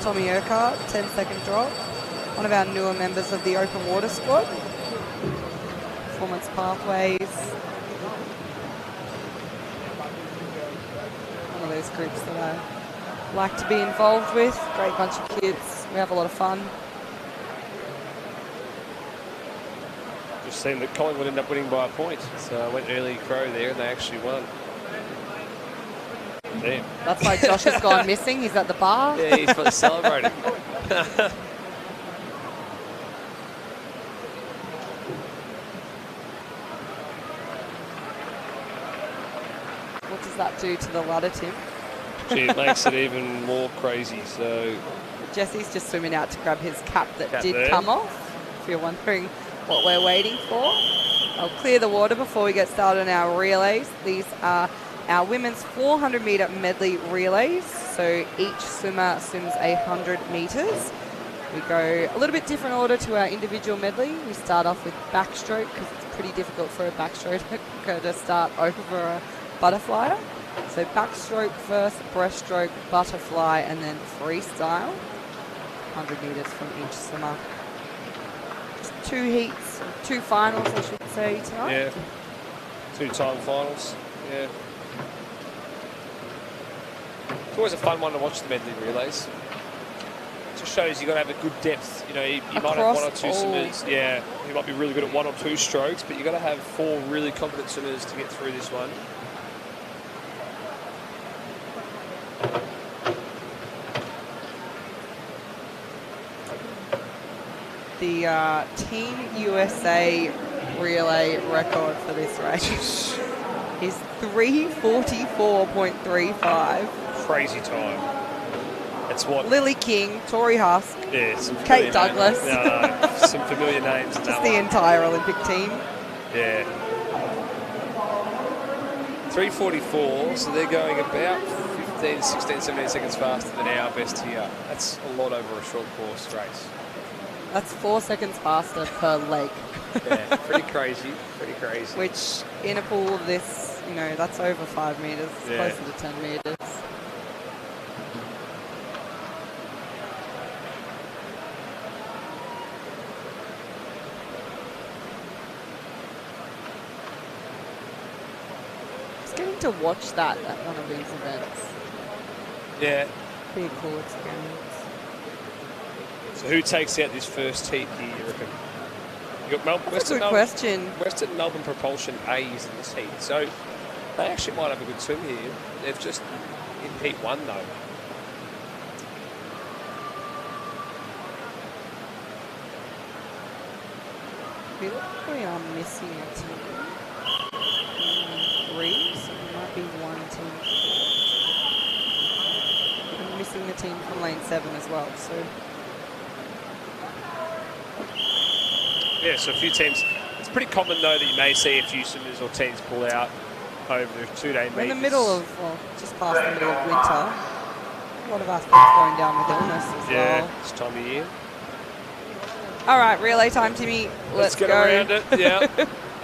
Tommy Urquhart, 10-second drop. One of our newer members of the open water squad. Performance Pathways. One of those groups that I like to be involved with. Great bunch of kids. We have a lot of fun. Just seen that Collingwood ended up winning by a point. So I went early crow there and they actually won. Damn. That's why Josh has gone missing. He's at the bar. Yeah, he's probably celebrating. What does that do to the ladder, Tim? Gee, it makes it even more crazy. So Jesse's just swimming out to grab his cap that did come off. If you're wondering what we're waiting for, I'll clear the water before we get started on our relays. These are our women's 400-metre medley relays. So each swimmer swims 100 metres. We go a little bit different order to our individual medley. We start off with backstroke because it's pretty difficult for a backstroker to start over a butterflyer. So backstroke first, breaststroke, butterfly, and then freestyle. 100 metres from each swimmer. Just 2 heats, 2 finals, I should say, tonight. Yeah, 2-time finals. Yeah. It's always a fun one to watch, the medley relays. It just shows you've got to have a good depth. You know, you might have 1 or 2 swimmers. Yeah, you might be really good at 1 or 2 strokes, but you've got to have 4 really competent swimmers to get through this one. the Team USA relay record for this race is 3:44.35. Crazy time. It's what? Lily King, Tori Husk, Kate Douglas. Some familiar names. Just the entire Olympic team. Yeah. 3:44, so they're going about 15, 16, 17 seconds faster than our best here. That's a lot over a short course race. That's 4 seconds faster per leg. Yeah, pretty crazy, pretty crazy. Which, in a pool of this, you know, that's over 5 metres, closer to 10 metres. It's getting to watch that at one of these events. Yeah. Be a cool experience. So who takes out this first heat here, you reckon? You got That's a good question. Western Melbourne Propulsion A's in this heat. So they actually might have a good swim here. They've just in heat 1 though. We look like we are missing a team. 3, so it might be 1 team. I'm missing the team from lane 7 as well, so. Yeah, so a few teams. It's pretty common though that you may see a few swimmers or teams pull out over the 2-day meets. We're in the middle of, well, just past the middle of winter. A lot of athletes going down with illness as well. Yeah, this time of year. All right, relay time, Timmy. Let's get go. around it. Yeah.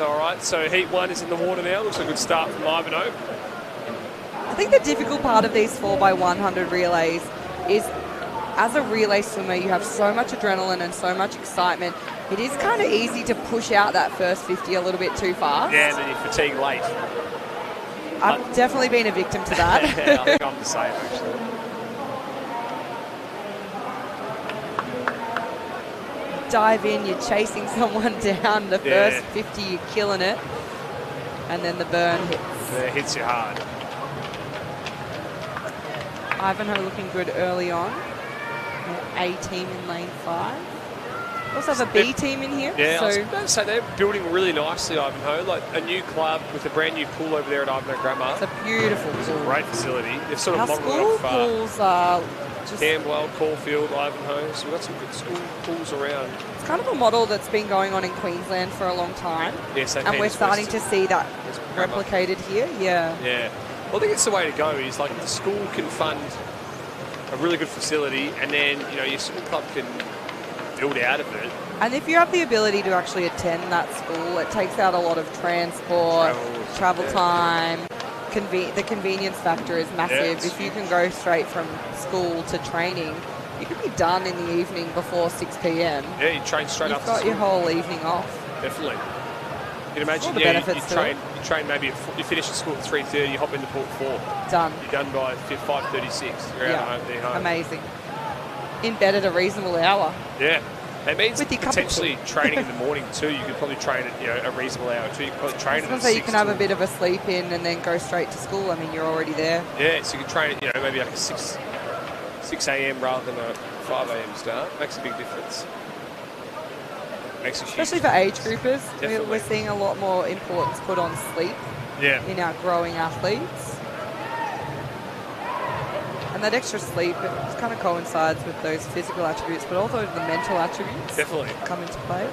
All right, so heat 1 is in the water now. Looks like a good start from Ivanhoe. I think the difficult part of these 4x100 relays is, as a relay swimmer, you have so much adrenaline and so much excitement. It is kind of easy to push out that first 50 a little bit too fast. Yeah, and then you fatigue late. I've definitely been a victim to that. Yeah, I think I'm the same, actually. Dive in, you're chasing someone down. The first 50, you're killing it. And then the burn hits. Yeah, it hits you hard. Ivanhoe looking good early on. A team in lane 5. Also have a B team in here. Yeah, so I was about to say they're building really nicely, Ivanhoe. Like a new club with a brand new pool over there at Ivanhoe Grammar. It's a beautiful pool. It's a great facility. They've sort of our modelled school it off pools are just Camberwell, Caulfield, Ivanhoe. So we've got some good school pools around. It's kind of a model that's been going on in Queensland for a long time. Yeah, St. And we're starting to see that replicated here. Yeah. Yeah. Well, I think it's the way to go. Is like the school can fund a really good facility, and then your swimming club can build out of it. And if you have the ability to actually attend that school, it takes out a lot of transport, travel time. The convenience factor is massive. If you can go straight from school to training, you could be done in the evening before 6 p.m. Yeah, you train straight You've after got school. your whole evening off. Definitely. You can imagine, you train maybe you finish at school at 3:30, you hop into pool at 4. Done. You're done by 5:36. You're out home. Amazing. In bed at a reasonable hour. Yeah. It means with potentially training in the morning too. You could probably train at a reasonable hour too. You could probably train at 6. You can have a bit of a sleep in and then go straight to school. I mean, you're already there. Yeah, so you can train at maybe like a 6 a.m. rather than a 5 a.m. start. Makes a big difference. Makes a huge Especially for age groupers. Definitely. We're seeing a lot more importance put on sleep in our growing athletes. And that extra sleep, it kind of coincides with those physical attributes, but also the mental attributes definitely come into play.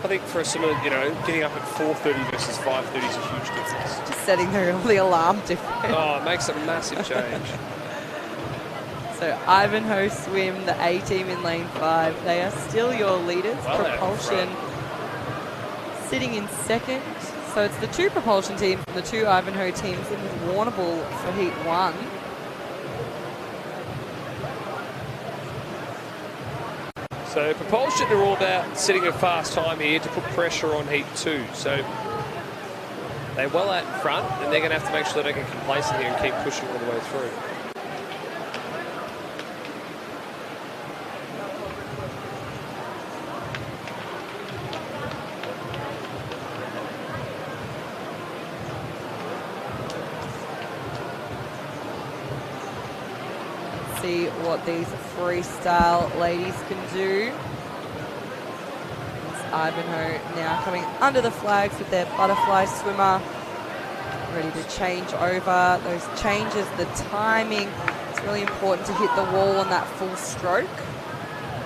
I think for a swimmer, getting up at 4:30 versus 5:30 is a huge difference. Just setting the alarm different. Oh, it makes a massive change. So Ivanhoe swim, the A team in lane 5. They are still your leaders. Propulsion sitting in second. So it's the 2 propulsion teams and the 2 Ivanhoe teams in with Warrnambool for heat 1. So propulsion are all about setting a fast time here to put pressure on heat 2. So they're well out in front, and they're going to have to make sure they don't get complacent here and keep pushing all the way through. See what these freestyle ladies can do. Ivanhoe now coming under the flags with their butterfly swimmer. Ready to change over. Those changes, the timing. It's really important to hit the wall on that full stroke.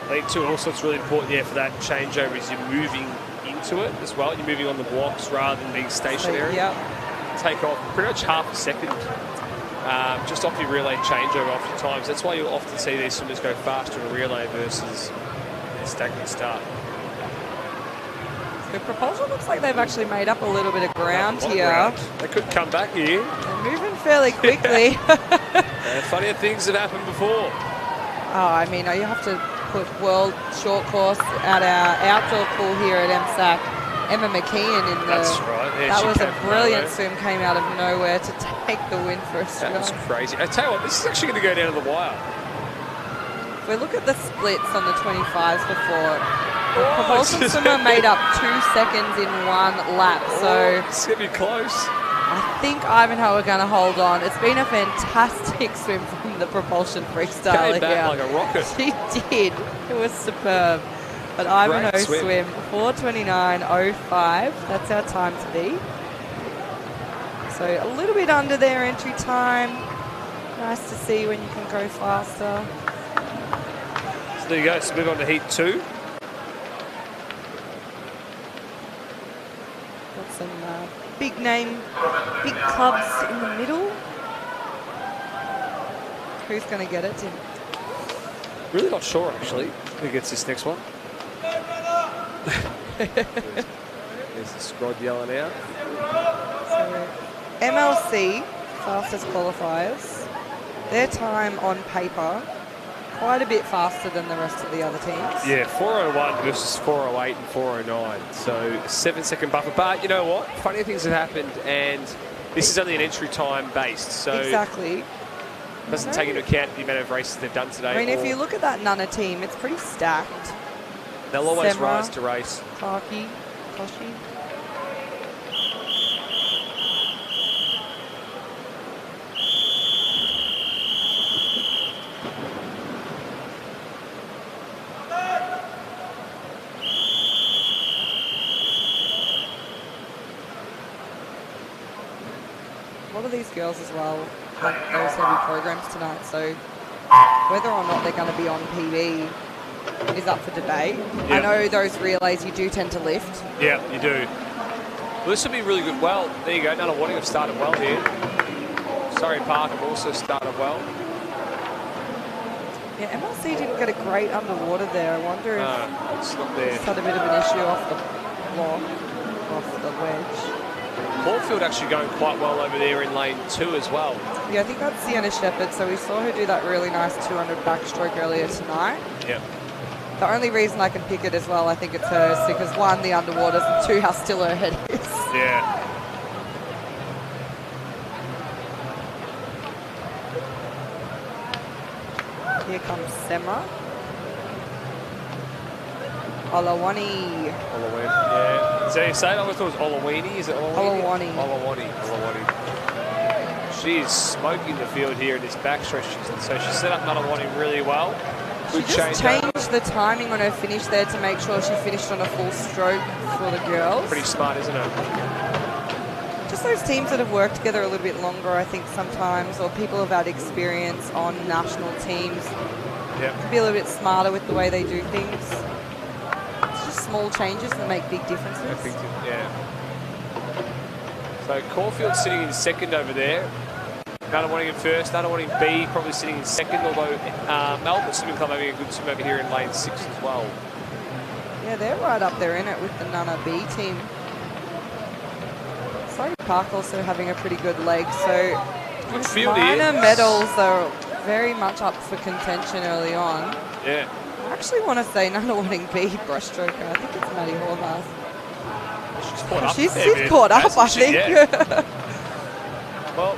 I think too also it's really important, yeah, for that changeover is you're moving into it as well. You're moving on the blocks rather than being stationary. Yep. Take off pretty much half a second just off your relay changeover off your times. That's why you'll often see these swimmers go faster in a relay versus a stagnant start. The propulsion looks like they've actually made up a little bit of ground here. They could come back here. They're moving fairly quickly. Funnier things have happened before. Oh, I mean, you have to put world short course at our outdoor pool here at MSAC. Emma McKeon in the... That's right. Yeah, that was a brilliant swim, came out of nowhere to take the win for Australia. That was crazy. I tell you what, this is actually going to go down to the wire. If we look at the splits on the 25s before, the propulsion swimmer made up 2 seconds in one lap. So it's going to be close. I think Ivanhoe are going to hold on. It's been a fantastic swim from the propulsion freestyler. Came back like a rocket. She did. It was superb. But Ivanhoe swim 4:29.05. That's our time to be. So a little bit under their entry time. Nice to see when you can go faster. So there you go. So move on to heat 2. Got some big name, big clubs in the middle. Who's going to get it, Tim? Really not sure, actually, who gets this next one. There's the squad yelling out. So, MLC, fastest qualifiers. Their time on paper, quite a bit faster than the rest of the other teams. Yeah, 4:01 versus 4:08 and 4:09. So a 7-second buffer. But you know what? Funny things have happened, and this is only an entry time based. So exactly. Doesn't take into account the amount of races they've done today. I mean, if you look at that Nunna team, it's pretty stacked. They'll always Semra, rise to race. Clarkey, Koshi. A lot of these girls as well have those heavy programs tonight, so whether or not they're going to be on PB is up for debate. Yep. I know those relays you do tend to lift. Yeah, you do. Well, this will be really good. Well, there you go. Nunna Watting have started well here. Surrey Park have also started well. Yeah, MLC didn't get a great underwater there. I wonder if it's not there. It's had a bit of an issue off the block, off the wedge. Caulfield actually going quite well over there in lane 2 as well. Yeah, I think that's Sienna Shepherd. So we saw her do that really nice 200 backstroke earlier tonight. Yeah. The only reason I can pick it as well, I think it's hers, because 1, the underwaters, and 2, how still her head is. Yeah. Here comes Semra. Olawani. Yeah. So you say it? I always thought it was Olawani. Is it Olawani? Olawani. Olawani. She is smoking the field here in this backstroke. So she set up Olawani really well. She just changed the timing on her finish there to make sure she finished on a full stroke for the girls. Pretty smart, isn't it? Just those teams that have worked together a little bit longer, I think, sometimes, or people have had experience on national teams. Yeah. Be a little bit smarter with the way they do things. It's just small changes that make big differences. Yeah. So Caulfield sitting in second over there. Nunna Watting in first, Nunna Watting B probably sitting in second, although Melbourne Swimming Club having a good swim over here in lane 6 as well. Yeah, they're right up there in it with the Nunna B team. Surrey Park also having a pretty good leg, so good field minor medals are very much up for contention early on. Yeah. I actually want to say Nunna Watting B breaststroker. I think it's Maddie Horvath. She's caught up. She's caught up, I think. Yeah. Well,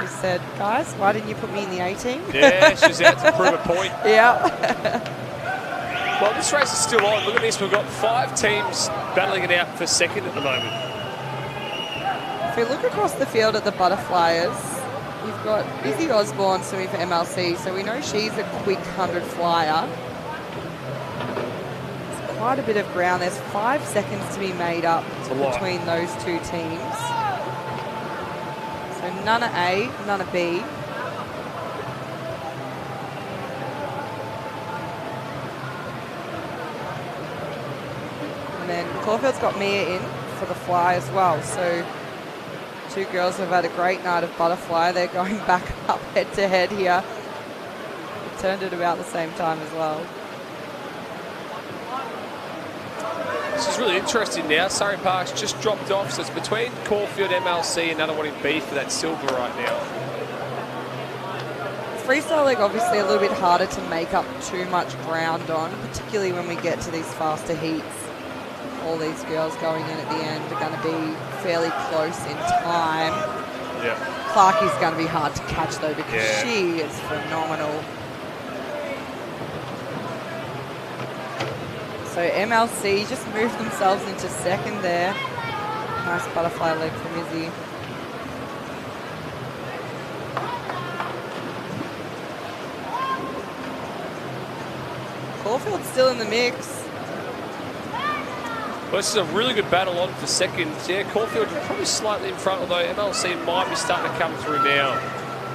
she said, guys, why didn't you put me in the 18? Yeah, she's out to prove a point. Yeah. Well, this race is still on. Look at this. We've got 5 teams battling it out for second at the moment. If we look across the field at the butterflyers, you've got Izzy Osborne swimming for MLC, so we know she's a quick 100 flyer. quite a bit of ground. There's 5 seconds to be made up between those two teams. So none at A, none at B. And then Caulfield's got Mia in for the fly as well. So two girls have had a great night of butterfly. They're going back up head to head here. It turned at about the same time as well. This is really interesting now. Surrey Park's just dropped off, so it's between Caulfield, MLC, and another one in B for that silver right now. Freestyle leg obviously a little bit harder to make up too much ground on, particularly when we get to these faster heats. All these girls going in at the end are going to be fairly close in time. Yeah. Clarkie's going to be hard to catch though because she is phenomenal. So MLC just moved themselves into second there. Nice butterfly leg from Izzy. Caulfield's still in the mix. Well, this is a really good battle on for seconds. Yeah, Caulfield probably slightly in front, although MLC might be starting to come through now.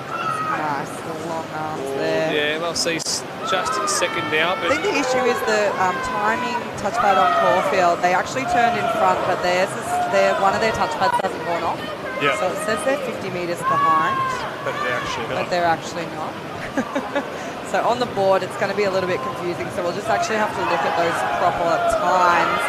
Nice, long arms there. Yeah, MLC's just in second now. But I think the issue is the timing touchpad on Caulfield. They actually turned in front, but one of their touchpads hasn't gone off. Yeah. So it says they're 50 metres behind. But they're actually not. But they're actually not. So on the board, it's going to be a little bit confusing. So we'll just actually have to look at those proper times.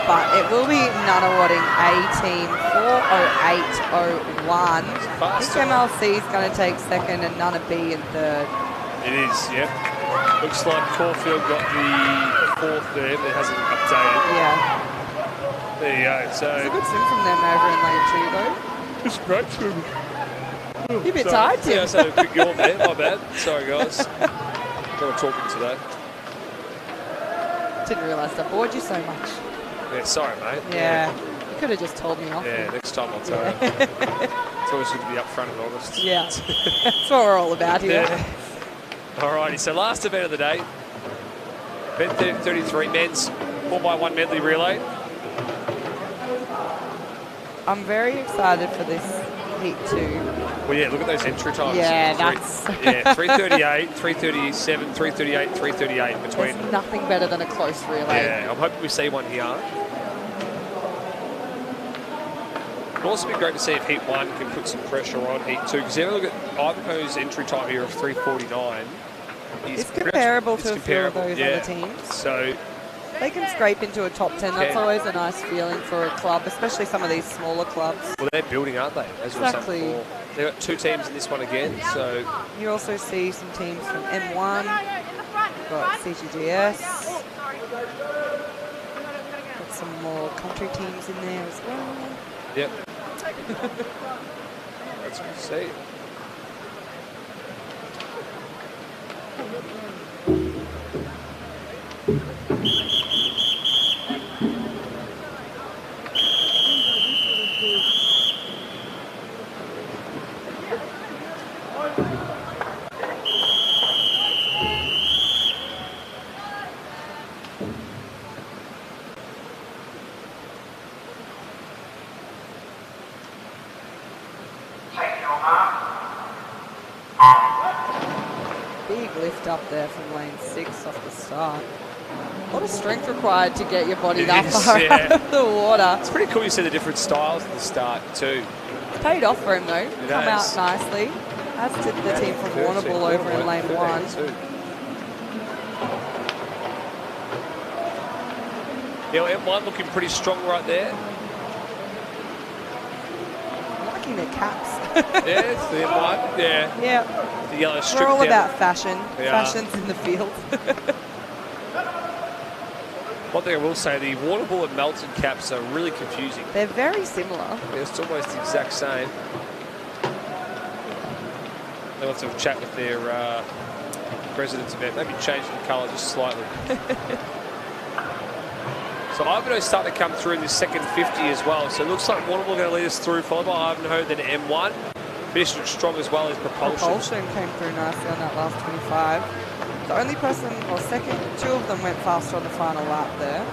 But it will be Nunawading A team 4:08:01. I think MLC is going to take second and Nunna B in third. It is, yep. Looks like Caulfield got the fourth there, but it hasn't updated. Yeah. There you go. So it's a good swim from them over in lane 2 though. It's great swimming. You're a bit tired, Tim. Yeah, I just had a quick yawn there. My bad. Sorry, guys. We're talking today. Didn't realise I bored you so much. Yeah, sorry, mate. Yeah. You could have just told me off. Yeah, next time I'll tell you. It's always good to be upfront and honest. Yeah. That's what we're all about here. Yeah. Alrighty, so last event of the day. Event 33, men's 4x1 medley relay. I'm very excited for this heat 2. Well, yeah, look at those entry times. Yeah, that's... 3:38, 3:37, 3:38, 3:38 in between. There's nothing better than a close relay. Yeah, I'm hoping we see one here. It'd also be great to see if Heat 1 can put some pressure on Heat 2, because if you look at Ivanhoe's entry time here of 3:49. It's comparable to a few of those other teams. So they can scrape into a top 10. That's always a nice feeling for a club, especially some of these smaller clubs. Well, they're building, aren't they? As exactly. They've got 2 teams in this one again, so... You also see some teams from M1. You've got CGGS. Got some more country teams in there as well. Yep. That's good to see. Big lift up there from lane 6 off the start. A lot of strength required to get your body that far out of the water. It's pretty cool you see the different styles at the start too. It's paid off for him though. Come out nicely. As did the team from Warrnambool over in lane 1. Yeah, M1 looking pretty strong right there. I'm liking their caps. Yeah, it's the M1. Yeah. Yeah. The yellow strip. We're all down. about fashion. Yeah. Fashion's in the field. One thing I will say, the Warrnambool and Melton caps are really confusing. They're very similar. Yeah, it's almost the exact same. They'll have to have a chat with their presidents about maybe changing the colour just slightly. So Ivanhoe's starting to come through in the second 50 as well. So it looks like Warrnambool going to lead us through, followed by Ivanhoe, then M1. Finishing strong as well as Propulsion. Propulsion came through nicely on that last 25. The only person, or second, two of them went faster on the final lap there.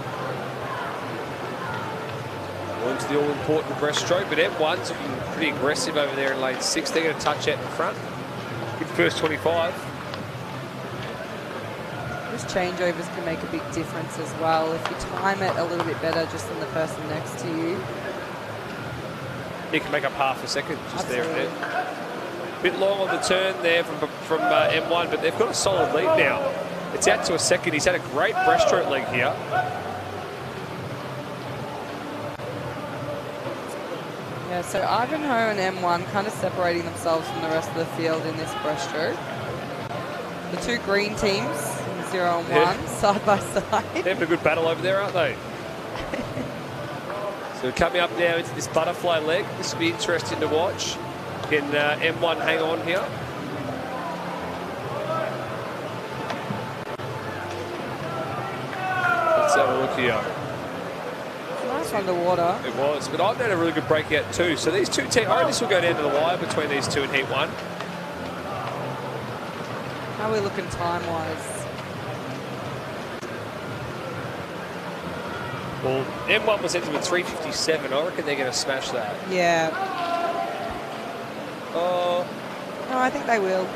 Into the all-important breaststroke, but M1's looking pretty aggressive over there in lane 6. They're going to touch out in front. Good first 25. Those changeovers can make a big difference as well. If you time it a little bit better just than the person next to you. You can make up half a second just Absolutely. there and there. Bit long on the turn there from M1, but they've got a solid lead now. It's out to a second. He's had a great breaststroke leg here. Yeah, so Ivanhoe and M1 kind of separating themselves from the rest of the field in this breaststroke. The two green teams, 0 and 1, side by side. They're having a good battle over there, aren't they? So coming up now into this butterfly leg. This will be interesting to watch. Can M1 hang on here? Let's have a look here. Nice underwater. It was, but I've had a really good breakout too. So these two teams, I reckon this will go down to the wire between these two in heat 1. How are we looking time-wise? Well, M1 was into a 3:57. I reckon they're going to smash that. Yeah. Oh. No, I think they will.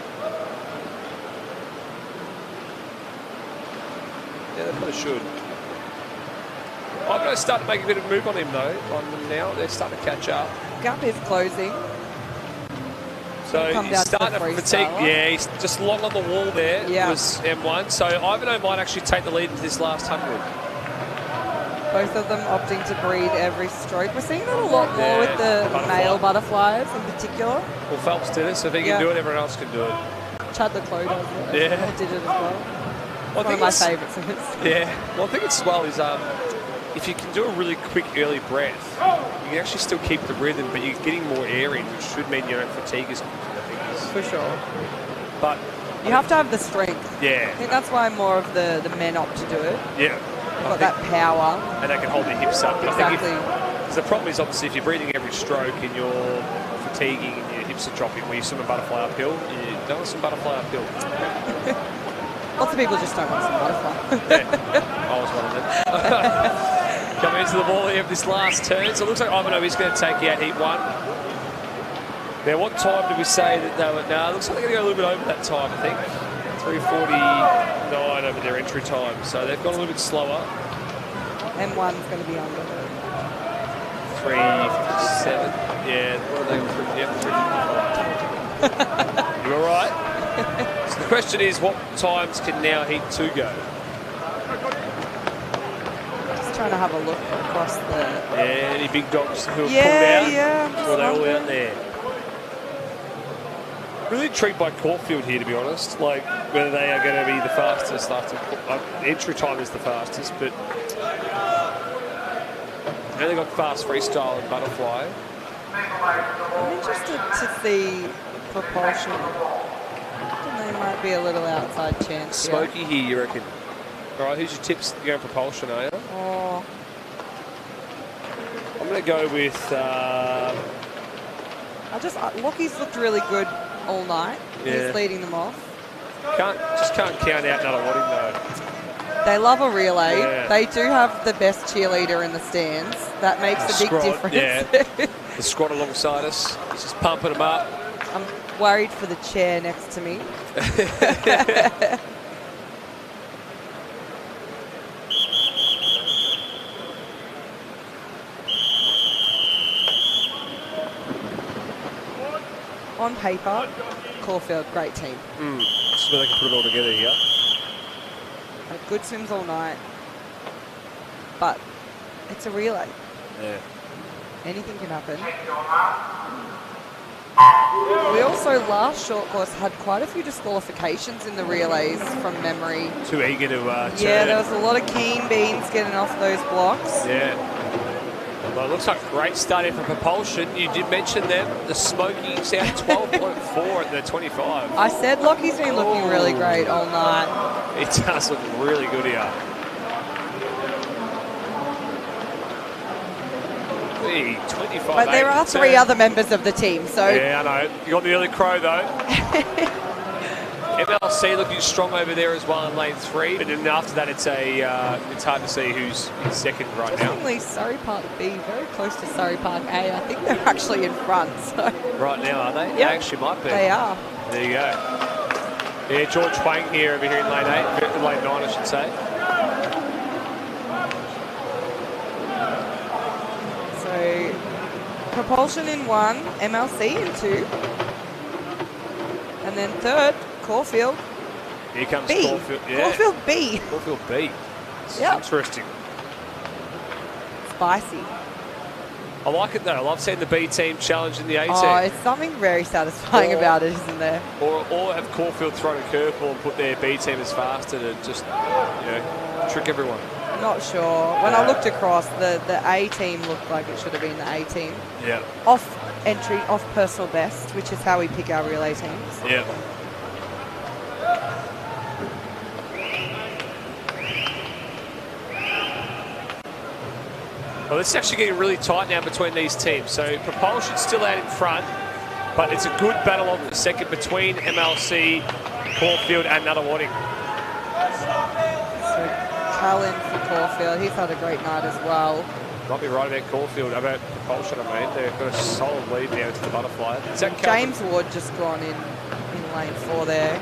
Yeah, they probably should. I'm going to start to make a bit of a move on him, though. On them now, they're starting to catch up. Gap is closing. So he's starting to fatigue. Yeah, he's just long on the wall there. Yeah. Was M1. So Ivanhoe might actually take the lead into this last 100. Both of them opting to breed every stroke. We're seeing that a lot more with the male butterflies in particular. Well, Phelps did it, so if he can do it, everyone else can do it. Chad the Clo does it. Yeah. Did it as well. Well, One of my favourites. Yeah. Well, I think it's as well is if you can do a really quick early breath, you can actually still keep the rhythm, but you're getting more air in, which should mean you don't fatigue as much. I think for sure. But you have to have the strength. Yeah. I think that's why more of the men opt to do it. Yeah. You've got that power. And they can hold their hips up. Exactly. Because the problem is obviously if you're breathing every stroke and you're fatiguing and your hips are dropping when you swim a butterfly uphill, you don't want some butterfly uphill. Lots of people just don't want some butterfly. Yeah. I was one of them. Coming into the ball here of this last turn. So it looks like Ivanhoe is going to take out heat 1. Now, what time did we say that they were? No, it looks like they're going to go a little bit over that time, I think. 3:49 over their entry time. So they've gone a little bit slower. M1's going to be under. 3:57. Yeah, what are they? Yeah, 3:55. You all right? So the question is, what times can now heat 2 go? Just trying to have a look across the... Yeah, any big dogs who have pulled out? Yeah. Or are they all out there? Really intrigued by Caulfield here, to be honest. Like, whether they are going to be the fastest after... entry time is the fastest, but... Now they've got fast freestyle and butterfly. I'm interested to see propulsion. They might be a little outside chance. Smoky here, you reckon? All right, who's your tips? You're going propulsion, are you? Oh. I'm going to go with... Lockie's looked really good all night. Yeah. He's leading them off. Just can't count out Nuttawading, though. They love a relay. Yeah. They do have the best cheerleader in the stands. That makes a big difference. Yeah. The squad alongside us. He's just pumping them up. I'm worried for the chair next to me. On paper, Caulfield, great team. This is where they can put it all together here. Had good swims all night. But it's a relay. Yeah. Anything can happen. We also, last short course, had quite a few disqualifications in the relays from memory. Too eager to turn. Yeah, there was a lot of keen beans getting off those blocks. Yeah. Well, it looks like a great start here for propulsion. You did mention them. The Smokies out 12.4 at the 25. I said Lockie's been looking really great all night. It does look really good here. 25. But there are 3 other members of the team, so... Yeah, I know. You got the early crow, though. MLC looking strong over there as well in lane 3, but then after that it's hard to see who's in second right now. Definitely Surrey Park B, very close to Surrey Park A. I think they're actually in front. So. Right now, are they? Yep. They actually might be. They are. There you go. Yeah, George Wang here over here in lane 8, lane 9 I should say. So Propulsion in 1, MLC in 2. And then third, Caulfield. Here comes B. Caulfield. Yeah. Caulfield B. Caulfield B. Yep. Interesting. Spicy. I like it though. I love seeing the B team challenging the A team. Oh, it's something very satisfying about it, isn't there? Or have Caulfield thrown a curveball and put their B team as faster to just, trick everyone. Not sure. When I looked across, the A team looked like it should have been the A team. Yeah. Off entry, off personal best, which is how we pick our relay teams. Yeah. Well, this is actually getting really tight now between these teams. So Propulsion's still out in front, but it's a good battle on the second between MLC, Caulfield and Nunawading. So Callan for Caulfield, he's had a great night as well. Might be right about Caulfield, about Propulsion, I mean. They've got a solid lead now to the butterfly. Is that James Ward just gone in lane 4 there.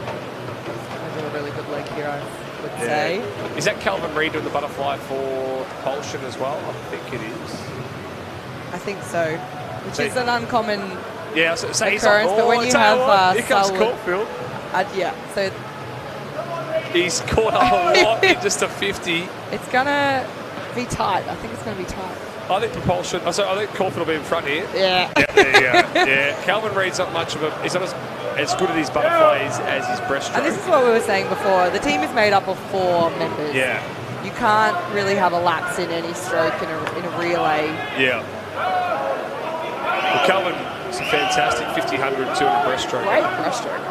He's a really good leg here, I would say. Is that Calvin Reid doing the butterfly for Propulsion as well? I think it is. I think so. Which is an uncommon occurrence, but when you have here comes Caulfield. Yeah, so he's caught up a lot in just a 50. It's gonna be tight. I think it's gonna be tight. I think Propulsion. I think Caulfield will be in front here. Yeah. There you go. Yeah. Calvin Reid's not much of a. He's not as good at his butterflies as his breaststroke. And this is what we were saying before. The team is made up of 4 members. Yeah. You can't really have a lapse in any stroke in a relay. Yeah. Well, Calvin is a fantastic 50, 100, 200 breaststroke. Great breaststroke.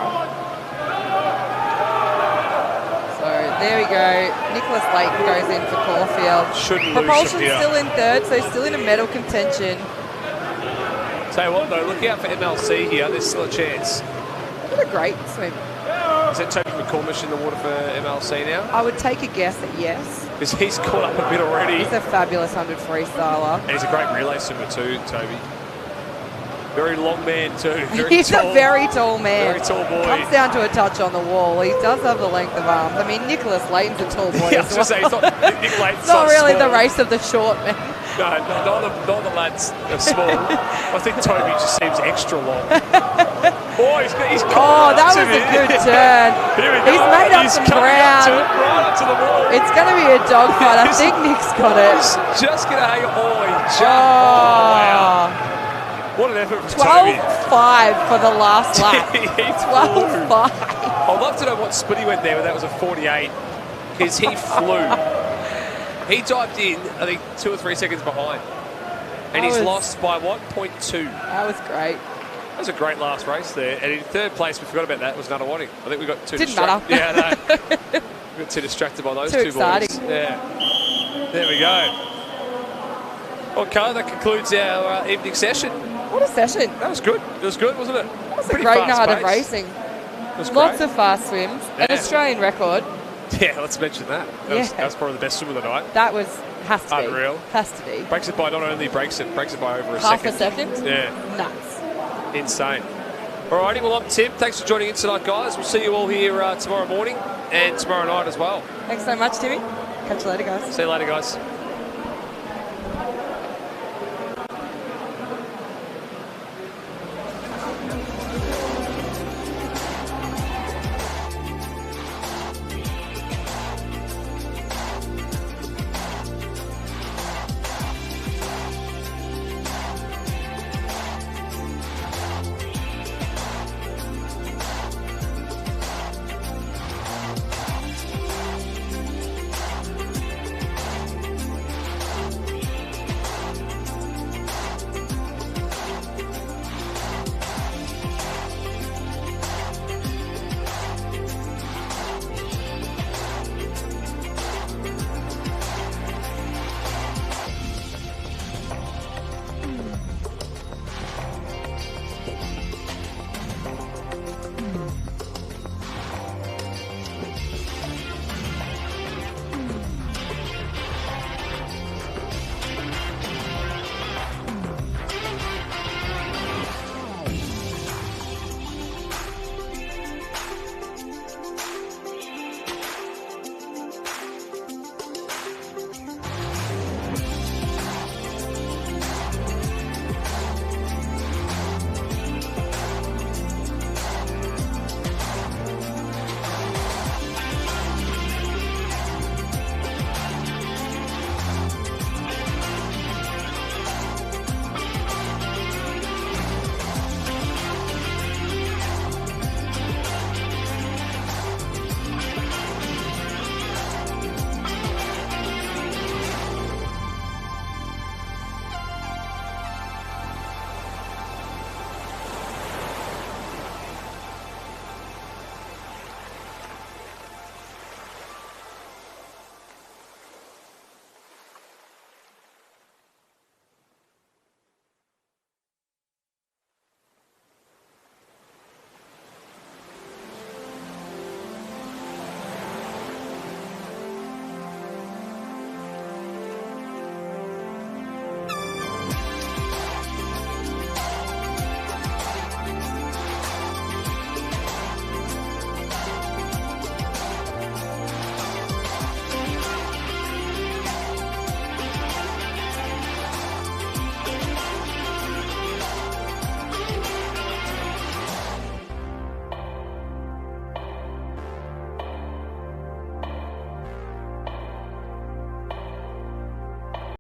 So there we go. Nicholas Layton goes in for Caulfield. Propulsion's still in third, so still in a medal contention. Tell you what though, look out for MLC here. There's still a chance. What a great swim. Is that Toby McCormish in the water for MLC now? I would take a guess that yes. Because he's caught up a bit already. He's a fabulous 100 freestyler. And he's a great relay swimmer too, Toby. Very long man too. He's a very tall man. Very tall boy. Comes down to a touch on the wall. He does have the length of arms. I mean, Nicholas Layton's a tall boy as well. Say, he's not, Nick Layton's it's not really small. the race of the short men. No, not the lads are small. I think Toby just seems extra long. He's that was a good turn. He's made up some ground. Right up to the wall. It's going to be a dogfight. I think Nick's got it. He's just going to hang on. Wow. What an effort from Toby. 12.5 for the last lap. 12.5. I'd love to know what split he went there, but that was a 48. Because he flew. He dived in, I think, 2 or 3 seconds behind. And he's lost by what? 0.2. That was great. That was a great last race there. And in third place, we forgot about that, was Nunawading. I think we got too distracted. Yeah, no. We got too distracted by those two exciting. boys. Yeah. There we go. Okay, that concludes our evening session. What a session. That was good. It was good, wasn't it? That was a great night of racing. Lots of fast swims. An Australian record. Yeah, let's mention that. That was probably the best swim of the night. That has to be. Unreal. Has to be. Breaks it by not only breaks it by over half a a second. Yeah. Nuts. Insane. Alrighty, well, I'm Tim. Thanks for joining in tonight, guys. We'll see you all here tomorrow morning and tomorrow night as well. Thanks so much, Timmy. Catch you later, guys. See you later, guys.